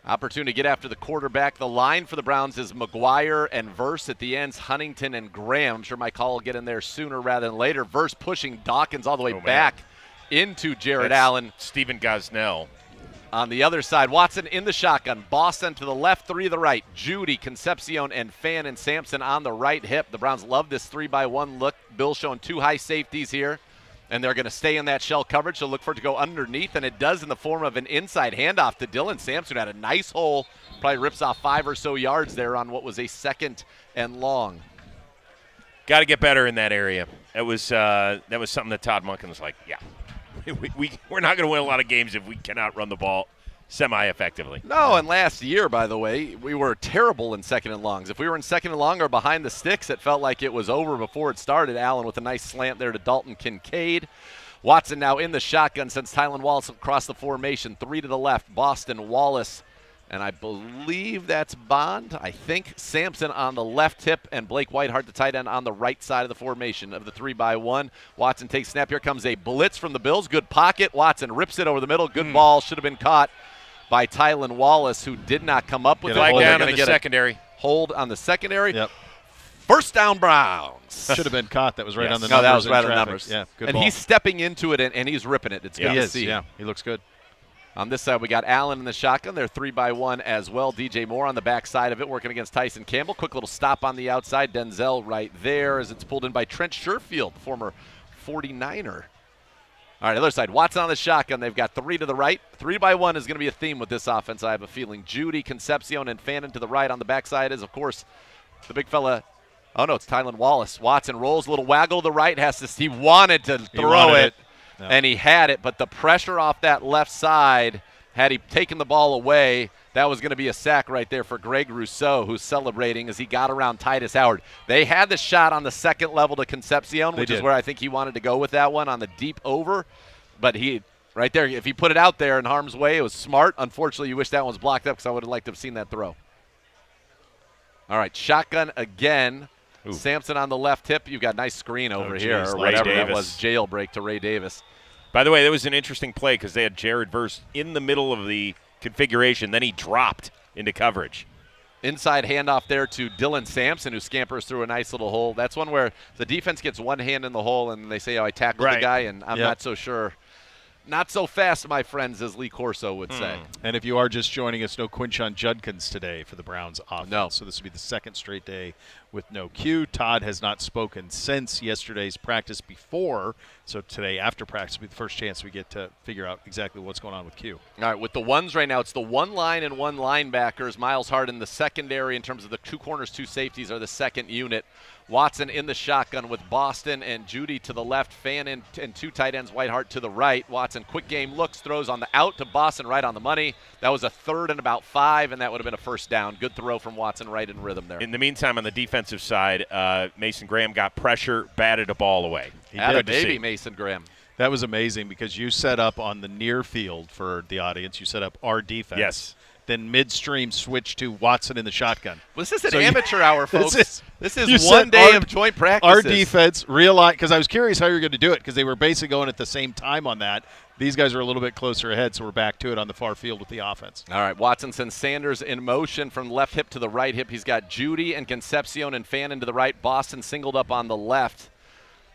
Opportunity to get after the quarterback. The line for the Browns is McGuire and Verse at the ends, Huntington and Graham. I'm sure my call will get in there sooner rather than later. Verse pushing Dawkins all the way Oh, man. back into Jared That's Allen. Stephen Gosnell. On the other side, Watson in the shotgun. Boston to the left, 3 to the right. Judy, Concepcion, and Fan and Sampson on the right hip. The Browns love this 3-by-1 look. Bill showing 2 high safeties here, and they're going to stay in that shell coverage, so look for it to go underneath, and it does in the form of an inside handoff to Dylan Sampson. Had a nice hole, probably rips off 5 or so yards there on what was a 2nd and long. Got to get better in that area. That was something that Todd Monken was like, yeah, we're not going to win a lot of games if we cannot run the ball semi-effectively. No, and last year, by the way, we were terrible in 2nd and longs. If we were in 2nd and long or behind the sticks, it felt like it was over before it started. Allen with a nice slant there to Dalton Kincaid. Watson now in the shotgun since Tylan Wallace across the formation. 3 to the left, Boston Wallace. And I believe that's Bond. I think Sampson on the left hip and Blake Whiteheart, the tight end, on the right side of the formation of the 3-by-1. Watson takes snap. Here comes a blitz from the Bills. Good pocket. Watson rips it over the middle. Good ball. Should have been caught by Tylan Wallace, who did not come up with it. Flag They're down gonna in the get a secondary. hold on the secondary. Yep. First down, Browns. Should have been caught. That was right Yes. on the No, numbers. that was in right on the traffic. numbers. Yeah, good and ball. he's stepping into it, and he's ripping it. It's good He to is. see. Yeah, he looks good. On this side, we got Allen in the shotgun. They're 3-by-1 as well. DJ Moore on the back side of it, working against Tyson Campbell. Quick little stop on the outside. Denzel right there as it's pulled in by Trent Sherfield, former 49er. All right, other side. Watson on the shotgun. They've got 3 to the right. 3-by-1 is going to be a theme with this offense, I have a feeling. Judy, Concepcion, and Fannin to the right. On the backside is, of course, the big fella. Oh, no, it's Tylan Wallace. Watson rolls a little waggle to the right. He wanted to throw wanted it, No. and he had it. But the pressure off that left side, had he taken the ball away, that was going to be a sack right there for Greg Rousseau, who's celebrating as he got around Titus Howard. They had the shot on the second level to Concepcion, which is where I think he wanted to go with that one on the deep over. But he, right there, if he put it out there in harm's way, it was smart. Unfortunately, you wish that one was blocked up because I would have liked to have seen that throw. All right, shotgun again. Ooh. Sampson on the left hip. You've got a nice screen over here, geez, or Ray whatever that Davis. was. Jailbreak to Ray Davis. By the way, that was an interesting play because they had Jared Verse in the middle of the configuration. Then he dropped into coverage. Inside handoff there to Dylan Sampson, who scampers through a nice little hole. That's one where the defense gets one hand in the hole, and they say, oh, I tackled the Right. guy, and I'm Yep. not so sure. Not so fast, my friends, as Lee Corso would say. And if you are just joining us, no Quinshon Judkins today for the Browns offense. No. So this will be the second straight day with no Q. Todd has not spoken since yesterday's practice before. So today, after practice, will be the first chance we get to figure out exactly what's going on with Q. All right, with the ones right now, it's the one line and one linebackers. Miles Hart in the secondary in terms of the 2 corners, 2 safeties are the second unit. Watson in the shotgun with Boston and Judy to the left, Fannin and 2 tight ends, Whiteheart to the right. Watson, quick game looks, throws on the out to Boston right on the money. That was a 3rd and about 5, and that would have been a first down. Good throw from Watson right in rhythm there. In the meantime, on the defensive side, Mason Graham got pressure, batted a ball away. Atta Good to see. baby, Mason Graham. That was amazing because you set up on the near field for the audience. You set up our defense. Yes. Then midstream switch to Watson in the shotgun. Well, this is an So you- amateur hour, folks. This This you is one said day our- of joint practices. Our defense realized, because I was curious how you were going to do it, because they were basically going at the same time on that. These guys are a little bit closer ahead, so we're back to it on the far field with the offense. All right, Watson sends Sanders in motion from left hip to the right hip. He's got Judy and Concepcion and Fannin to the right. Boston singled up on the left.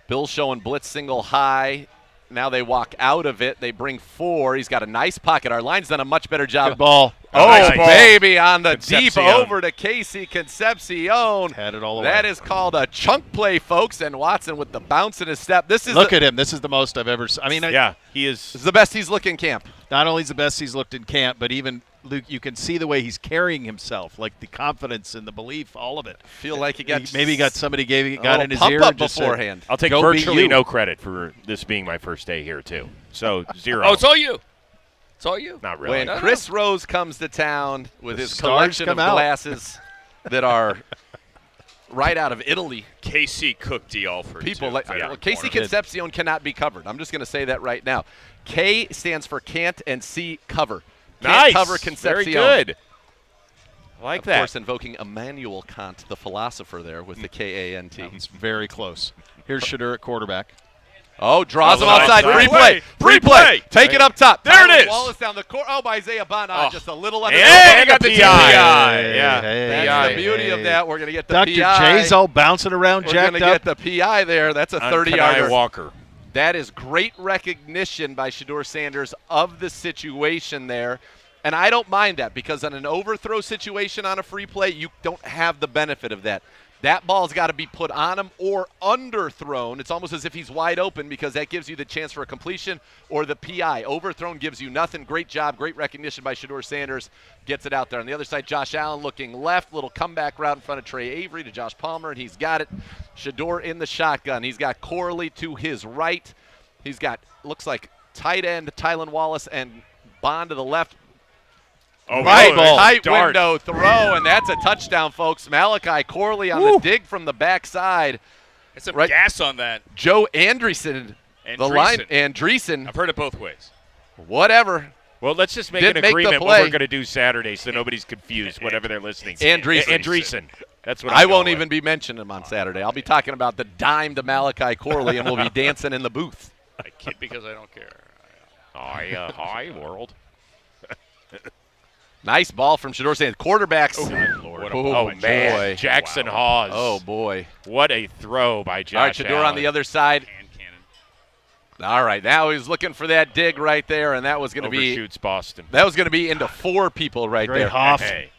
Bill showing blitz single high. Now they walk out of it. They bring 4. He's got a nice pocket. Our line's done a much better job. Good ball. Oh, Nice ball. baby, on the deep Concepcion. over to Casey Concepcion. Had it all away. That is called a chunk play, folks, and Watson with the bounce in his step. This is Look at him. This is the most I've ever seen. I mean, Yeah, he this is is. the best he's looked in camp. not only is the best he's looked in camp, but even Luke, you can see the way he's carrying himself, like the confidence and the belief, all of it. Feel like he got maybe got somebody got in his pump ear up and just said, beforehand. I'll take Go be virtually you. no credit for this being my first day here, too. So, 0. Oh, it's all you. It's all you. Not really. When Chris Rose comes to town with The his stars collection of come out. glasses that are right out of Italy, KC cooked Alfred. people too. like Favorite well, Casey corner. Concepcion cannot be covered. I'm just going to say that right now. K stands for can't and C cover. Can't Nice. cover Concepcion. Very good. I like Of that. course, invoking Immanuel Kant, the philosopher, there with the K-A-N-T. It's very close. Here's Shedeur at quarterback. Oh, draws Oh, him outside. nice. Free Free play. Free play. Take it up top. There Tyler it is. Wallace down the court. Oh, by Isaiah Bond. Oh. Just a little under. And the got the PI. Yeah. That's the beauty of that. We're going to get the Dr. PI. J's all bouncing around, We're jacked going to up. get the PI there. That's a On 30-yarder. Kenai Walker. That is great recognition by Shedeur Sanders of the situation there. And I don't mind that because on an overthrow situation on a free play, you don't have the benefit of that. That ball's got to be put on him or underthrown. It's almost as if he's wide open because that gives you the chance for a completion or the PI. Overthrown gives you nothing. Great job, great recognition by Shedeur Sanders. Gets it out there. On the other side, Josh Allen looking left. Little comeback route in front of Trey Avery to Josh Palmer, and he's got it. Shedeur in the shotgun. He's got Corley to his right. He's got, looks like, tight end Tylan Wallace and Bond to the left. Oh, Right, ball. tight Dart. window throw, and that's a touchdown, folks. Malachi Corley on the dig from the backside. It's some Right. gas on that. Joe Andreessen, the line, Andreessen, I've heard it both ways. whatever. Well, let's just make Didn't an make the agreement what play. we're going to do Saturday so nobody's confused, whatever they're listening to. Andreessen. Andreessen. That's what I I'm won't going even with. be mentioning him on Saturday. I'll be talking about the dime to Malachi Corley, and we'll be dancing in the booth. I kid because I don't care. Hi, world. Nice ball from Shedeur Sanders. Quarterbacks. Lord. Oh, man. boy. Jackson Hawes. Oh, boy. What a throw by Josh All right, Shedeur on Allen. the other side. Hand cannon. All right, now he's looking for that dig right there, and that was going to be Overshoots Boston. into 4 people right Great there. Hoff. Hey.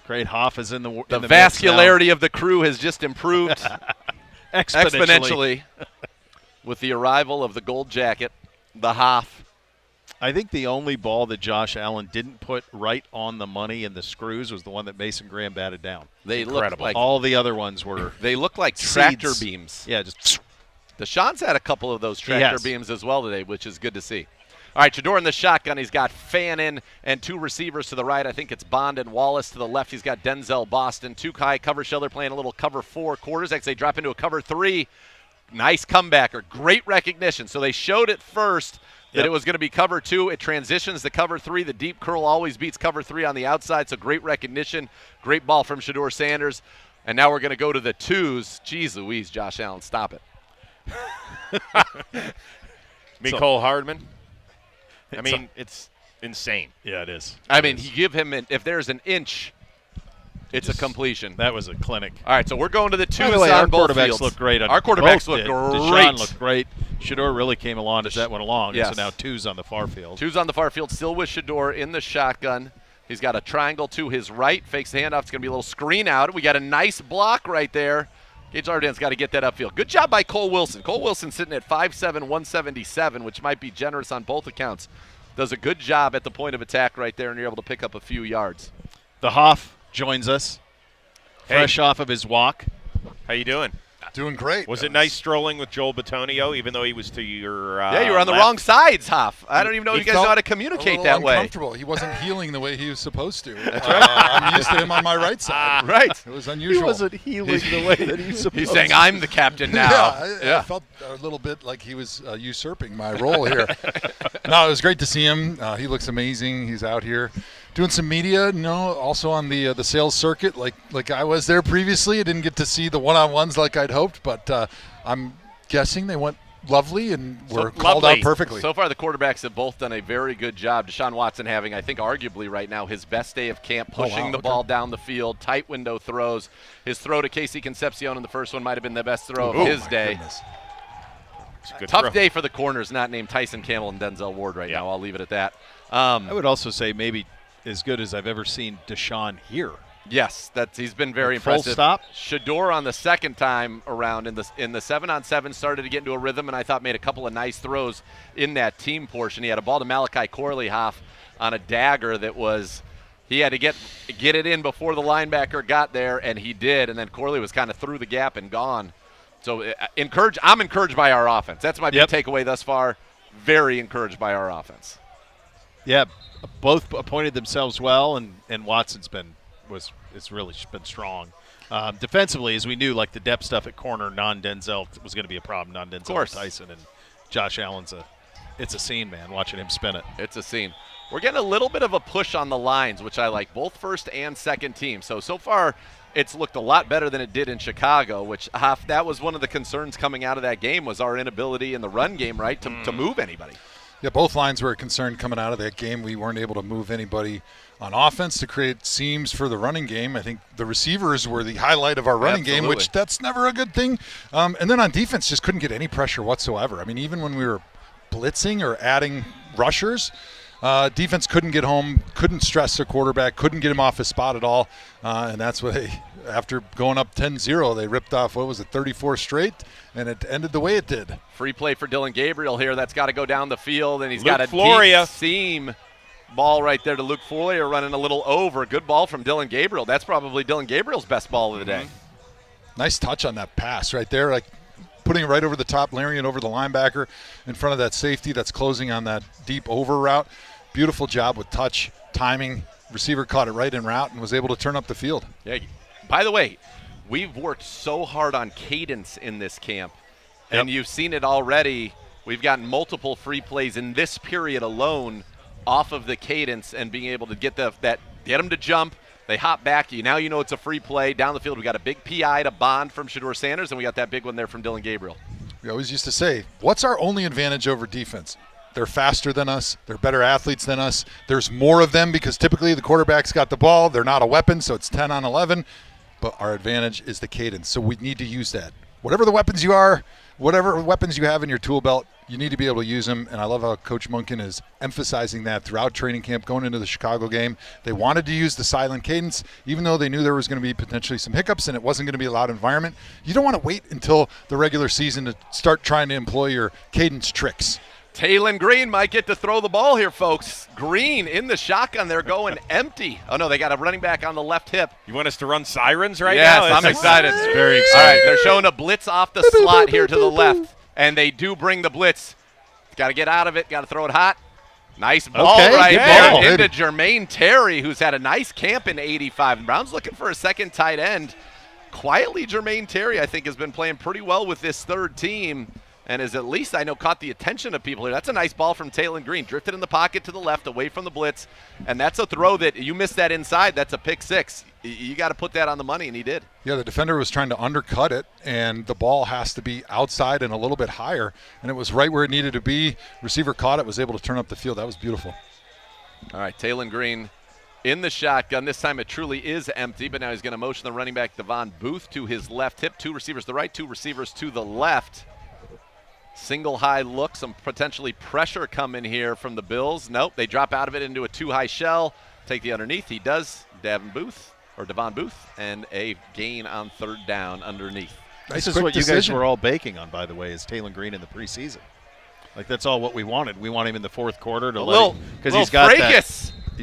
Great Hoff is in the The mix now. vascularity of the crew has just improved exponentially with the arrival of the gold jacket, the Hoff. I think the only ball that Josh Allen didn't put right on the money in the screws was the one that Mason Graham batted down. They look Incredible. like All the other ones were tractor seeds. beams. Yeah, just Deshaun's had a couple of those He tractor has. beams as well today, which is good to see. All right, Shedeur in the shotgun. He's got Fannin and 2 receivers to the right. I think it's Bond and Wallace to the left. He's got Denzel Boston. 2 high cover shell. They're playing a little cover 4 quarters. They drop into a cover 3. Nice comebacker. Great recognition. So they showed it first that it was going to be cover 2. It transitions to cover 3. The deep curl always beats cover 3 on the outside. So great recognition. Great ball from Shedeur Sanders. And now we're going to go to the 2s. Jeez Louise, Josh Allen, stop it. Mecole Hardman. I mean, it's insane. yeah, it is. I mean, you give him if there's an inch, it's a completion. That was a clinic. All right, so we're going to the 2s By the way, our on both quarterbacks fields. look great. Our quarterbacks both look did. great. Deshaun looked great. Shedeur really came along as that went along. Yes. And so now 2's on the far field. 2s on the far field, still with Shedeur in the shotgun. He's got a triangle to his right, fakes the handoff. It's going to be a little screen out. We got a nice block right there. Gage Arden's got to get that upfield. Good job by Cole Wilson. Cole Wilson sitting at 5'7", 177, which might be generous on both accounts. Does a good job at the point of attack right there, and you're able to pick up a few yards. The Hoff joins us, fresh off of his walk. How you doing? Doing great. Was it nice strolling with Joel Batonio, even though he was to your Yeah, you were on the left? wrong sides, Hoff. I don't even know if He you guys know felt how to a communicate little that way. uncomfortable. He wasn't healing the way he was supposed to. I'm used to him on my right side. Right. It was He unusual. wasn't healing the way that he's supposed He's saying, I'm the captain now. I felt a little bit like he was usurping my role here. No, it was great to see him. He looks amazing. He's out here doing some media, also on the sales circuit like I was there previously. I didn't get to see the one-on-ones like I'd hoped, but I'm guessing they went lovely and were called out perfectly. So far, the quarterbacks have both done a very good job. Deshaun Watson having, I think, arguably right now his best day of camp, pushing the ball down the field, tight window throws. His throw to Casey Concepcion in the first one might have been the best throw of his day. Goodness. It's a good Tough throw. day for the corners, not named Tyson Campbell and Denzel Ward right now. I'll leave it at that. I would also say maybe as good as I've ever seen Deshaun here. Yes, he's been very Full impressive. stop. Shedeur on the second time around in the 7-on-7 started to get into a rhythm, and I thought made a couple of nice throws in that team portion. He had a ball to Malachi Corley, Hoff, on a dagger that was he had to get it in before the linebacker got there, and he did. And then Corley was kind of through the gap and gone. So I'm encouraged by our offense. That's my big takeaway thus far. Very encouraged by our offense. Yeah, both appointed themselves well, and Watson's it's really been strong. Defensively, as we knew, like the depth stuff at corner, non-Denzel was going to be a problem. Non-Denzel Tyson and Josh Allen's it's a scene, man, watching him spin it. It's a scene. We're getting a little bit of a push on the lines, which I like, both first and second team. So far, it's looked a lot better than it did in Chicago, which that was one of the concerns coming out of that game was our inability in the run game, right, to move anybody. Yeah, both lines were concerned coming out of that game. We weren't able to move anybody on offense to create seams for the running game. I think the receivers were the highlight of our running game, which that's never a good thing. And then on defense, just couldn't get any pressure whatsoever. I mean, even when we were blitzing or adding rushers, defense couldn't get home, couldn't stress their quarterback, couldn't get him off his spot at all. And that's what after going up 10-0, they ripped off, 34 straight, and it ended the way it did. Free play for Dylan Gabriel here. That's got to go down the field, and he's Luke got a Floria. deep seam ball right there to Luke Floria running a little over. Good ball from Dylan Gabriel. That's probably Dylan Gabriel's best ball of the day. Nice touch on that pass right there, like putting it right over the top, layering it over the linebacker in front of that safety that's closing on that deep over route. Beautiful job with touch, timing. Receiver caught it right in route and was able to turn up the field. Yeah. By the way, we've worked so hard on cadence in this camp, and you've seen it already. We've gotten multiple free plays in this period alone off of the cadence and being able to get get them to jump. They hop back. Now you know it's a free play. Down the field, we got a big PI to Bond from Shedeur Sanders, and we got that big one there from Dylan Gabriel. We always used to say, what's our only advantage over defense? They're faster than us. They're better athletes than us. There's more of them because typically the quarterback's got the ball. They're not a weapon, so it's 10 on 11. But our advantage is the cadence, so we need to use that. Whatever the weapons you are, whatever weapons you have in your tool belt, you need to be able to use them. And I love how Coach Munkin is emphasizing that throughout training camp going into the Chicago game. They wanted to use the silent cadence, even though they knew there was going to be potentially some hiccups and it wasn't going to be a loud environment. You don't want to wait until the regular season to start trying to employ your cadence tricks. Taylon Green might get to throw the ball here, folks. Green in the shotgun. They're going empty. Oh, no, they got a running back on the left hip. You want us to run sirens right now? now? Yes, I'm excited. It's very exciting. All right, they're showing a blitz off the slot here to the left, and they do bring the blitz. Got to get out of it. Got to throw it hot. Nice ball there into Jermaine Terry, who's had a nice camp in 85. Brown's looking for a second tight end. Quietly, Jermaine Terry, I think, has been playing pretty well with this third team and has at least, I know, caught the attention of people here. That's a nice ball from Taylon Green. Drifted in the pocket to the left, away from the blitz, and that's a throw that you missed that inside. That's a pick six. You got to put that on the money, and he did. Yeah, the defender was trying to undercut it, and the ball has to be outside and a little bit higher, and it was right where it needed to be. Receiver caught it, was able to turn up the field. That was beautiful. All right, Taylon Green in the shotgun. This time it truly is empty, but now he's going to motion the running back, Devon Booth, to his left hip. Two receivers to the right, two receivers to the left. Single high look, some potentially pressure coming here from the Bills. Nope, they drop out of it into a two high shell. Take the underneath. He does. Devon Booth, and a gain on third down underneath. This is what you guys were all baking on, by the way, is Taylon Green in the preseason. Like, that's all what we wanted. We want him in the fourth quarter to because he's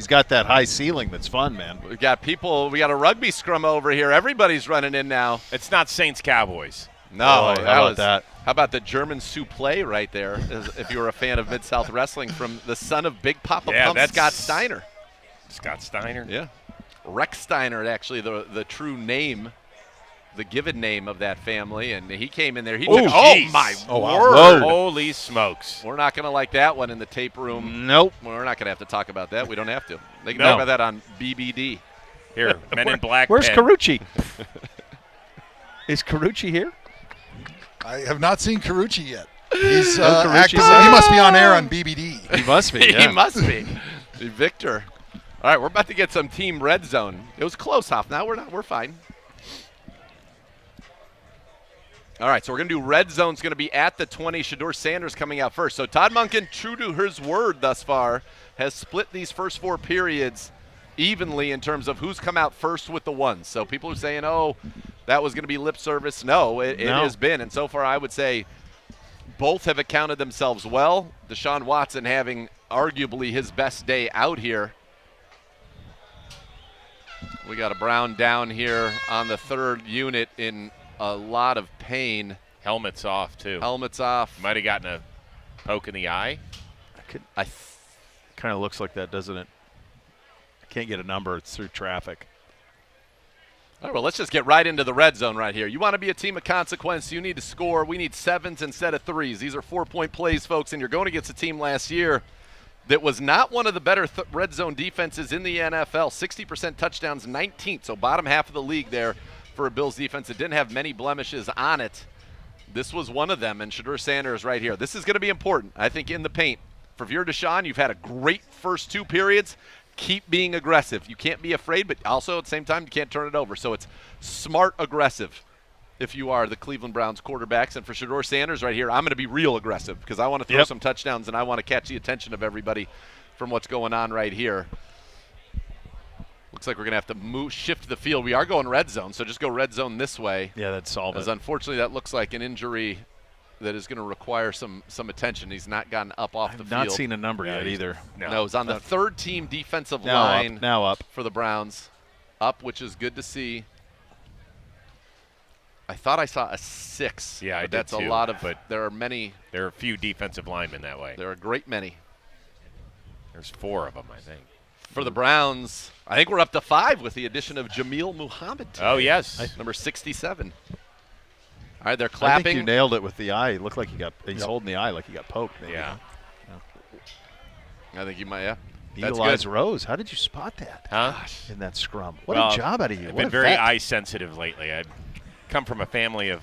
got that high ceiling that's fun, man. We got a rugby scrum over here. Everybody's running in now. It's not Saints Cowboys. No, how about that? How about the German souffle right there, if you were a fan of Mid-South Wrestling, from the son of Big Papa Pump, Scott Steiner. Scott Steiner? Yeah. Rex Steiner, actually, the true name, the given name of that family, and he came in there. Oh, my word. Holy smokes. We're not going to like that one in the tape room. Nope. We're not going to have to talk about that. We don't have to. They can talk about that on BBD. Here, Men in Black. Where's Carucci? Is Carucci here? I have not seen Carucci yet. He's active. He must be on air on BBD. He must be. Yeah. He must be. Victor. All right, we're about to get some team red zone. It was close, Hoff. Now we're fine. All right, so we're going to do red zone. It's going to be at the 20. Shedeur Sanders coming out first. So Todd Monken, true to his word thus far, has split these first four periods evenly in terms of who's come out first with the ones. So people are saying, oh, that was going to be lip service. No, it has been. And so far I would say both have accounted themselves well. Deshaun Watson having arguably his best day out here. We got a Brown down here on the third unit in a lot of pain. Helmet's off, too. Helmet's off. Might have gotten a poke in the eye. Kind of looks like that, doesn't it? I can't get a number. It's through traffic. All right, well, let's just get right into the red zone right here. You want to be a team of consequence, you need to score. We need 7s instead of 3s. These are 4-point plays, folks, and you're going against a team last year that was not one of the better red zone defenses in the NFL. 60% touchdowns, 19th, so bottom half of the league there for a Bills defense that didn't have many blemishes on it. This was one of them, and Shedeur Sanders right here. This is going to be important, I think, in the paint. For Veer Deshaun, you've had a great first 2 periods. Keep being aggressive. You can't be afraid, but also at the same time, you can't turn it over. So it's smart aggressive if you are the Cleveland Browns quarterbacks. And for Shedeur Sanders right here, I'm going to be real aggressive because I want to throw some touchdowns and I want to catch the attention of everybody from what's going on right here. Looks like we're going to have to shift the field. We are going red zone, so just go red zone this way. Yeah, that'd solve it. As unfortunately, that looks like an injury that is going to require some attention. He's not gotten up off the field. Not seen a number yet either. No, he's on the third team defensive line. Now up for the Browns. Up, which is good to see. I thought I saw a 6. Yeah, I did that's too, a lot of. but there are many. There are a few defensive linemen that way. There are a great many. There's 4 of them, I think. For the Browns, I think we're up to 5 with the addition of Jamil Muhammad today. Oh, yes. Number 67. All right, they're clapping. I think you nailed it with the eye. It looked like he's holding the eye like he got poked. Maybe. Yeah. I think you might, yeah. Eagle Eyes Rose. How did you spot that? Huh? In that scrum. What a job out of you. I've what been a very vet. eye sensitive lately. I've come from a family of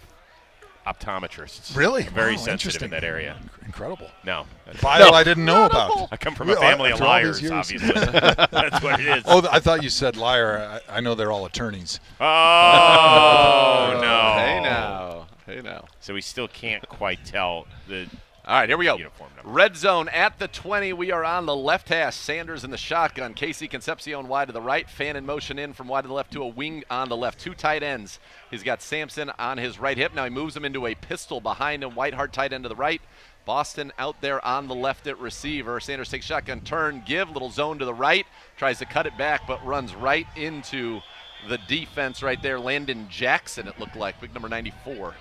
optometrists. Really? I'm very Wow, sensitive interesting. in that area. Incredible. No. Bio I didn't know about. I come from a family of after all these liars, years. obviously. That's what it is. Oh, I thought you said liar. I know they're all attorneys. Oh, no. Hey now. Hey now. So we still can't quite tell the All right, here we go. uniform number. Red zone at the 20. We are on the left hash. Sanders in the shotgun. Casey Concepcion wide to the right. Fan in motion in from wide to the left to a wing on the left. 2 tight ends. He's got Sampson on his right hip. Now he moves him into a pistol behind him. Whiteheart tight end to the right. Boston out there on the left at receiver. Sanders takes shotgun turn. Give. Little zone to the right. Tries to cut it back, but runs right into the defense right there. Landon Jackson, it looked like. Big number 94.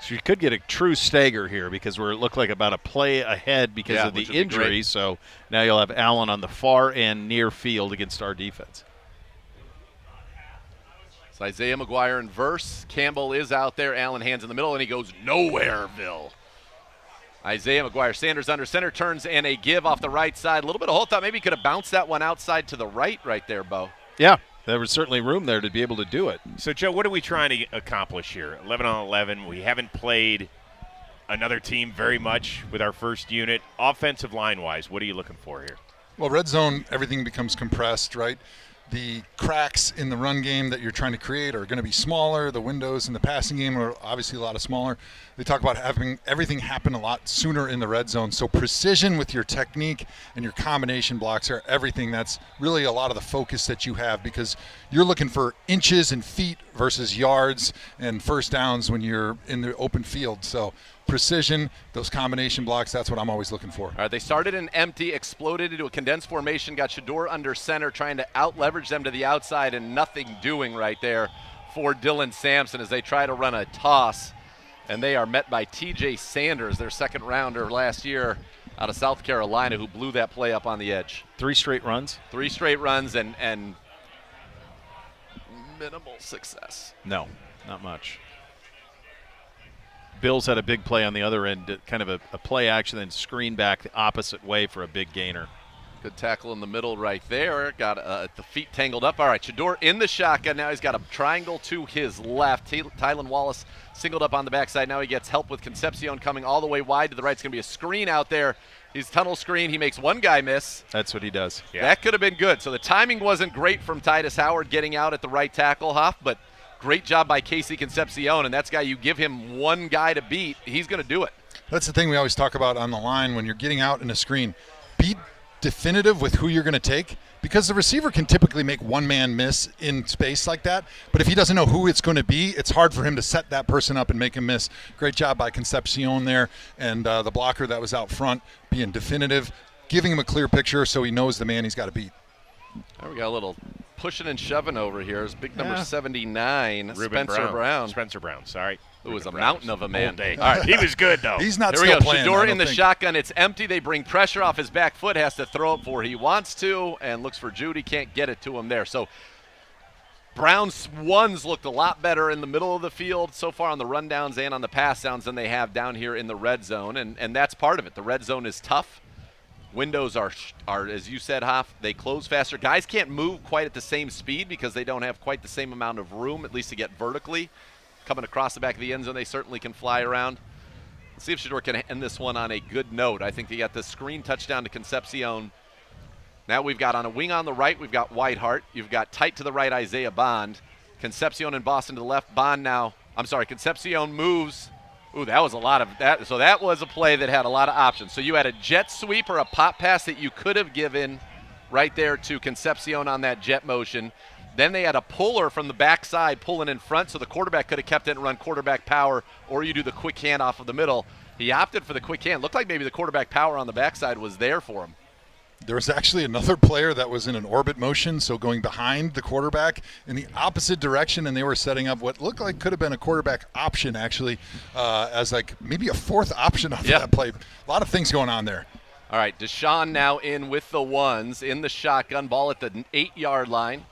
So you could get a true stagger here because it looked like about a play ahead because of the which would be injury. great. So now you'll have Allen on the far end near field against our defense. It's Isaiah McGuire in verse. Campbell is out there. Allen hands in the middle, and he goes nowhereville. Isaiah McGuire. Sanders under center, turns, and a give off the right side. A little bit of hold. Thought maybe he could have bounced that one outside to the right there, Bo. Yeah, there was certainly room there to be able to do it. So, Joe, what are we trying to accomplish here? 11 on 11. We haven't played another team very much with our first unit. Offensive line-wise, what are you looking for here? Well, red zone, everything becomes compressed, right? The cracks in the run game that you're trying to create are going to be smaller. The windows in the passing game are obviously a lot smaller. They talk about having everything happen a lot sooner in the red zone. So precision with your technique and your combination blocks are everything. That's really a lot of the focus that you have because you're looking for inches and feet versus yards and first downs when you're in the open field. So precision, those combination blocks, that's what I'm always looking for. All right, they started in empty, exploded into a condensed formation, got Shedeur under center, trying to out-leverage them to the outside, and nothing doing right there for Dylan Sampson as they try to run a toss. And they are met by T.J. Sanders, their second rounder last year out of South Carolina, who blew that play up on the edge. 3 straight runs? 3 straight runs and minimal success. No, not much. Bills had a big play on the other end, kind of a play action, then screen back the opposite way for a big gainer. Good tackle in the middle right there. Got the feet tangled up. All right, Shedeur in the shotgun. Now he's got a triangle to his left. Tylan Wallace singled up on the backside. Now he gets help with Concepcion coming all the way wide to the right. It's going to be a screen out there. He's tunnel screen. He makes one guy miss. That's what he does. Yeah. That could have been good. So the timing wasn't great from Titus Howard getting out at the right tackle, Huff, but great job by Casey Concepcion. And that's guy, you give him one guy to beat, he's going to do it. That's the thing we always talk about on the line when you're getting out in a screen. Beat definitive with who you're going to take, because the receiver can typically make one-man miss in space like that. But if he doesn't know who it's going to be, it's hard for him to set that person up and make him miss. Great job by Concepcion there, and the blocker that was out front being definitive, giving him a clear picture so he knows the man he's got to beat. There we got a little pushing and shoving over here. It's big number 79, Ruben Spencer Brown. Spencer Brown, sorry. It was a Ruben mountain Brown's of a man. all day. All right. He was good, though. He's not There we still go. playing. I Shador don't in the think. shotgun. It's empty. They bring pressure off his back foot. Has to throw it for he wants to, and looks for Judy. Can't get it to him there. So Brown's ones looked a lot better in the middle of the field so far on the rundowns and on the pass downs than they have down here in the red zone, and that's part of it. The red zone is tough. Windows are, as you said, Hoff, they close faster. Guys can't move quite at the same speed because they don't have quite the same amount of room, at least to get vertically. Coming across the back of the end zone, they certainly can fly around. Let's see if Shador can end this one on a good note. I think they got the screen touchdown to Concepcion. Now we've got on a wing on the right, we've got Whitehart. You've got tight to the right, Isaiah Bond. Concepcion and Boston to the left. Concepcion moves. Ooh, that was a lot of that. So that was a play that had a lot of options. So you had a jet sweep or a pop pass that you could have given right there to Concepcion on that jet motion. Then they had a puller from the backside pulling in front, so the quarterback could have kept it and run quarterback power, or you do the quick hand off of the middle. He opted for the quick hand. Looked like maybe the quarterback power on the backside was there for him. There was actually another player that was in an orbit motion, so going behind the quarterback in the opposite direction, and they were setting up what looked like could have been a quarterback option, actually, as like maybe a fourth option off of that play. A lot of things going on there. All right, Deshaun now in with the ones in the shotgun, ball at the 8-yard line.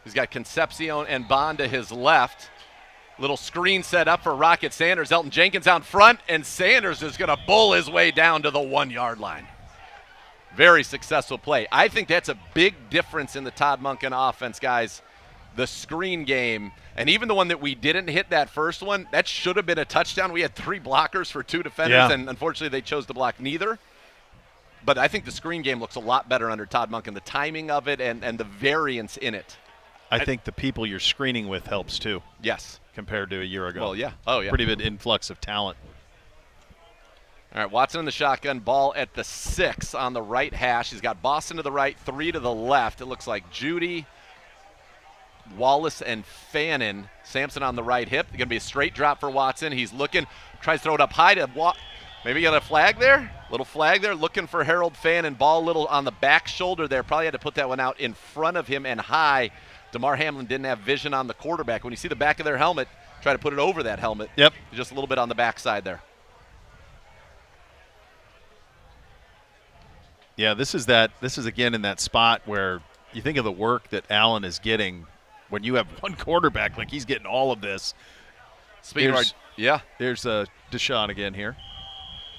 He's got Concepcion and Bond to his left. Little screen set up for Rocket Sanders. Elton Jenkins out front, and Sanders is going to bull his way down to the 1-yard line. Very successful play. I think that's a big difference in the Todd Monken offense, guys. The screen game, and even the one that we didn't hit, that first one, that should have been a touchdown. We had 3 blockers for 2 defenders, and unfortunately they chose to block neither. But I think the screen game looks a lot better under Todd Monken, the timing of it and the variance in it. I think the people you're screening with helps too. Yes. Compared to a year ago. Well, yeah. Oh, yeah. Pretty good influx of talent. All right, Watson in the shotgun, ball at the 6 on the right hash. He's got Boston to the right, 3 to the left. It looks like Judy, Wallace, and Fannin. Sampson on the right hip. Going to be a straight drop for Watson. He's looking, tries to throw it up high to maybe got a flag there? Little flag there, looking for Harold Fannin. Ball a little on the back shoulder there. Probably had to put that one out in front of him and high. DeMar Hamlin didn't have vision on the quarterback. When you see the back of their helmet, try to put it over that helmet. Yep. Just a little bit on the backside there. Yeah, this is again in that spot where you think of the work that Allen is getting when you have one quarterback, like he's getting all of this. Speaking of there's Deshaun again here.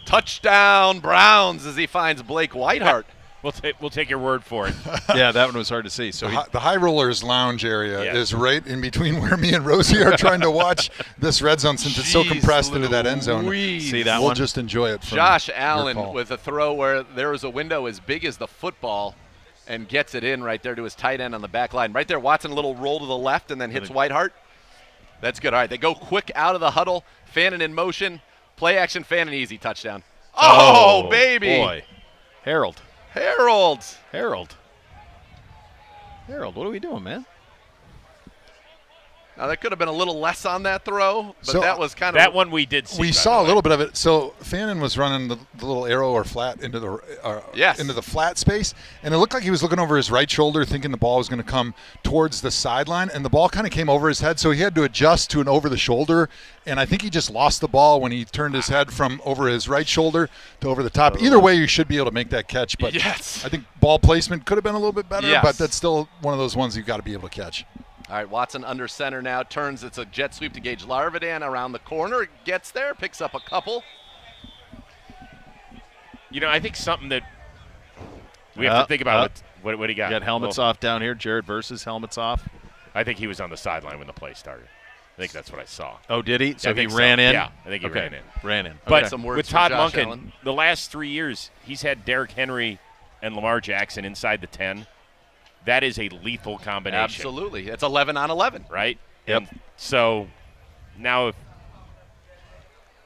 Touchdown Browns as he finds Blake Whitehart. We'll take your word for it. Yeah, that one was hard to see. So the High Rollers lounge area is right in between where me and Rosie are trying to watch this red zone since it's so compressed into that end zone. See that we'll one? just enjoy it. Josh Allen with a throw where there was a window as big as the football and gets it in right there to his tight end on the back line. Right there, Watson, a little roll to the left and then hits Whitehart. That's good. All right, they go quick out of the huddle. Fannin in motion. Play action, Fannin, easy touchdown. Oh baby. Boy. Harold, what are we doing, man? Now, that could have been a little less on that throw, but So that was kind of That one we did see. We saw a little bit of it. So Fannin was running the little arrow or flat into the flat space, and it looked like he was looking over his right shoulder, thinking the ball was going to come towards the sideline, and the ball kind of came over his head, so he had to adjust to an over the shoulder, and I think he just lost the ball when he turned his head from over his right shoulder to over the top. Either way, you should be able to make that catch, but yes. I think ball placement could have been a little bit better, Yes. but that's still one of those ones you've got to be able to catch. All right, Watson under center now. Turns. It's a jet sweep to Gage Larvidan around the corner. Gets there, picks up a couple. You know, I think something that we have to think about. What do you got? You got helmets off down here. Jared versus helmets off. I think he was on the sideline when the play started. I think that's what I saw. Oh, did he? So I he think ran in? Yeah, I think he ran in. Ran in. But Some words with for Todd Josh Monken, Allen. the last 3 years, he's had Derrick Henry and Lamar Jackson inside the 10. That is a lethal combination. Absolutely. It's 11 on 11. Right? Yep. And so now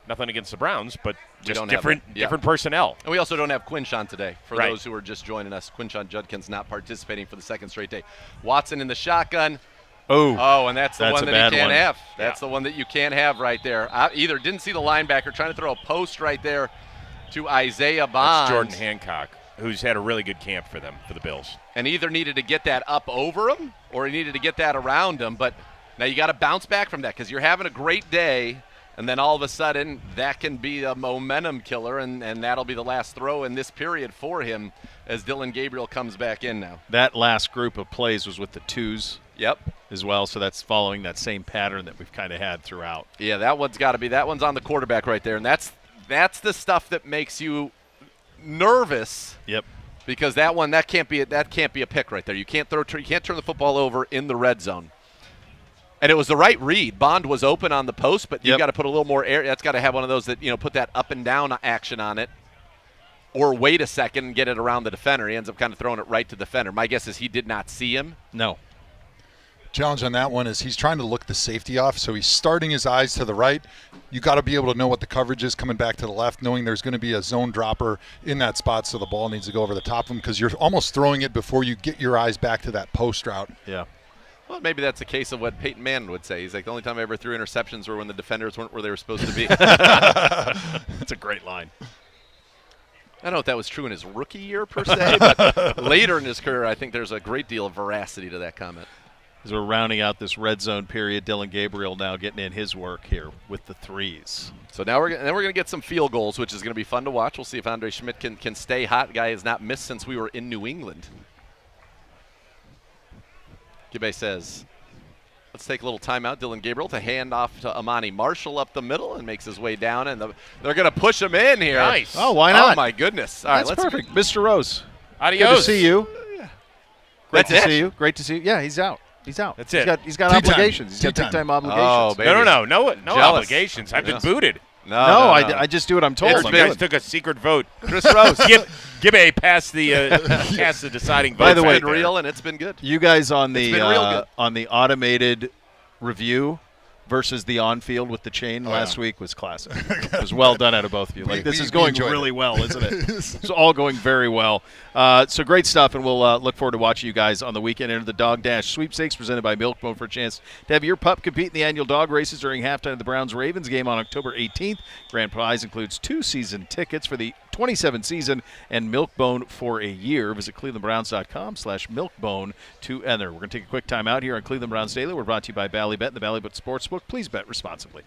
Nothing against the Browns, but just don't have different that. Yeah. different personnel. And we also don't have Quinshon today. For Right. those who are just joining us, Quinshon Judkins not participating for the second straight day. Watson in the shotgun. Oh, And that's the That's one a that bad you can't one. have. That's the one that you can't have right there. I either didn't see the linebacker trying to throw a post right there to Isaiah Bond. That's Jordan Hancock, who's had a really good camp for them, for the Bills. And either needed to get that up over him or he needed to get that around him. But now you got to bounce back from that because you're having a great day, and then all of a sudden that can be a momentum killer, and that'll be the last throw in this period for him as Dylan Gabriel comes back in now. that last group of plays was with the twos Yep. as well, so that's following that same pattern that we've kind of had throughout. Yeah, that one's got to be. That one's on the quarterback right there, and that's the stuff that makes you nervous. Yep. Because that can't be a pick right there. You can't turn the football over in the red zone. And it was the right read. Bond was open on the post, but you've got to put a little more air. That's got to have one of those that put that up and down action on it, or wait a second and get it around the defender. He ends up kind of throwing it right to the defender. My guess is he did not see him. No. Challenge on that one is he's trying to look the safety off, so he's starting his eyes to the right. You got to be able to know what the coverage is coming back to the left, knowing there's going to be a zone dropper in that spot, so the ball needs to go over the top of him because you're almost throwing it before you get your eyes back to that post route. Yeah. Well, maybe that's a case of what Peyton Manning would say. He's like, the only time I ever threw interceptions were when the defenders weren't where they were supposed to be. That's a great line. I don't know if that was true in his rookie year per se, but later in his career, I think there's a great deal of veracity to that comment. As we're rounding out this red zone period, Dylan Gabriel now getting in his work here with the threes. So now we're going to get some field goals, which is going to be fun to watch. We'll see if Andre Schmidt can stay hot. Guy has not missed since we were in New England. Gibbe says, let's take a little timeout. Dylan Gabriel to hand off to Amani Marshall up the middle and makes his way down. And they're going to push him in here. Nice. Oh, why not? Oh, my goodness. All That's right, let's perfect. Mr. Rose, Adios. good to see you. Great That's to it? see you. Great to see you. Yeah, he's out. He's out. That's He's it. got Tea time. obligations. He's got Tea time. big-time obligations. Oh, baby. No Jealous. obligations. I've been Yeah. booted. No, I just do what I'm told. You I'm guys doing. took a secret vote. Chris Rose. Gibbe passed the deciding vote. By the way, It's been real, and it's been good. You guys on It's been real good. the automated review versus the on-field with the chain last yeah. week was classic. It was well done out of both of you. This is going enjoyed really it. well, isn't it? It's all going very well. So great stuff, and we'll look forward to watching you guys on the weekend. Enter the Dog Dash Sweepstakes presented by Milkbone for a chance to have your pup compete in the annual dog races during halftime of the Browns-Ravens game on October 18th. Grand prize includes 2 season tickets for the 27 season and Milkbone for a year. Visit clevelandbrowns.com/milkbone to enter. We're going to take a quick time out here on Cleveland Browns Daily. We're brought to you by Ballybet and the Ballybet Sportsbook. Please bet responsibly.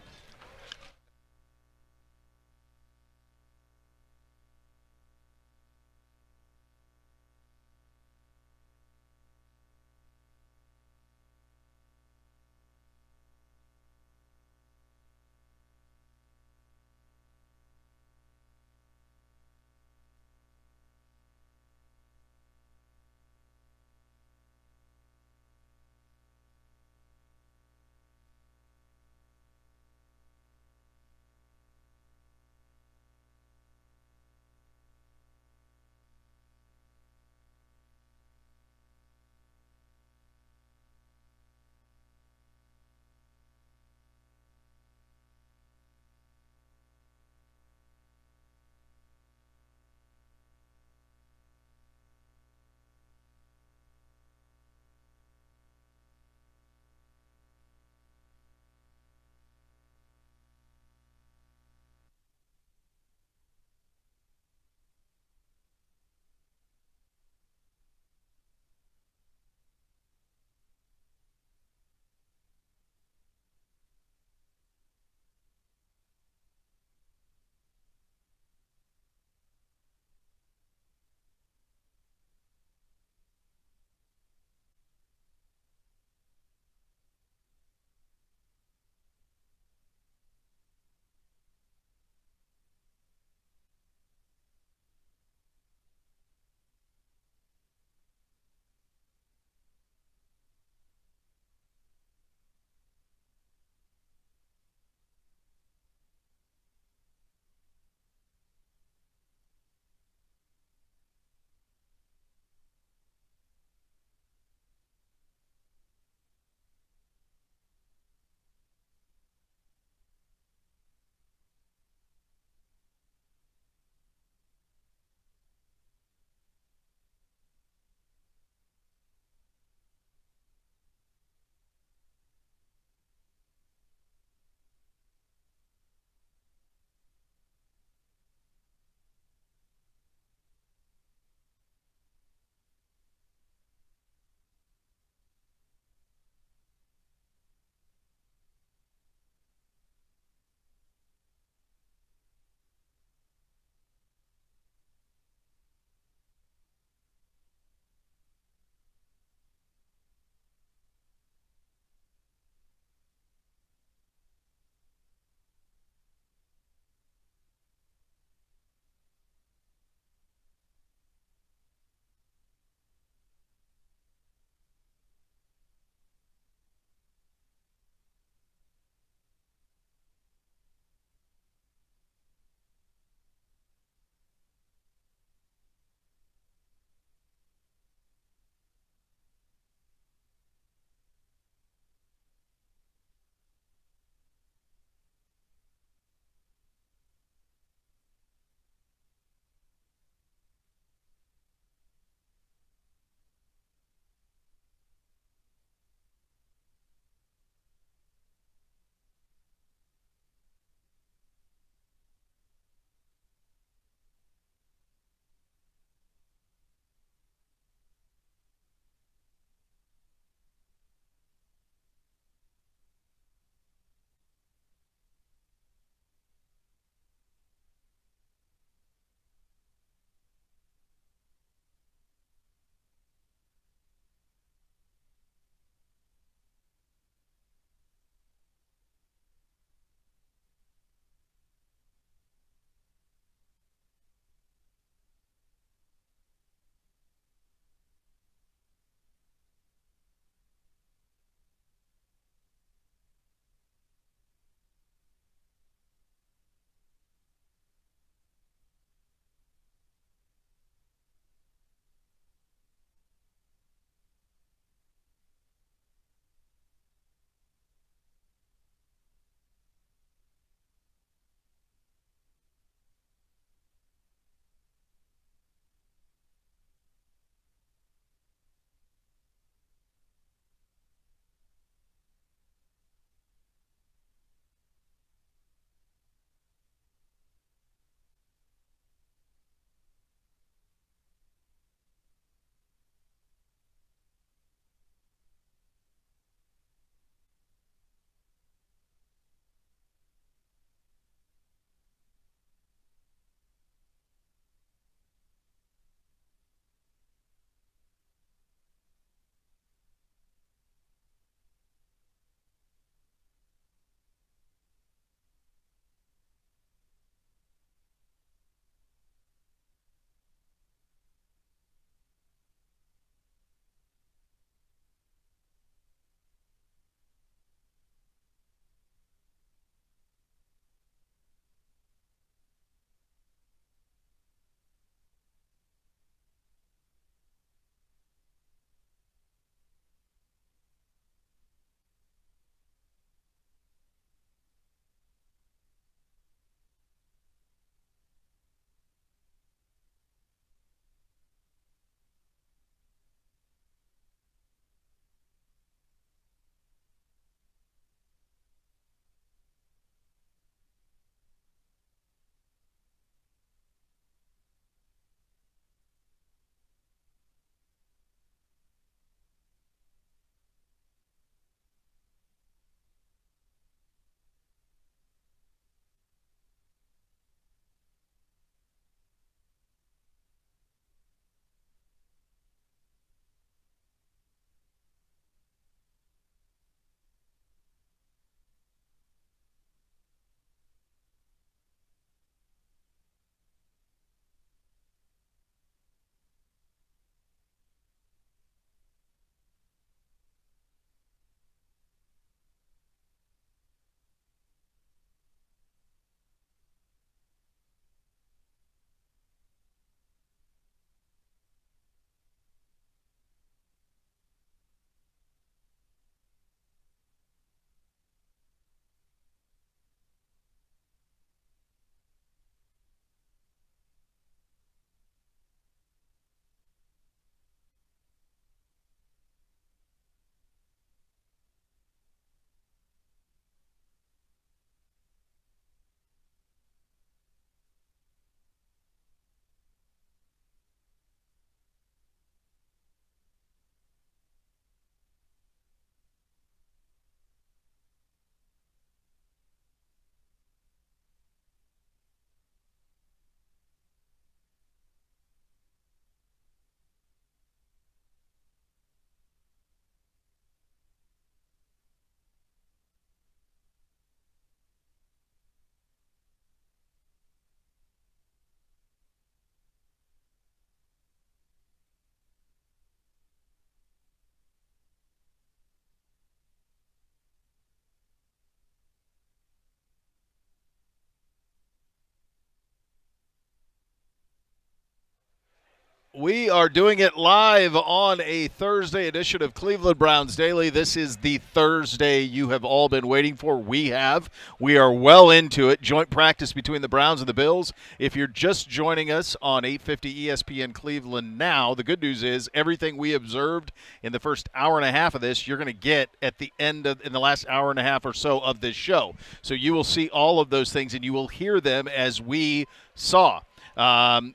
We are doing it live on a Thursday edition of Cleveland Browns Daily. This is the Thursday you have all been waiting for. We are well into it. Joint practice between the Browns and the Bills. If you're just joining us on 850 ESPN Cleveland now, the good news is everything we observed in the first hour and a half of this, you're going to get at the end of in the last hour and a half or so of this show. So you will see all of those things and you will hear them as we saw. And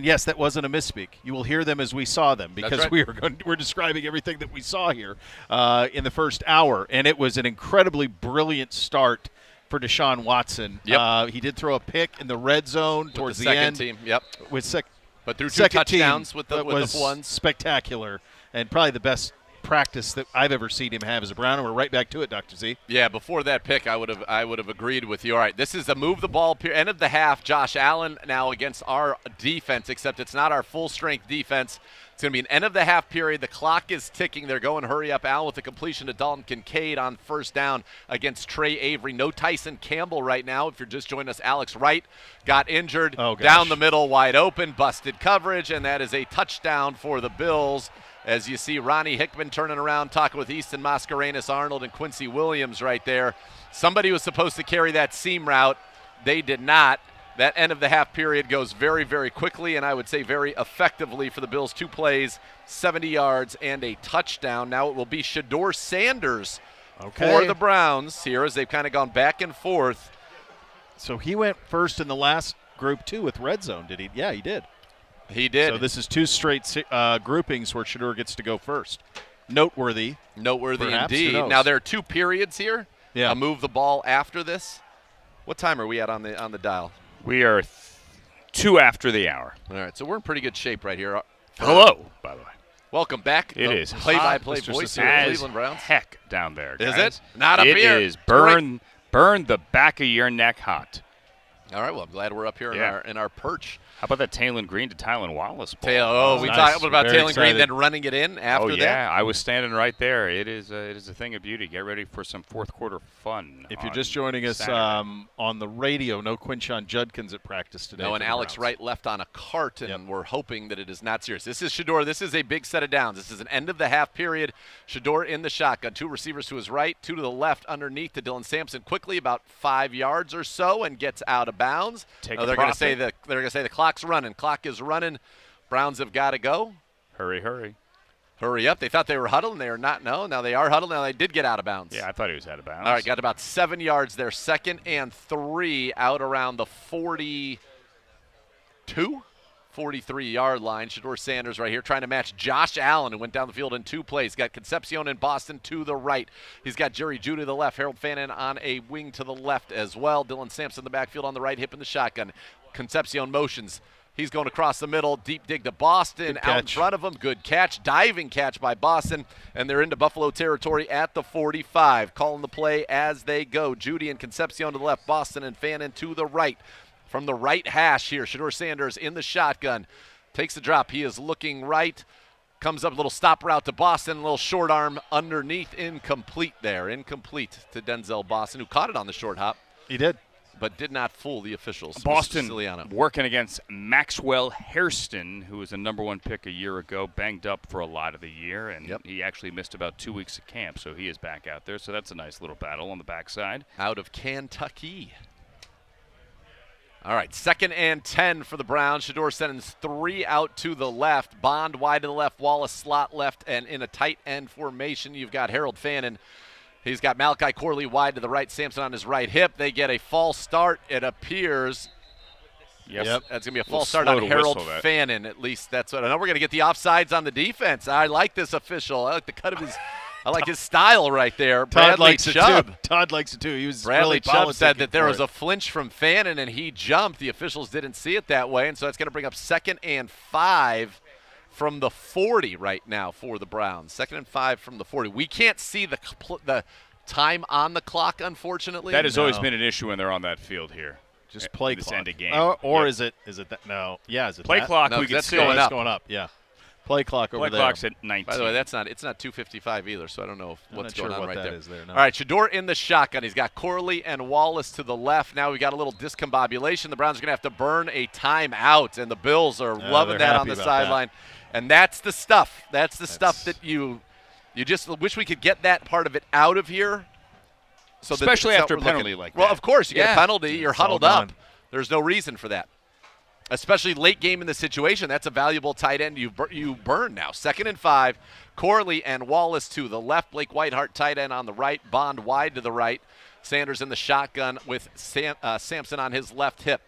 yes, that wasn't a misspeak. You will hear them as we saw them because we're describing everything that we saw here in the first hour, and it was an incredibly brilliant start for Deshaun Watson. Yep. He did throw a pick in the red zone towards the end. Team. Yep. But threw two second touchdowns team with the ones. Spectacular, and probably the best practice that I've ever seen him have as a Brown, and we're right back to it, Dr. Z. Yeah, before that pick, I would have agreed with you. All right, this is a move the ball end of the half. Josh Allen now against our defense, except it's not our full strength defense. It's going to be an end of the half period. The clock is ticking. They're going hurry up. Allen with the completion to Dalton Kincaid on first down against Trey Avery. No Tyson Campbell right now. If you're just joining us, Alex Wright got injured down the middle, wide open, busted coverage, and that is a touchdown for the Bills. As you see Ronnie Hickman turning around, talking with Easton Mascarenas, Arnold, and Quincy Williams right there. Somebody was supposed to carry that seam route. They did not. That end of the half period goes very, very quickly, and I would say very effectively for the Bills. 2 plays, 70 yards, and a touchdown. Now it will be Shedeur Sanders for the Browns here as they've kind of gone back and forth. So he went first in the last group, too, with red zone, did he? Yeah, he did. He did. So this is 2 straight groupings where Shedeur gets to go first. Noteworthy perhaps. Indeed. Now there are 2 periods here. Yeah. I'll move the ball after this. What time are we at on the dial? We are 2 after the hour. All right, so we're in pretty good shape right here. Hello, by the way. Welcome back. It is play-by-play hot voice as of the Cleveland Browns. heck down there, guys. Is it? Not up here. It is burn the back of your neck hot. All right, well, I'm glad we're up here in our perch. How about that Taylon Green to Tylan Wallace ball? We talked about Very Taylon Green excited. then running it in after that. Yeah, I was standing right there. It is a thing of beauty. Get ready for some fourth quarter fun. If you're just joining us on the radio, no Quinshon Judkins at practice today. No, and Alex Wright left on a cart, and we're hoping that it is not serious. This is Shedeur. This is a big set of downs. This is an end of the half period. Shedeur in the shotgun. 2 receivers to his right, 2 to the left underneath to Dylan Sampson quickly, about 5 yards or so, and gets out of bounds. They're going to say the clock's running. Clock is running. Browns have got to go. Hurry up. They thought they were huddled, and they are not. No, now they are huddled. Now they did get out of bounds. Yeah, I thought he was out of bounds. All right, got about 7 yards there. 2nd and 3 out around the 43-yard line. Shedeur Sanders right here trying to match Josh Allen, who went down the field in 2 plays. Got Concepcion in Boston to the right. He's got Jerry Jeudy to the left. Harold Fannin on a wing to the left as well. Dylan Sampson in the backfield on the right, hip in the shotgun. Concepcion motions. He's going across the middle, deep dig to Boston, out in front of him. Good catch, diving catch by Boston, and they're into Buffalo territory at the 45. Calling the play as they go. Jeudy and Concepcion to the left, Boston and Fannin to the right. From the right hash here, Shedeur Sanders in the shotgun. Takes the drop. He is looking right. Comes up a little stop route to Boston, a little short arm underneath. Incomplete there. Incomplete to Denzel Boston, who caught it on the short hop. He did. But did not fool the officials. Boston working against Maxwell Hairston, who was a number 1 pick a year ago, banged up for a lot of the year, and he actually missed about 2 weeks of camp, so he is back out there. So that's a nice little battle on the backside. Out of Kentucky. All right, 2nd and 10 for the Browns. Shedeur sends 3 out to the left. Bond wide to the left, Wallace slot left, and in a tight end formation, you've got Harold Fannin. He's got Malachi Corley wide to the right, Sampson on his right hip. They get a false start, it appears. Yep. That's going to be a false start on Harold Fannin. At least that's what I know. We're going to get the offsides on the defense. I like this official. I like the cut of his – I like his style right there. Todd likes it too. Todd likes it too. He was Bradley really Chubb said that there was a flinch from Fannin, and he jumped. The officials didn't see it that way, and so that's going to bring up 2nd and 5 from the 40 right now for the Browns. 2nd and 5 from the 40. We can't see the time on the clock, unfortunately. That has always been an issue when they're on that field here. Just play this clock. End of game. Or is it that? No. Yeah, is it play that? clock? No, we can that's see. going up. Going up, yeah. play clock over Play there. clock's at 19. By the way, it's not 2:55 either, so I don't know I'm what's not sure going on what right that there. is there, no. All right, Shador in the shotgun. He's got Corley and Wallace to the left. Now we got a little discombobulation. The Browns are going to have to burn a timeout, and the Bills are loving they're that on happy the about that. sideline. And that's the stuff. That's the stuff that you just wish we could get that part of it out of here. So that Especially it's after a not- we're penalty looking- like Well, that. of course, you get Yeah. a penalty. You're It's all huddled up. gone. There's no reason for that. Especially late game in the situation. That's a valuable tight end you burn now. 2nd and 5. Corley and Wallace to the left. Blake Whiteheart, tight end on the right. Bond wide to the right. Sanders in the shotgun with Sampson on his left hip.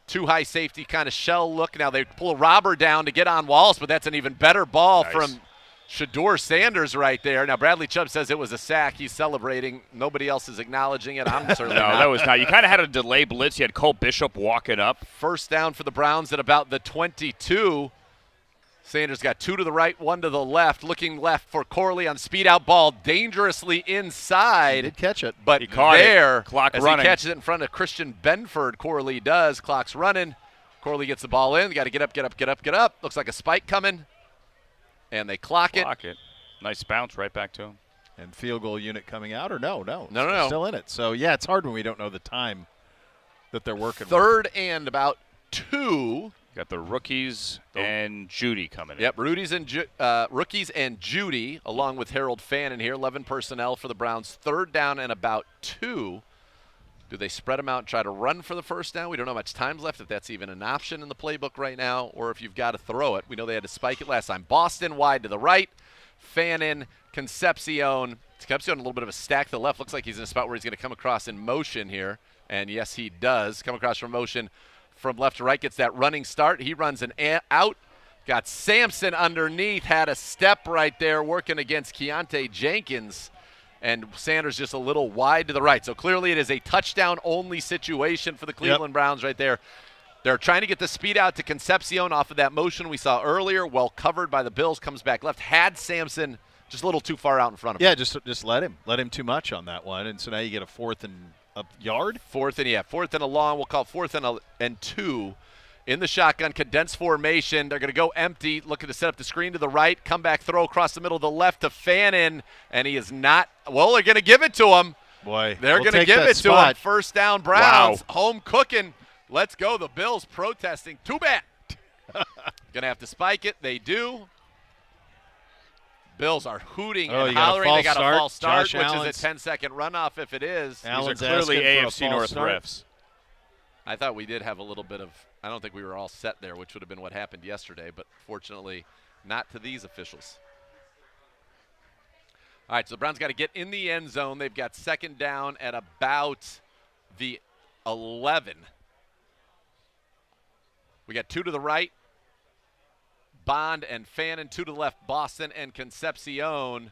Two high safety kind of shell look. Now they pull a robber down to get on Wallace, but that's an even better ball from Shador Sanders right there. Now Bradley Chubb says it was a sack. He's celebrating. Nobody else is acknowledging it. I'm certainly No, not. that was not. You kind of had a delay blitz. You had Cole Bishop walking up. First down for the Browns at about the 22. Sanders got 2 to the right, 1 to the left. Looking left for Corley on speed out ball, dangerously He inside. did catch it. But He caught it. there, Clock as running. he catches it in front of Christian Benford, Corley does. Clock's running. Corley gets the ball in. Got to get up. Looks like a spike coming. And they clock it. Clock it. Nice bounce right back to him. And field goal unit coming out, or no. No. Still in it. So, yeah, it's hard when we don't know the time that they're working with. 3rd and about 2. Got the rookies and Judy coming in. Yep, rookies and Judy, along with Harold Fannin here. 11 personnel for the Browns. 3rd down and about 2. Do they spread them out and try to run for the first down? We don't know how much time's left, if that's even an option in the playbook right now, or if you've got to throw it. We know they had to spike it last time. Boston wide to the right. Fannin, Concepcion. Concepcion a little bit of a stack to the left. Looks like he's in a spot where he's going to come across in motion here. And yes, he does come across from motion from left to right. Gets that running start. He runs an out. Got Sampson underneath. Had a step right there working against Keontae Jenkins. And Sanders just a little wide to the right. So clearly it is a touchdown-only situation for the Cleveland Browns right there. They're trying to get the speed out to Concepcion off of that motion we saw earlier. Well covered by the Bills. Comes back left. Had Sampson just a little too far out in front of him. Yeah, just let him. Let him too much on that one. And so now you get a 4th and a yard. 4th and a long. We'll call it 4th and 2. In the shotgun, condensed formation. They're going to go empty, looking to set up the screen to the right. Come back, throw across the middle to the left to Fannin, and he is not. Well, they're going to give it to him. Boy, They're we'll going to take give that it spot. to him. First down, Browns. Wow. Home cooking. Let's go. The Bills protesting. Too bad. Going to have to spike it. They do. Bills are hooting Oh, and you got a hollering. false They got start. a false start, Josh which Allen's- is a 10-second runoff if it is. Allen's These are clearly asking for a AFC false North start. refs. I thought we did have a little bit of – I don't think we were all set there, which would have been what happened yesterday, but fortunately not to these officials. All right, so the Browns got to get in the end zone. They've got 2nd down at about the 11. We got 2 to the right, Bond and Fannin, 2 to the left, Boston and Concepcion.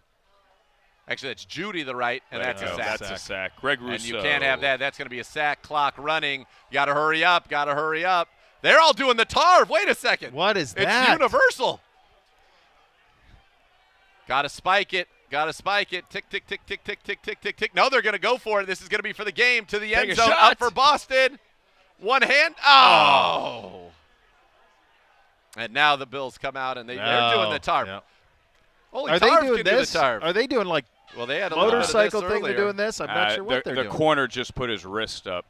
Actually, that's Judy to the right, and that's a sack. That's a sack. Greg Rousseau. And you can't have that. That's going to be a sack. Clock running. You got to hurry up. Got to hurry up. They're all doing the tarv. Wait a second. What is It's that? universal. Got to spike it. Got to spike it. Tick, tick, tick, tick, tick, tick, tick, tick, tick. No, they're going to go for it. This is going to be for the game. To the end Take a zone. shot. Up for Boston. One hand. Oh. And now the Bills come out, and they're doing the tarv. Yeah. Only Are they tarv doing can this? do the tarv. Are they doing like Well, they had a little bit of this motorcycle thing? earlier. They're doing this. I'm not sure what they're the doing. corner just put his wrist up.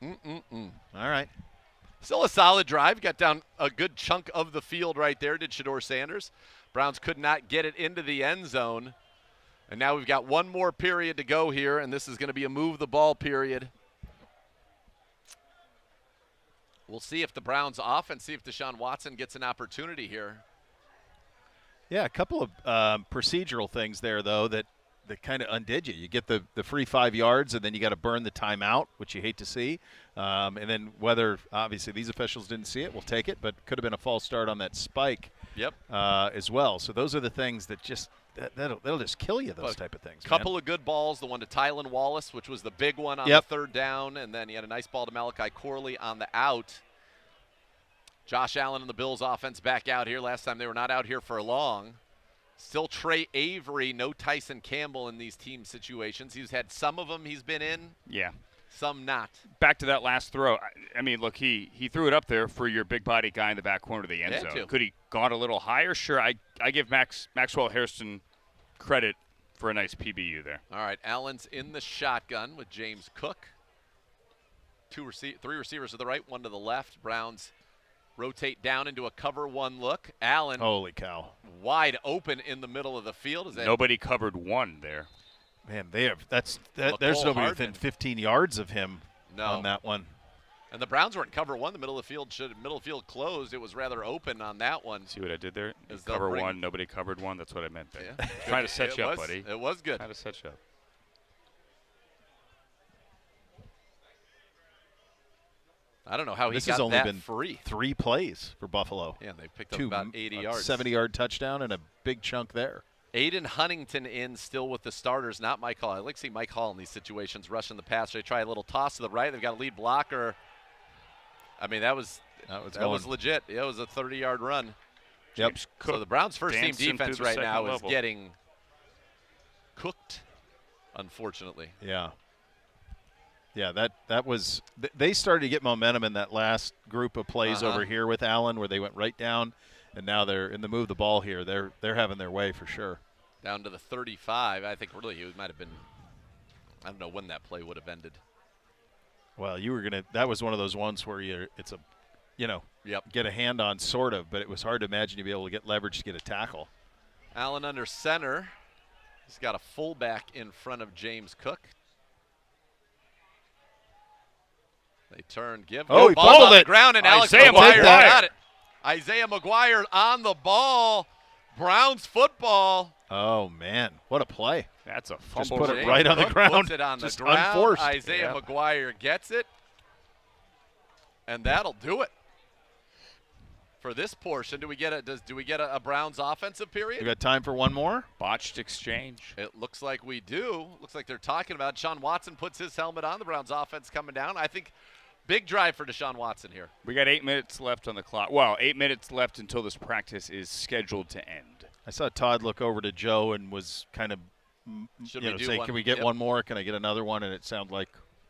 All right. Still a solid drive. Got down a good chunk of the field right there, did Shador Sanders. Browns could not get it into the end zone. And now we've got one more period to go here, and this is going to be a move the ball period. We'll see if the Browns offense, see if Deshaun Watson gets an opportunity here. Yeah, a couple of procedural things there, though, that kind of undid you. You get the free 5 yards, and then you got to burn the timeout, which you hate to see. And then whether, obviously, these officials didn't see it, we'll take it, but could have been a false start on that spike as well. So those are the things that just that'll just kill you, those type of things. Couple of good balls. The one to Tylan Wallace, which was the big one on Yep. the 3rd down, and then he had a nice ball to Malachi Corley on the out. Josh Allen and the Bills offense back out here. Last time they were not out here for long. Still Trey Avery, no Tyson Campbell in these team situations. He's had some of them he's been in. Yeah. some not. Back to that last throw. I mean, look, he threw it up there for your big body guy in the back corner of the end Had zone. to. Could he gone a little higher? Sure. I give Maxwell Hairston credit for a nice PBU there. All right, Allen's in the shotgun with James Cook. Three receivers to the right, one to the left. Browns rotate down into a cover one look. Allen Holy cow. wide open in the middle of the field. Is that Nobody covered one there. Man, they have there's Nicole nobody Hardman. within 15 yards of him No. on that one. And the Browns were in cover one. The middle of the field closed. It was rather open on that one. See what I did there? As they'll Cover bring- one, nobody covered one. That's what I meant there. Yeah. Trying to set It you up, was- buddy. It was good. Trying to set you up. I don't know how This he has got only that been free. 3 plays for Buffalo. Yeah, they picked up 2 about 80 yards. 70-yard touchdown and a big chunk there. Aiden Huntington in still with the starters, not Mike Hall. I like to see Mike Hall in these situations rushing the pass. They try a little toss to the right. They've got a lead blocker. I mean, that was legit. It was a 30-yard run. Yep. So the Browns' first-team dancing through defense the right second now is level. getting cooked, unfortunately. Yeah. Yeah, that was they started to get momentum in that last group of plays over here with Allen where they went right down, and now they're in the move the ball here. They're having their way for sure. Down to the 35. I think really it might have been, I don't know when that play would have ended. Well, that was one of those ones where it's a, Yep. get a hand on sort of, but it was hard to imagine you'd be able to get leverage to get a tackle. Allen under center. He's got a fullback in front of James Cook. They turn, give. Oh, he ball fumbled on the it. ground, and Alex Isaiah McGuire McGuire. got it. Isaiah McGuire on the ball. Browns football. Oh, man. What a play. That's a Just fumble. put it James right on the Cook ground. Puts it on Just the ground. unforced. Isaiah Yeah. McGuire gets it. And that'll do it for this portion. Do we get a Browns offensive period? We got time for one more? Botched exchange. It looks like we do. Looks like they're talking about it. Sean Watson puts his helmet on. The Browns offense coming down. I think big drive for Deshaun Watson here. We got 8 minutes left on the clock. Well, 8 minutes left until this practice is scheduled to end. I saw Todd look over to Joe and was kind of Should we do say, one? can we get Yep. one more? Can I get another one? And it sounded like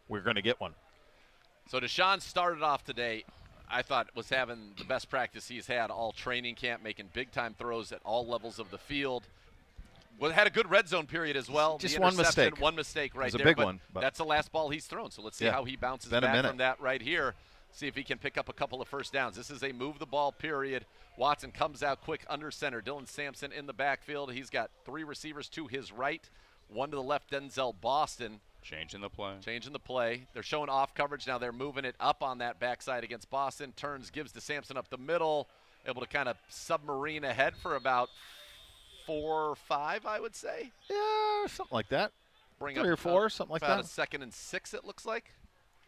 we're going to get one. So Deshaun started off today, I thought, was having the best practice he's had all training camp, making big-time throws at all levels of the field. Well, had a good red zone period as well. Just The one interception, mistake. One mistake right was a there. big but one, but- that's the last ball he's thrown. So let's see Yeah. how he bounces Been a back minute. from that right here. See if he can pick up a couple of first downs. This is a move the ball period. Watson comes out quick under center. Dylan Sampson in the backfield. He's got 3 receivers to his right, 1 to the left, Denzel Boston. Changing the play. Changing the play. They're showing off coverage. Now they're moving it up on that backside against Boston. Turns, gives to Sampson up the middle. Able to kind of submarine ahead for about 4 or 5, I would say. Yeah, something like that. Bring 3 or 4, something like about that. a 2nd and 6, it looks like,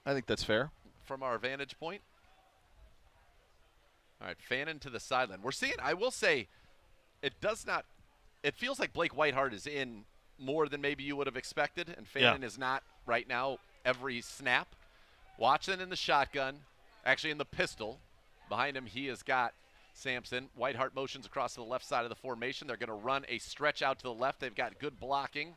I think that's fair. from our vantage point. All right, Fannin to the sideline. We're seeing, I will say, it feels like Blake Whiteheart is in more than maybe you would have expected, and Fannin is not right now every snap. Watson in the shotgun, actually in the pistol. Behind him, he has got Sampson. Whiteheart motions across to the left side of the formation. They're going to run a stretch out to the left. They've got good blocking.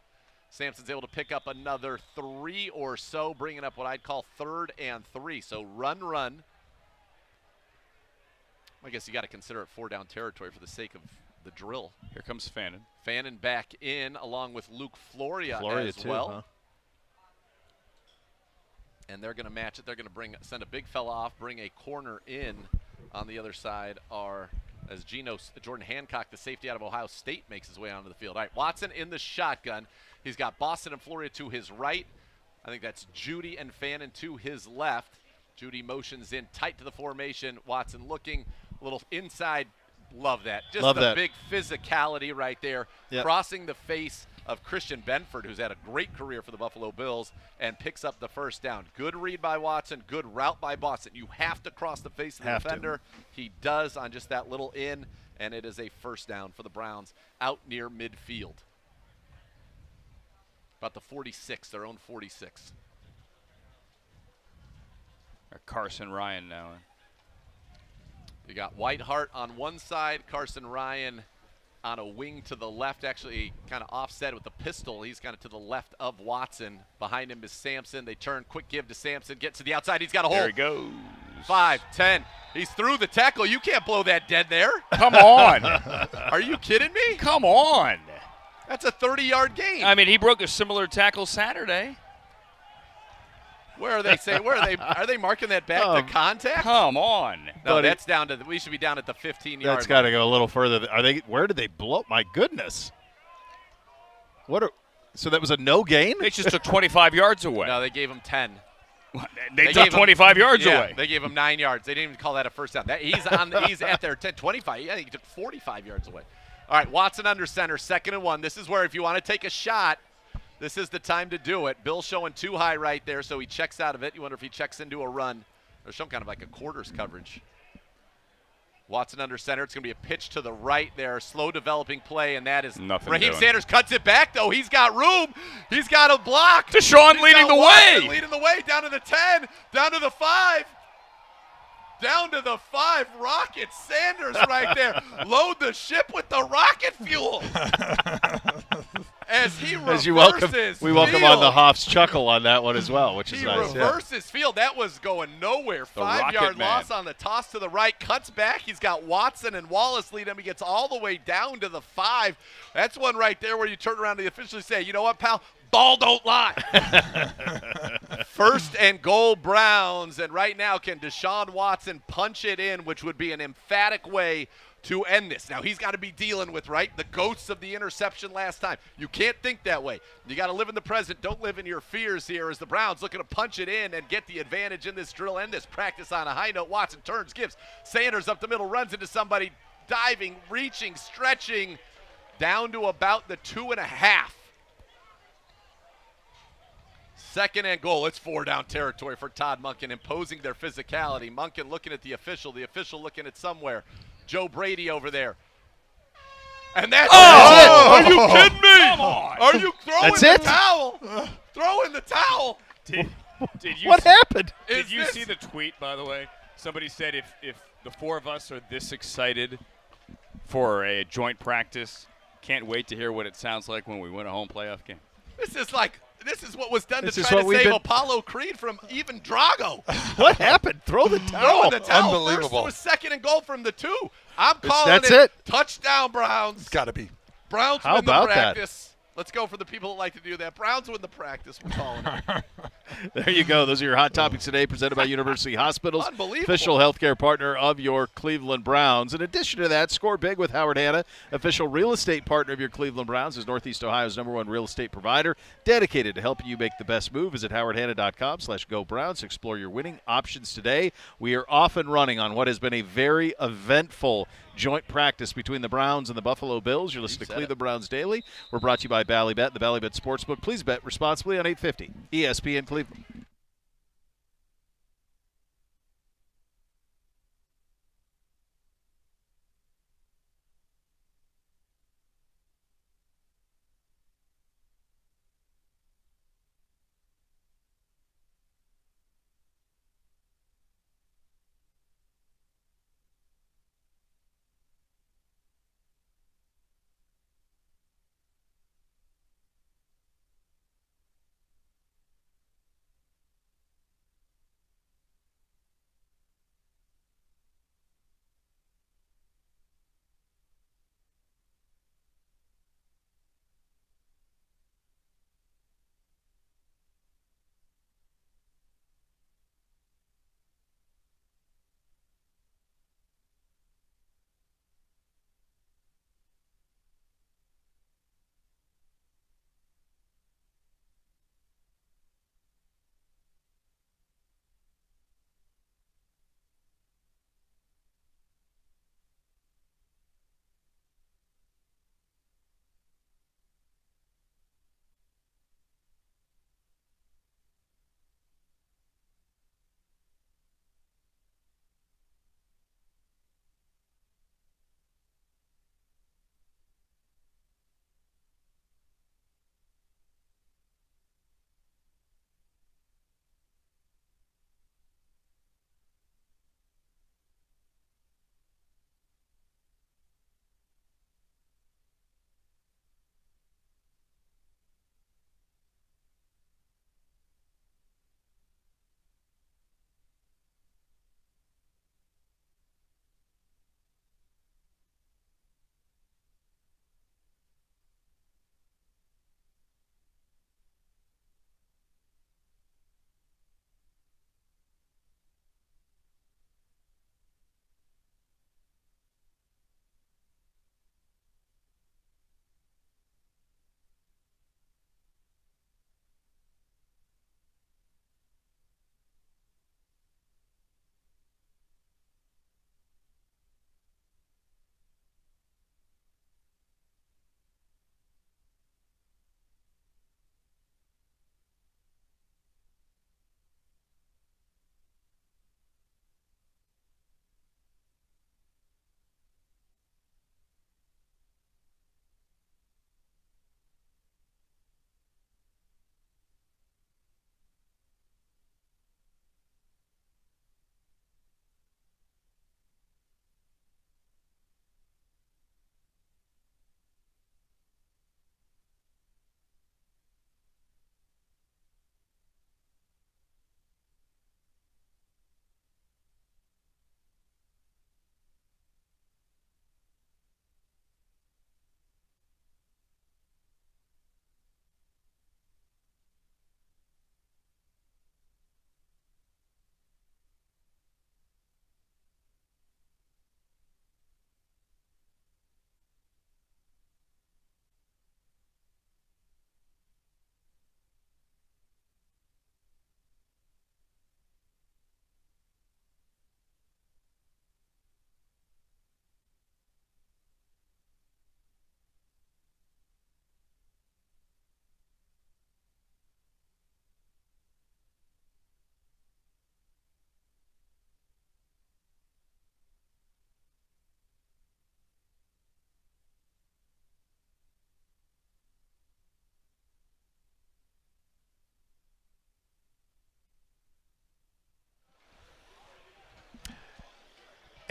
Sampson's able to pick up another 3 or so, bringing up what I'd call 3rd and 3. So run. I guess you got to consider it 4-down territory for the sake of the drill. Here comes Fannin. Fannin back in along with Luke Floria as too, well. huh? And they're going to match it. They're going to send a big fella off, bring a corner in. On the other side are, as Jordan Hancock, the safety out of Ohio State, makes his way onto the field. All right, Watson in the shotgun. He's got Boston and Floria to his right. I think that's Judy and Fannin to his left. Judy motions in tight to the formation. Watson looking a little inside. Love that. Just Love the that. big physicality right there. Yep. Crossing the face of Christian Benford, who's had a great career for the Buffalo Bills, and picks up the first down. Good read by Watson. Good route by Boston. You have to cross the face of the Have to. defender. He does on just that little in, and it is a first down for the Browns out near midfield. About the 46, their own 46. Carson Ryan now. You got Whiteheart on one side, Carson Ryan on a wing to the left, actually kind of offset with the pistol. He's kind of to the left of Watson. Behind him is Sampson. They turn, quick give to Sampson. Get to the outside. He's got a hole. There he goes. 5, 10. He's through the tackle. You can't blow that dead there. Come on. Are you kidding me? Come on. That's a 30-yard gain. I mean, he broke a similar tackle Saturday. Where are they saying? Where are they? Are they marking that back to contact? Come on. No, that's down to. We should be down at the 15-yard. That's got to go a little further. Are they? Where did they blow? My goodness. So that was a no gain? They just took 25 yards away. No, they gave him 10. They took 25 yards yeah, away. They gave him 9 yards. They didn't even call that a first down. He's at their 10, 25. Yeah, he took 45 yards away. All right, Watson under center, 2nd and 1. This is where if you want to take a shot, this is the time to do it. Bill showing too high right there, so he checks out of it. You wonder if he checks into a run or some kind of like a quarters coverage. Watson under center. It's going to be a pitch to the right there. Slow developing play, and that is nothing. Raheem doing. Sanders cuts it back, though. He's got room. He's got a block. Deshaun leading the way. Leading the way down to the 10, down to the 5. Down to the 5, Rocket Sanders right there. Load the ship with the rocket fuel. As he reverses we welcome field. on the Hoff's chuckle on that one as well, which is He nice. reverses field. That was going nowhere. 5-yard loss on the toss to the right. Cuts back. He's got Watson and Wallace lead him. He gets all the way down to the 5. That's one right there where you turn around and officially say, you know what, pal? Ball don't lie. 1st and goal, Browns. And right now, can Deshaun Watson punch it in, which would be an emphatic way to end this. Now, he's got to be dealing with, right, the ghosts of the interception last time. You can't think that way. You got to live in the present. Don't live in your fears here as the Browns looking to punch it in and get the advantage in this drill, end this practice on a high note. Watson turns, gives Sanders up the middle, runs into somebody, diving, reaching, stretching, down to about the 2.5. 2nd and goal. It's 4-down territory for Todd Monken, imposing their physicality. Monken looking at the official looking at somewhere. Joe Brady over there. And that's it. Are you kidding me? Come on. Are you throwing That's the it? towel? Throwing the towel. Did you What happened? Did you see the tweet, by the way? Somebody said if the 4 of us are this excited for a joint practice, can't wait to hear what it sounds like when we win a home playoff game. This is what was done This to is try what to we've save been- Apollo Creed from even Drago. What happened? Throw the towel. Throwing the towel. Unbelievable. First was 2nd and goal from the 2. I'm calling That's it. Touchdown, Browns. It's got to be. Browns How win the about that? practice. Let's go for the people that like to do that. Browns win the practice. We're calling it. There you go. Those are your hot topics today, presented by University Hospitals, Unbelievable. official healthcare partner of your Cleveland Browns. In addition to that, score big with Howard Hanna, official real estate partner of your Cleveland Browns, is Northeast Ohio's #1 real estate provider, dedicated to helping you make the best move. Visit howardhanna.com/go Browns. Explore your winning options today. We are off and running on what has been a very eventful joint practice between the Browns and the Buffalo Bills. You're listening to Cleveland Browns Daily. We're brought to you by Bally Bet, the Bally Bet Sportsbook. Please bet responsibly on 850 ESPN Cleveland.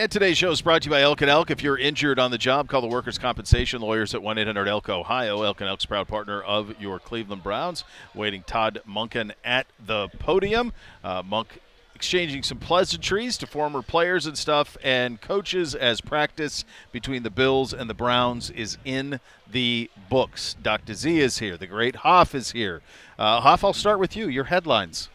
And today's show is brought to you by Elk & Elk. If you're injured on the job, call the Workers' Compensation Lawyers at 1-800-ELK, Ohio. Elk & Elk's proud partner of your Cleveland Browns. Waiting Todd Monken at the podium. Monk exchanging some pleasantries to former players and stuff, and coaches as practice between the Bills and the Browns is in the books. Dr. Z is here. The great Hoff is here. Hoff, I'll start with you. Your headlines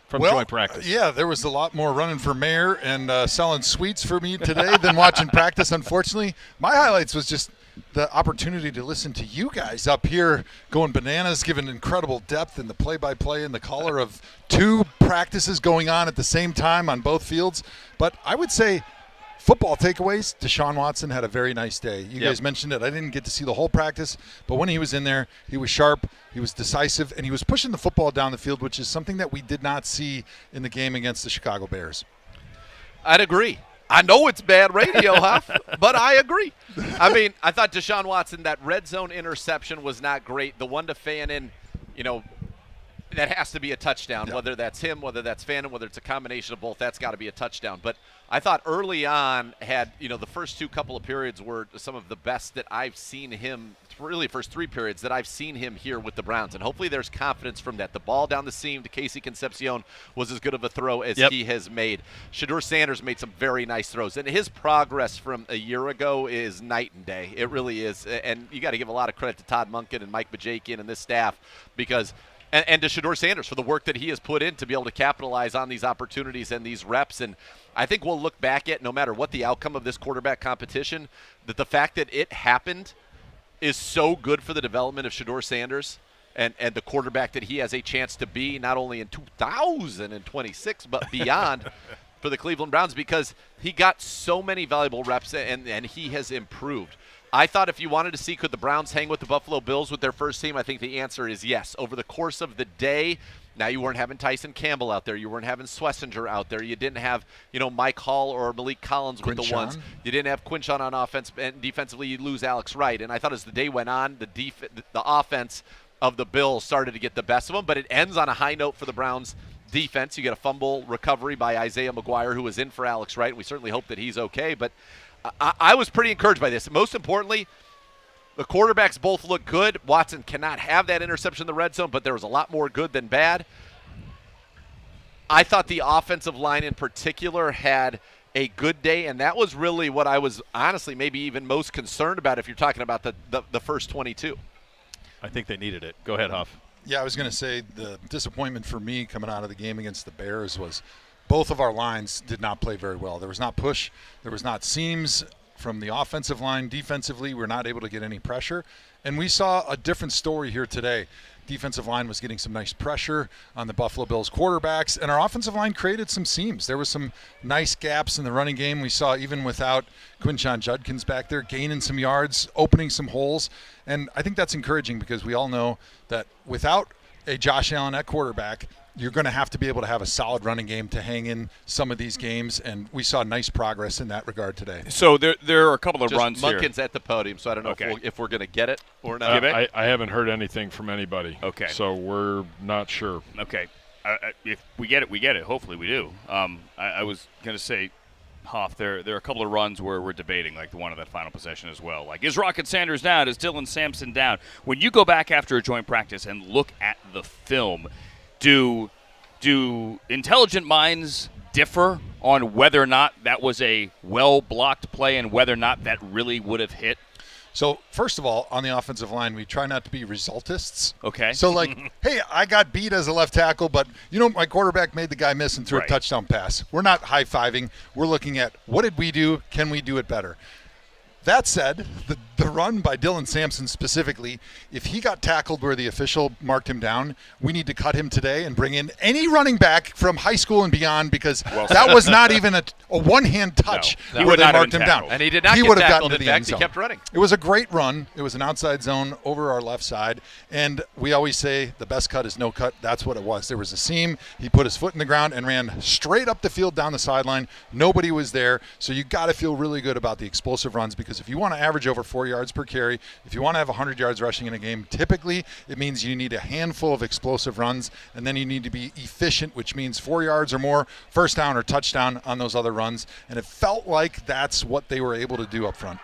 from joint practice. Yeah, there was a lot more running for mayor and selling sweets for me today than watching practice, unfortunately. My highlights was just the opportunity to listen to you guys up here going bananas, giving incredible depth in the play-by-play and the color of two practices going on at the same time on both fields. But I would say football takeaways, Deshaun Watson had a very nice day. You guys mentioned it. I didn't get to see the whole practice, but when he was in there, he was sharp, he was decisive, and he was pushing the football down the field, which is something that we did not see in the game against the Chicago Bears. I'd agree. I know it's bad radio, Huff, but I agree. I mean, I thought Deshaun Watson, that red zone interception was not great. The one to Fannin, that has to be a touchdown, whether that's him, whether that's Fannin, whether it's a combination of both, that's got to be a touchdown. But I thought early on the first two couple of periods were some of the best that I've seen him, really first three periods that I've seen him here with the Browns. And hopefully there's confidence from that. The ball down the seam to Casey Concepcion was as good of a throw as he has made. Shedeur Sanders made some very nice throws. And his progress from a year ago is night and day. It really is. And you got to give a lot of credit to Todd Monken and Mike Bajakian and this staff because – and to Shedeur Sanders for the work that he has put in to be able to capitalize on these opportunities and these reps. And I think we'll look back at, no matter what the outcome of this quarterback competition, that the fact that it happened is so good for the development of Shedeur Sanders and the quarterback that he has a chance to be not only in 2026 but beyond for the Cleveland Browns, because he got so many valuable reps and he has improved. I thought if you wanted to see could the Browns hang with the Buffalo Bills with their first team, I think the answer is yes. Over the course of the day, now you weren't having Tyson Campbell out there. You weren't having Schlesinger out there. You didn't have, Mike Hall or Malik Collins with the ones. You didn't have Quinshon on offense, and defensively you lose Alex Wright. And I thought as the day went on, the offense of the Bills started to get the best of them, but it ends on a high note for the Browns defense. You get a fumble recovery by Isaiah McGuire, who was in for Alex Wright. We certainly hope that he's okay, but I was pretty encouraged by this. Most importantly, the quarterbacks both look good. Watson cannot have that interception in the red zone, but there was a lot more good than bad. I thought the offensive line in particular had a good day, and that was really what I was honestly maybe even most concerned about if you're talking about the first 22. I think they needed it. Go ahead, Huff. Yeah, I was going to say the disappointment for me coming out of the game against the Bears was both of our lines did not play very well. There was not push. There was not seams from the offensive line. Defensively, we were not able to get any pressure. And we saw a different story here today. Defensive line was getting some nice pressure on the Buffalo Bills quarterbacks, and our offensive line created some seams. There was some nice gaps in the running game. We saw even without Quinshon Judkins back there gaining some yards, opening some holes. And I think that's encouraging because we all know that without a Josh Allen at quarterback, you're going to have to be able to have a solid running game to hang in some of these games, and we saw nice progress in that regard today. So there are a couple of runs here. Monken's at the podium, so I don't know if we're going to get it or not. I haven't heard anything from anybody. Okay. So we're not sure. Okay. If we get it, we get it. Hopefully we do. I was going to say, Hoff, there are a couple of runs where we're debating, like the one of that final possession as well. Like, is Rocket Sanders down? Is Dylan Sampson down? When you go back after a joint practice and look at the film, do intelligent minds differ on whether or not that was a well-blocked play and whether or not that really would have hit? So, first of all, on the offensive line, we try not to be resultists. Okay. So, hey, I got beat as a left tackle, but, my quarterback made the guy miss and threw a touchdown pass. We're not high-fiving. We're looking at what did we do? Can we do it better? That said, the run by Dylan Sampson specifically, if he got tackled where the official marked him down, we need to cut him today and bring in any running back from high school and beyond because that was not even a one-hand touch where they marked him down. And he did not he get would have tackled. gotten to In the fact, end zone. he kept running. It was a great run. It was an outside zone over our left side. And we always say the best cut is no cut. That's what it was. There was a seam. He put his foot in the ground and ran straight up the field down the sideline. Nobody was there. So you got to feel really good about the explosive runs because because if you want to average over 4 yards per carry, if you want to have 100 yards rushing in a game, typically it means you need a handful of explosive runs, and then you need to be efficient, which means 4 yards or more, first down or touchdown on those other runs. And it felt like that's what they were able to do up front.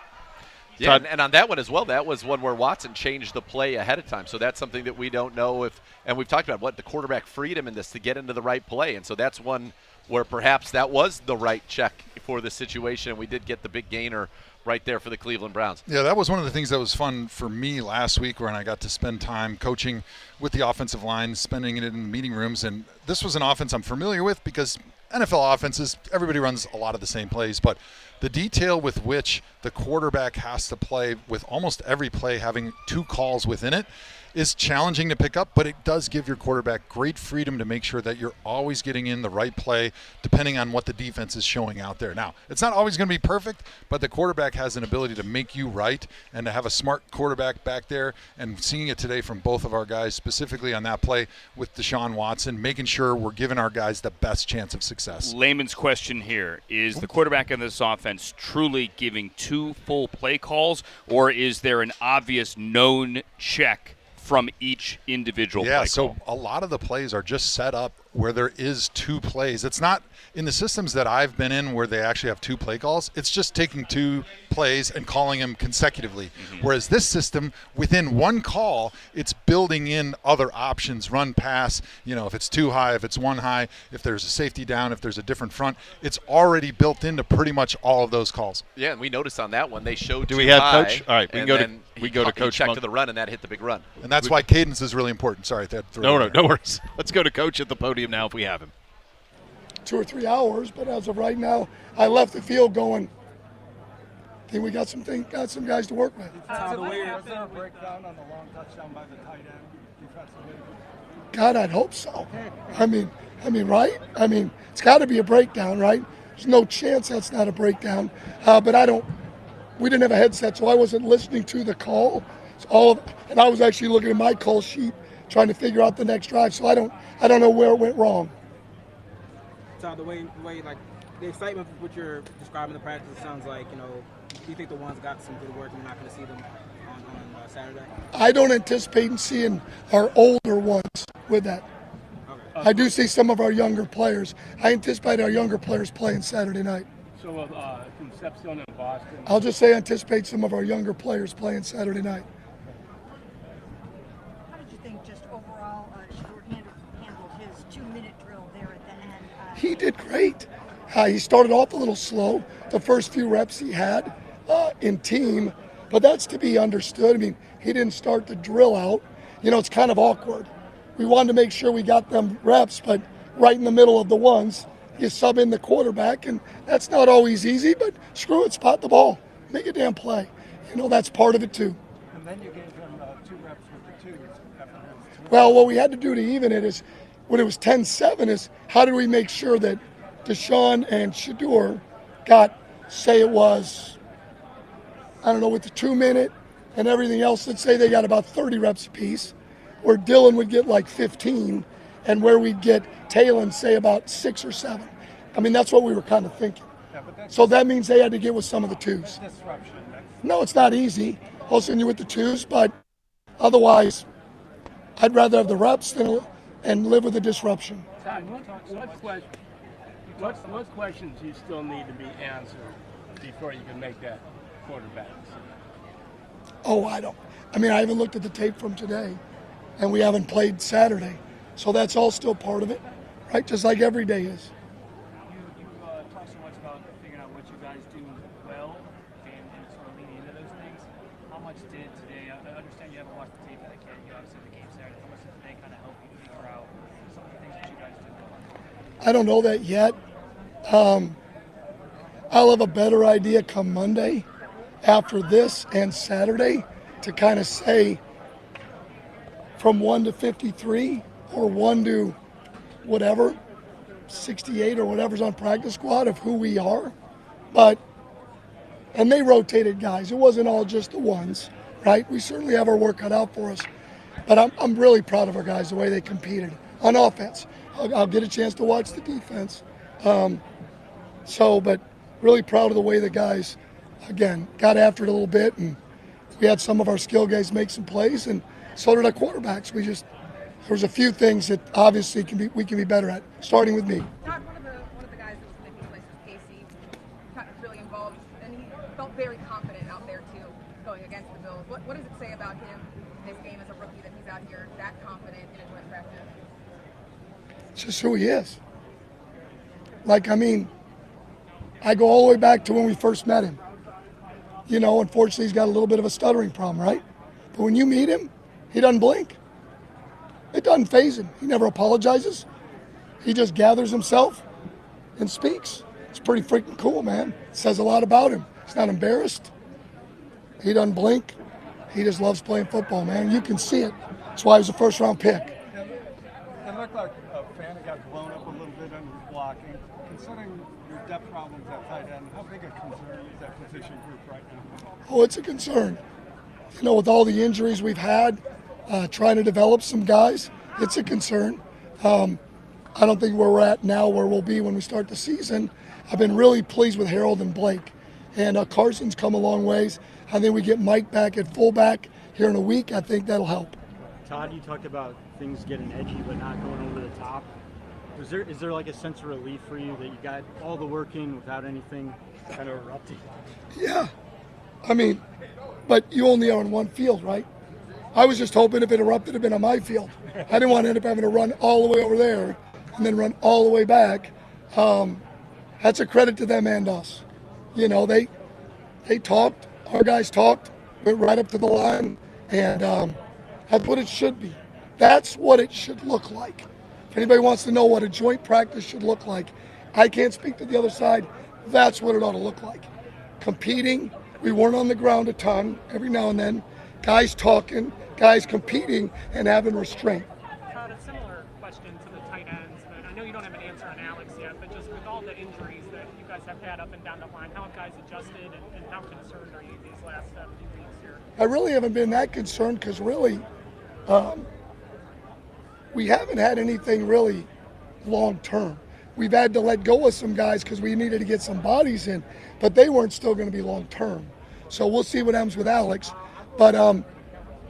Yeah, and on that one as well, that was one where Watson changed the play ahead of time. So that's something that we don't know if, and we've talked about what the quarterback freedom in this to get into the right play. And so that's one where perhaps that was the right check for the situation. And we did get the big gainer right there for the Cleveland Browns. Yeah, that was one of the things that was fun for me last week when I got to spend time coaching with the offensive line, spending it in meeting rooms. And this was an offense I'm familiar with because NFL offenses, everybody runs a lot of the same plays, but the detail with which the quarterback has to play with almost every play having 2 calls within it is challenging to pick up, but it does give your quarterback great freedom to make sure that you're always getting in the right play depending on what the defense is showing out there. Now, it's not always going to be perfect, but the quarterback has an ability to make you right, and to have a smart quarterback back there, and seeing it today from both of our guys, specifically on that play with Deshaun Watson, making sure we're giving our guys the best chance of success. Layman's question here, is the quarterback in this offense truly giving 2 full play calls, or is there an obvious known check from each individual play call? So a lot of the plays are just set up where there is 2 plays. It's not in the systems that I've been in where they actually have 2 play calls. It's just taking 2 plays and calling them consecutively. Whereas this system, within 1 call, it's building in other options, run, pass, if it's 2 high, if it's 1 high, if there's a safety down, if there's a different front, it's already built into pretty much all of those calls. Yeah, and we noticed on that one they showed Do 2 we have high, Coach? All right, we go to Coach check Monk. to the run, and that hit the big run. And that's why cadence is really important. Sorry. No worries. Let's go to Coach at the podium now if we have him. 2 or 3 hours, but as of right now, I left the field going, I think we got some guys to work with. Was there a breakdown on the long touchdown by the tight end defensively? God, I'd hope so. I mean, right? It's got to be a breakdown, right? There's no chance that's not a breakdown. But we didn't have a headset, so I wasn't listening to the call. And I was actually looking at my call sheet, trying to figure out the next drive. So I don't know where it went wrong. So the way like the excitement with what you're describing the practice, it sounds like, do you think the ones got some good work and you're not going to see them on Saturday? I don't anticipate seeing our older ones with that. Okay. I do see some of our younger players. I anticipate our younger players playing Saturday night. So Concepcion and Boston. I'll just say I anticipate some of our younger players playing Saturday night. How did you think just overall Shedeur handled his 2-minute drill there at the end? He did great. He started off a little slow, the first few reps he had in team, but that's to be understood. He didn't start the drill out. It's kind of awkward. We wanted to make sure we got them reps, but right in the middle of the ones, you sub in the quarterback, and that's not always easy, but screw it, spot the ball, make a damn play. That's part of it too. And then you gave him 2 reps with the 2s. Well, what we had to do to even it is, when it was 10-7, is how did we make sure that Deshaun and Shedeur got, say it was, with the 2-minute and everything else, let's say they got about 30 reps apiece, where Dylan would get like 15, and where we'd get Talon, say, about 6 or 7. That's what we were kind of thinking. So that means they had to get with some of the 2s. No, it's not easy. I'll send you with the 2s, but otherwise, I'd rather have the reps and live with the disruption. What questions do you still need to be answered before you can make that quarterback decision? Oh, I don't. I haven't looked at the tape from today, and we haven't played Saturday. So that's all still part of it, right? Just like every day is. You talk so much about figuring out what you guys do well and sort of leaning into those things. How much did today, I understand you haven't watched the tape yet, you obviously the game Saturday, how much did today kind of help you figure out some of the things that you guys do well? I don't know that yet. I'll have a better idea come Monday after this and Saturday to kind of say from 1 to 53 or 1 to whatever, 68 or whatever's on practice squad of who we are. And they rotated guys. It wasn't all just the ones, right? We certainly have our work cut out for us. But I'm really proud of our guys, the way they competed on offense. I'll get a chance to watch the defense. But really proud of the way the guys again, got after it a little bit, and we had some of our skill guys make some plays, and so did our quarterbacks. There was a few things that obviously we can be better at, starting with me. Todd, one of the guys that was making plays was Casey, kind of really involved, and he felt very confident out there too, going against the Bills. What does it say about him, his game as a rookie, that he's out here that confident in a joint practice? It's just who he is. I go all the way back to when we first met him. Unfortunately, he's got a little bit of a stuttering problem, right? But when you meet him, he doesn't blink. It doesn't faze him. He never apologizes. He just gathers himself and speaks. It's pretty freaking cool, man. It says a lot about him. He's not embarrassed. He doesn't blink. He just loves playing football, man. You can see it. That's why he was a first-round pick. It looked like a fan that got blown up a little bit under his blocking. Considering your depth problems at tight end, how big a concern is that position group right now? Oh, it's a concern. With all the injuries we've had, trying to develop some guys, it's a concern. I don't think where we're at now where we'll be when we start the season. I've been really pleased with Harold and Blake. And Carson's come a long ways. I think we get Mike back at fullback here in a week. I think that'll help. Todd, you talked about things getting edgy but not going over the top. Is there like a sense of relief for you that you got all the work in without anything kind of erupting? Yeah. But you only are on one field, right? I was just hoping if it erupted, it had been on my field. I didn't want to end up having to run all the way over there and then run all the way back. That's a credit to them and us. They talked, our guys talked, went right up to the line, and that's what it should be. That's what it should look like. If anybody wants to know what a joint practice should look like, I can't speak to the other side. That's what it ought to look like. Competing, we weren't on the ground a ton every now and then. Guys talking, guys competing, and having restraint. Todd, a similar question to the tight ends, but I know you don't have an answer on Alex yet, but just with all the injuries that you guys have had up and down the line, how have guys adjusted, and how concerned are you these last few weeks here? I really haven't been that concerned because really, we haven't had anything really long term. We've had to let go of some guys because we needed to get some bodies in, but they weren't still going to be long term. So we'll see what happens with Alex. But,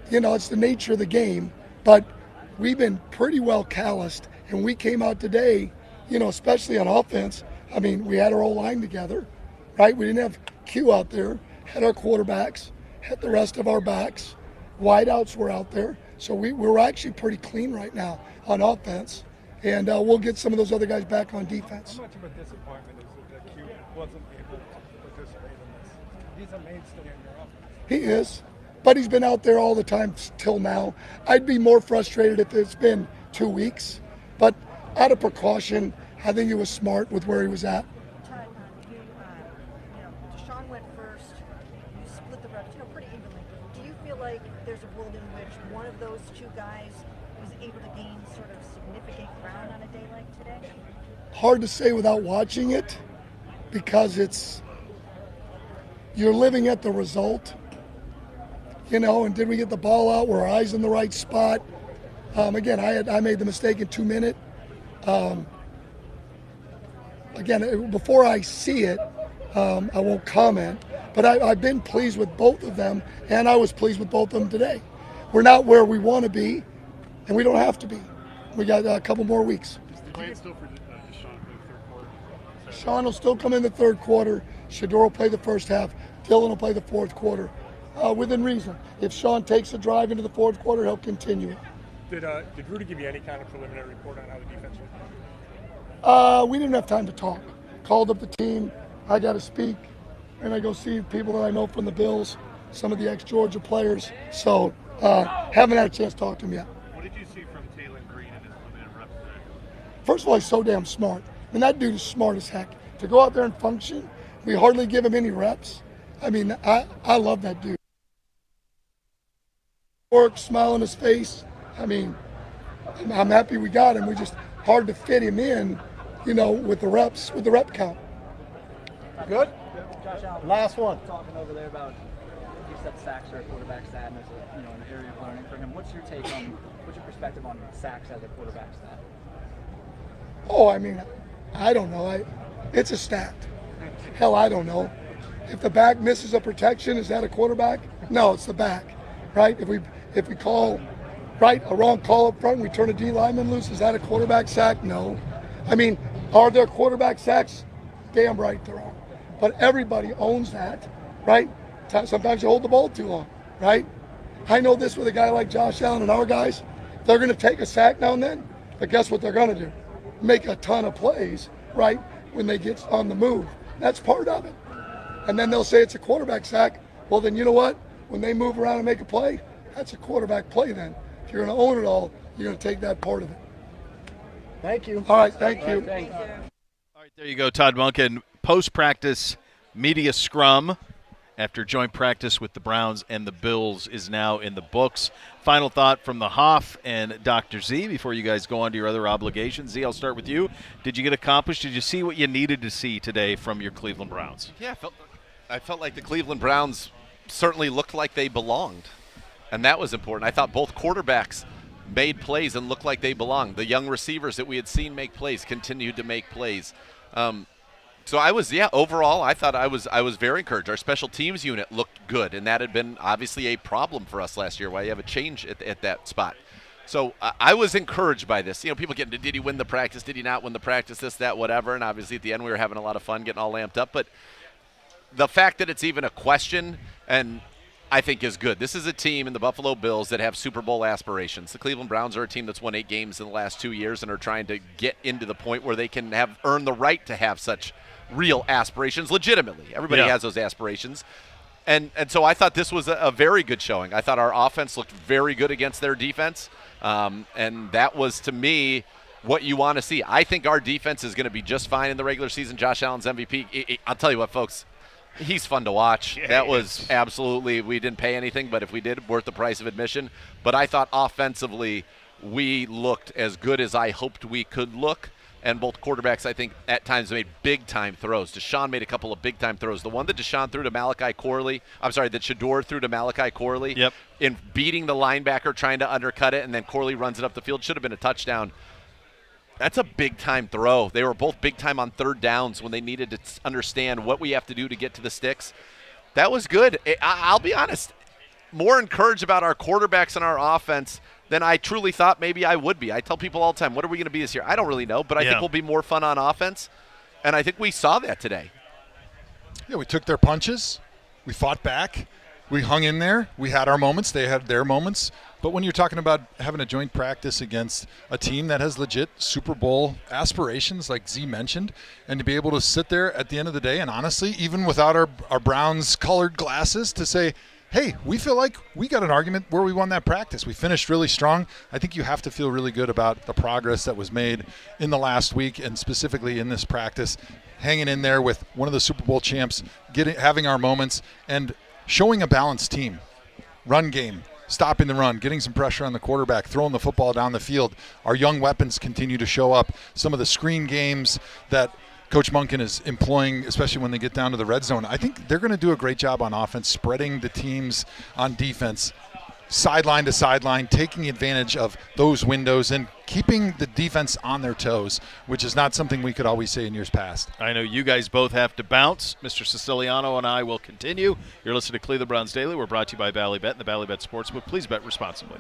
it's the nature of the game. But we've been pretty well calloused, and we came out today, especially on offense. We had our whole line together, right? We didn't have Q out there, had our quarterbacks, had the rest of our backs. Wideouts were out there. So we're actually pretty clean right now on offense. And we'll get some of those other guys back on defense. How much of a disappointment is it that Q wasn't able to participate in this? He's a mainstay in your offense. He is, but he's been out there all the time till now. I'd be more frustrated if it's been 2 weeks, but out of precaution, I think he was smart with where he was at. Todd, Deshaun went first. You split the reps, pretty evenly. Do you feel like there's a world in which one of those two guys was able to gain sort of significant ground on a day like today? Hard to say without watching it, because you're living at the result, and did we get the ball out? Were our eyes in the right spot? Again, I made the mistake in 2 minutes. Again, before I see it, I won't comment, but I've been pleased with both of them, and I was pleased with both of them today. We're not where we want to be, and we don't have to be. We got a couple more weeks. Sean will still come in the third quarter. Shedeur will play the first half. Dylan will play the fourth quarter, within reason. If Sean takes a drive into the fourth quarter, he'll continue it. Did Rudy give you any kind of preliminary report on how the defense was? We didn't have time to talk. Called up the team. I got to speak, and I go see people that I know from the Bills, some of the ex-Georgia players. So haven't had a chance to talk to him yet. What did you see from Taylon Green in his limited reps today? First of all, he's so damn smart. That dude is smart as heck. To go out there and function, we hardly give him any reps. I love that dude. Work, smile on his face. I'm happy we got him. We just hard to fit him in, with the reps, with the rep count. Good? Last one. Talking over there about, you said sacks are a quarterback stat, and there's an area of learning for him. What's your perspective on sacks as a quarterback stat? Oh, I don't know. It's a stat. Hell, I don't know. If the back misses a protection, is that a quarterback? No, it's the back, right? If we call, right, a wrong call up front and we turn a D lineman loose, is that a quarterback sack? No. I mean, are there quarterback sacks? Damn right there are. But everybody owns that, right? Sometimes you hold the ball too long, right? I know this with a guy like Josh Allen and our guys. They're going to take a sack now and then, but guess what they're going to do? Make a ton of plays, right, when they get on the move. That's part of it. And then they'll say it's a quarterback sack. Well, then you know what? When they move around and make a play, that's a quarterback play then. If you're going to own it all, you're going to take that part of it. Thank you. All right, thank you. Thank you. All right, there you go, Todd Monken. Post-practice media scrum after joint practice with the Browns and the Bills is now in the books. Final thought from the Hoff and Dr. Z before you guys go on to your other obligations. Z, I'll start with you. Did you get accomplished? Did you see what you needed to see today from your Cleveland Browns? Yeah, I felt like the Cleveland Browns certainly looked like they belonged, and that was important. I thought both quarterbacks made plays and looked like they belonged. The young receivers that we had seen make plays continued to make plays. So overall, I thought I was very encouraged. Our special teams unit looked good, and that had been obviously a problem for us last year, why you have a change at that spot. So I was encouraged by this. You know, people get into, did he win the practice? Did he not win the practice? This, that, whatever. And obviously at the end we were having a lot of fun, getting all amped up. But the fact that it's even a question, and I think is good. This is a team in the Buffalo Bills that have Super Bowl aspirations. The Cleveland Browns are a team that's won 8 games in the last 2 years and are trying to get into the point where they can earn the right to have such real aspirations legitimately. Everybody has those aspirations. And so I thought this was a very good showing. I thought our offense looked very good against their defense. And that was, to me, what you want to see. I think our defense is going to be just fine in the regular season. Josh Allen's MVP. I'll tell you what, folks. He's fun to watch. Yeah, that was absolutely, we didn't pay anything, but if we did, worth the price of admission. But I thought offensively we looked as good as I hoped we could look. And both quarterbacks, I think, at times made big-time throws. Deshaun made a couple of big-time throws. The one that Deshaun threw to Malachi Corley, that Shedeur threw to Malachi Corley, in beating the linebacker, trying to undercut it, and then Corley runs it up the field, should have been a touchdown. That's a big-time throw. They were both big-time on third downs when they needed to understand what we have to do to get to the sticks. That was good. I'll be honest, more encouraged about our quarterbacks and our offense than I truly thought maybe I would be. I tell people all the time, what are we going to be this year? I don't really know, but I think we'll be more fun on offense, and I think we saw that today. Yeah, we took their punches. We fought back. We hung in there. We had our moments. They had their moments. But when you're talking about having a joint practice against a team that has legit Super Bowl aspirations, like Z mentioned, and to be able to sit there at the end of the day and honestly, even without our Browns-colored glasses, to say, hey, we feel like we got an argument where we won that practice. We finished really strong. I think you have to feel really good about the progress that was made in the last week and specifically in this practice, hanging in there with one of the Super Bowl champs, having our moments, and showing a balanced team. Run game, stopping the run, getting some pressure on the quarterback, throwing the football down the field. Our young weapons continue to show up. Some of the screen games that Coach Monken is employing, especially when they get down to the red zone, I think they're going to do a great job on offense, spreading the teams on defense, sideline to sideline, taking advantage of those windows and keeping the defense on their toes, which is not something we could always say in years past. I know you guys both have to bounce. Mr. Siciliano and I will continue. You're listening to Cleveland Browns Daily. We're brought to you by Bally Bet and the Bally Bet Sportsbook. Please bet responsibly.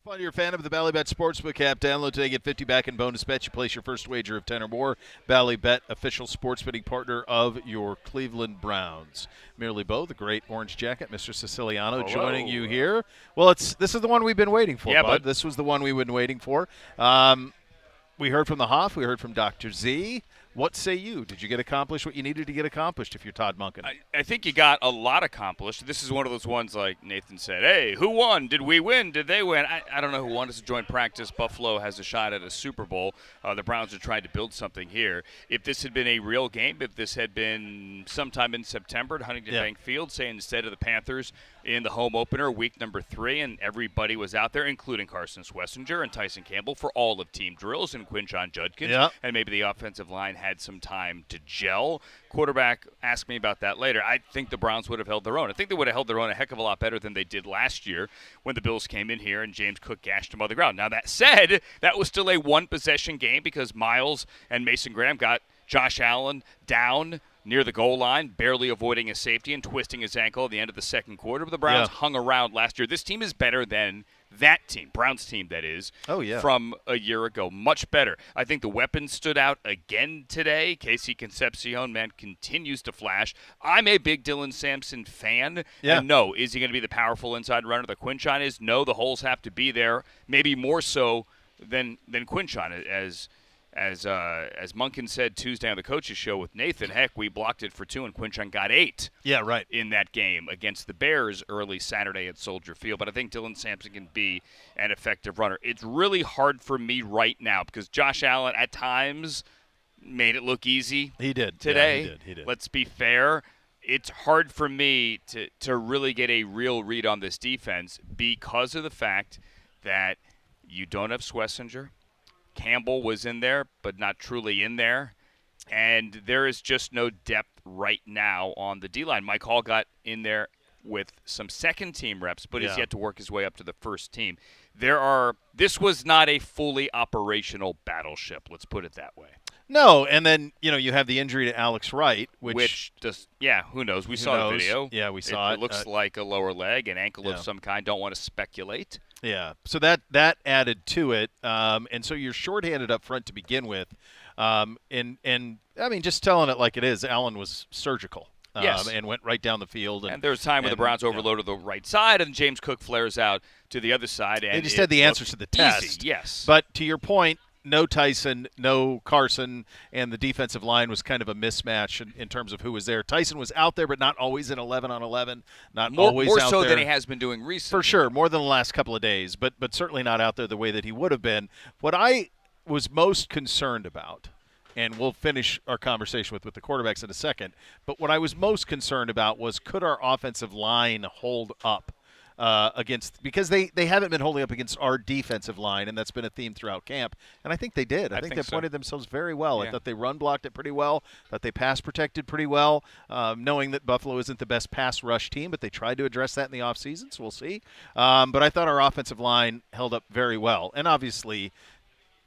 Fun, you're a fan of the Bally Bet Sportsbook app. Download today, get 50 back in bonus bets. You place your first wager of 10 or more. Bally Bet, official sports betting partner of your Cleveland Browns. Merely Bo, the great orange jacket, Mr. Siciliano, Hello. joining you here. Well, this is the one we've been waiting for, Yeah, bud. This was the one we've been waiting for. We heard from the Hoff. We heard from Dr. Z. What say you? Did you get accomplished what you needed to get accomplished if you're Todd Monken? I think you got a lot accomplished. This is one of those ones like Nathan said, hey, who won? Did we win? Did they win? I don't know who won. It's a joint practice. Buffalo has a shot at a Super Bowl. The Browns are trying to build something here. If this had been a real game, if this had been sometime in September at Huntington Bank Field, say instead of the Panthers in the home opener, week number 3, and everybody was out there, including Carson Schlesinger and Tyson Campbell for all of team drills and Quinshon Judkins, and maybe the offensive line had some time to gel. Quarterback, ask me about that later. I think the Browns would have held their own. I think they would have held their own a heck of a lot better than they did last year when the Bills came in here and James Cook gashed them on the ground. Now, that said, that was still a one-possession game because Miles and Mason Graham got Josh Allen down near the goal line, barely avoiding a safety and twisting his ankle at the end of the second quarter. But the Browns hung around last year. This team is better than that team, Browns team, that is, from a year ago. Much better. I think the weapons stood out again today. Casey Concepcion, man, continues to flash. I'm a big Dylan Sampson fan. And no, is he going to be the powerful inside runner that Quinshon is? No, the holes have to be there, maybe more so than Quinshon, as Monken said Tuesday on the coaches show with Nathan. Heck, we blocked it for 2 and Quinshon got 8. Yeah, right. In that game against the Bears early Saturday at Soldier Field. But I think Dylan Sampson can be an effective runner. It's really hard for me right now because Josh Allen at times made it look easy. He did today. Yeah, he did. Let's be fair. It's hard for me to really get a real read on this defense because of the fact that you don't have Schlesinger. Campbell was in there, but not truly in there. And there is just no depth right now on the D-line. Mike Hall got in there with some second-team reps, but he's yet to work his way up to the first team. This was not a fully operational battleship, let's put it that way. No, and then, you have the injury to Alex Wright, which just, who knows? We saw the video. Yeah, we saw it. It looks like a lower leg, an ankle of some kind. Don't want to speculate. Yeah, so that added to it, and so you're shorthanded up front to begin with, and I mean, just telling it like it is, Allen was surgical, and went right down the field. And there was time when the Browns overloaded the right side, and James Cook flares out to the other side. And they just had the answers to the test. Easy, yes. But to your point, no Tyson, no Carson, and the defensive line was kind of a mismatch in terms of who was there. Tyson was out there, but not always in 11 on 11. Always more out so there. than he has been doing recently. For sure, more than the last couple of days, but certainly not out there the way that he would have been. What I was most concerned about, and we'll finish our conversation with the quarterbacks in a second, but what I was most concerned about was could our offensive line hold up because they haven't been holding up against our defensive line, and that's been a theme throughout camp. And I think they did. I think they pointed themselves very well. I thought they run blocked it pretty well. I thought they pass protected pretty well, knowing that Buffalo isn't the best pass rush team, but they tried to address that in the offseason, so we'll see. But I thought our offensive line held up very well. And obviously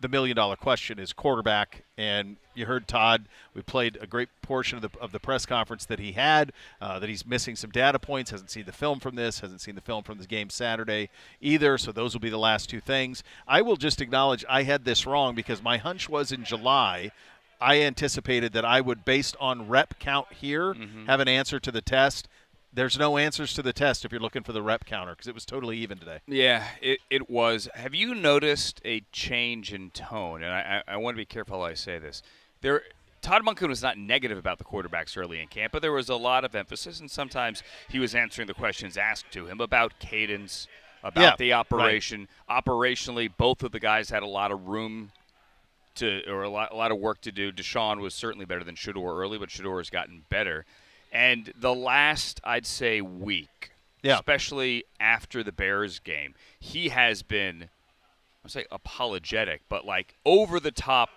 the million-dollar question is quarterback, and you heard Todd. We played a great portion of the press conference that he had, that he's missing some data points, hasn't seen the film from this, hasn't seen the film from the game Saturday either, so those will be the last two things. I will just acknowledge I had this wrong because my hunch was in July I anticipated that I would, based on rep count here, have an answer to the test. There's no answers to the test if you're looking for the rep counter because it was totally even today. Yeah, it was. Have you noticed a change in tone? And I want to be careful how I say this. Todd Monken was not negative about the quarterbacks early in camp, but there was a lot of emphasis, and sometimes he was answering the questions asked to him about cadence, about the operation. Right. Operationally, both of the guys had a lot of room or a lot of work to do. Deshaun was certainly better than Shedeur early, but Shedeur has gotten better. And the last, I'd say, week, especially after the Bears game, he has been, I would say apologetic, but like over the top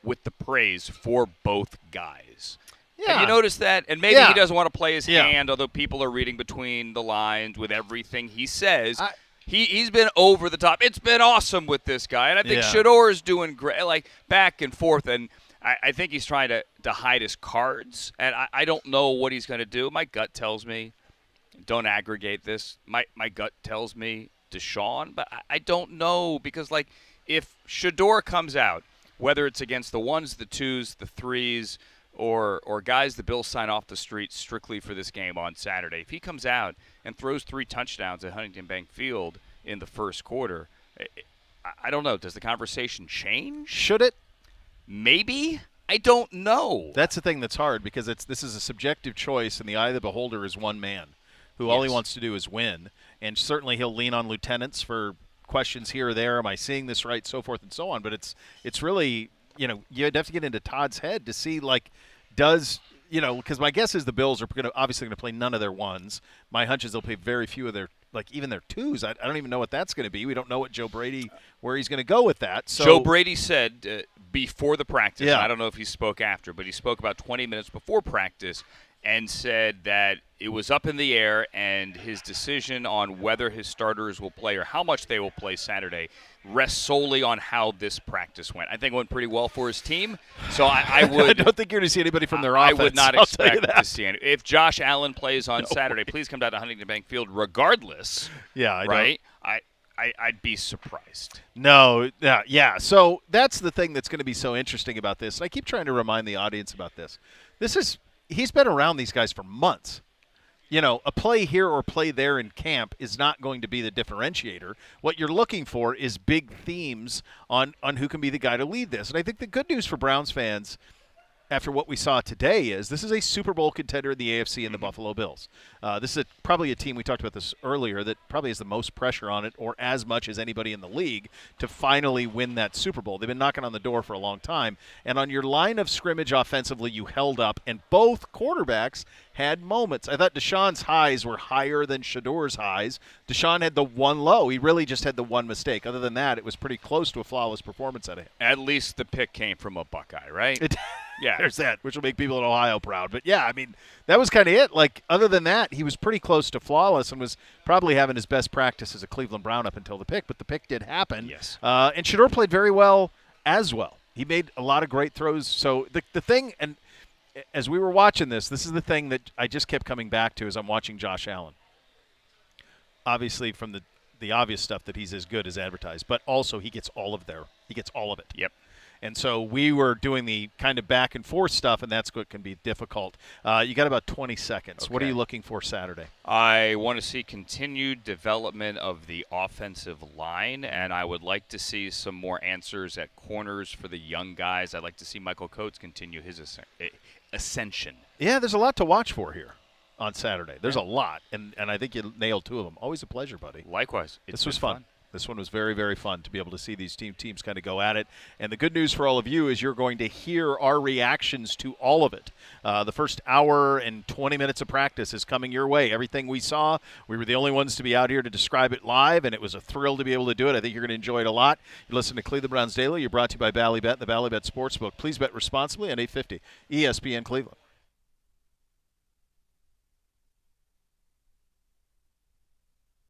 with the praise for both guys. Yeah. Have you noticed that? And maybe he doesn't want to play his hand, although people are reading between the lines with everything he says. He's been over the top. It's been awesome with this guy. And I think Shedeur is doing great, like back and forth. And I think he's trying to hide his cards, and I don't know what he's going to do. My gut tells me, don't aggregate this. My gut tells me Deshaun, but I don't know because, like, if Shedeur comes out, whether it's against the 1s, the 2s, the 3s, or guys the Bills sign off the street strictly for this game on Saturday, if he comes out and throws 3 touchdowns at Huntington Bank Field in the first quarter, I don't know. Does the conversation change? Should it? Maybe. I don't know. That's the thing that's hard because this is a subjective choice, and the eye of the beholder is one man who all he wants to do is win. And certainly he'll lean on lieutenants for questions here or there. Am I seeing this right? So forth and so on. But it's really, you have to get into Todd's head to see, like, because my guess is the Bills are obviously going to play none of their 1s. My hunch is they'll play very few of their, like, even their 2s. I don't even know what that's going to be. We don't know what Joe Brady, where he's going to go with that. So Joe Brady said before the practice, I don't know if he spoke after, but he spoke about 20 minutes before practice and said that it was up in the air, and his decision on whether his starters will play or how much they will play Saturday rests solely on how this practice went. I think it went pretty well for his team, so I would. I don't think you're going to see anybody from their I offense. I would not I'll expect to see any. If Josh Allen plays on Saturday, please come down to Huntington Bank Field regardless. Yeah, right? I'd be surprised. No, yeah. So that's the thing that's going to be so interesting about this. And I keep trying to remind the audience about this. He's been around these guys for months. A play here or play there in camp is not going to be the differentiator. What you're looking for is big themes on who can be the guy to lead this. And I think the good news for Browns fans after what we saw today is this is a Super Bowl contender in the AFC and the Buffalo Bills. This is probably a team, we talked about this earlier, that probably has the most pressure on it, or as much as anybody in the league, to finally win that Super Bowl. They've been knocking on the door for a long time. And on your line of scrimmage offensively, you held up, and both quarterbacks had moments. I thought Deshaun's highs were higher than Shedeur's highs. Deshaun had the one low. He really just had the one mistake. Other than that, it was pretty close to a flawless performance out of him. At least the pick came from a Buckeye, right? Yeah. There's that, which will make people in Ohio proud. But, yeah, I mean, that was kind of it. Like, other than that, he was pretty close to flawless and was probably having his best practice as a Cleveland Brown up until the pick. But the pick did happen. Yes. And Shedeur played very well as well. He made a lot of great throws. So the thing, and as we were watching this is the thing that I just kept coming back to as I'm watching Josh Allen. Obviously, from the obvious stuff that he's as good as advertised, but also he gets all of it. Yep. And so we were doing the kind of back and forth stuff, and that's what can be difficult. You got about 20 seconds. Okay. What are you looking for Saturday? I want to see continued development of the offensive line, and I would like to see some more answers at corners for the young guys. I'd like to see Michael Coates continue his ascension. Yeah, there's a lot to watch for here on Saturday. There's a lot, and I think you nailed two of them. Always a pleasure, buddy. Likewise. This was fun. This one was very, very fun to be able to see these teams kind of go at it. And the good news for all of you is you're going to hear our reactions to all of it. The first hour and 20 minutes of practice is coming your way. Everything we saw, we were the only ones to be out here to describe it live, and it was a thrill to be able to do it. I think you're going to enjoy it a lot. You listen to Cleveland Browns Daily. You're brought to you by Bally Bet, the Bally Bet Sportsbook. Please bet responsibly on 850 ESPN Cleveland.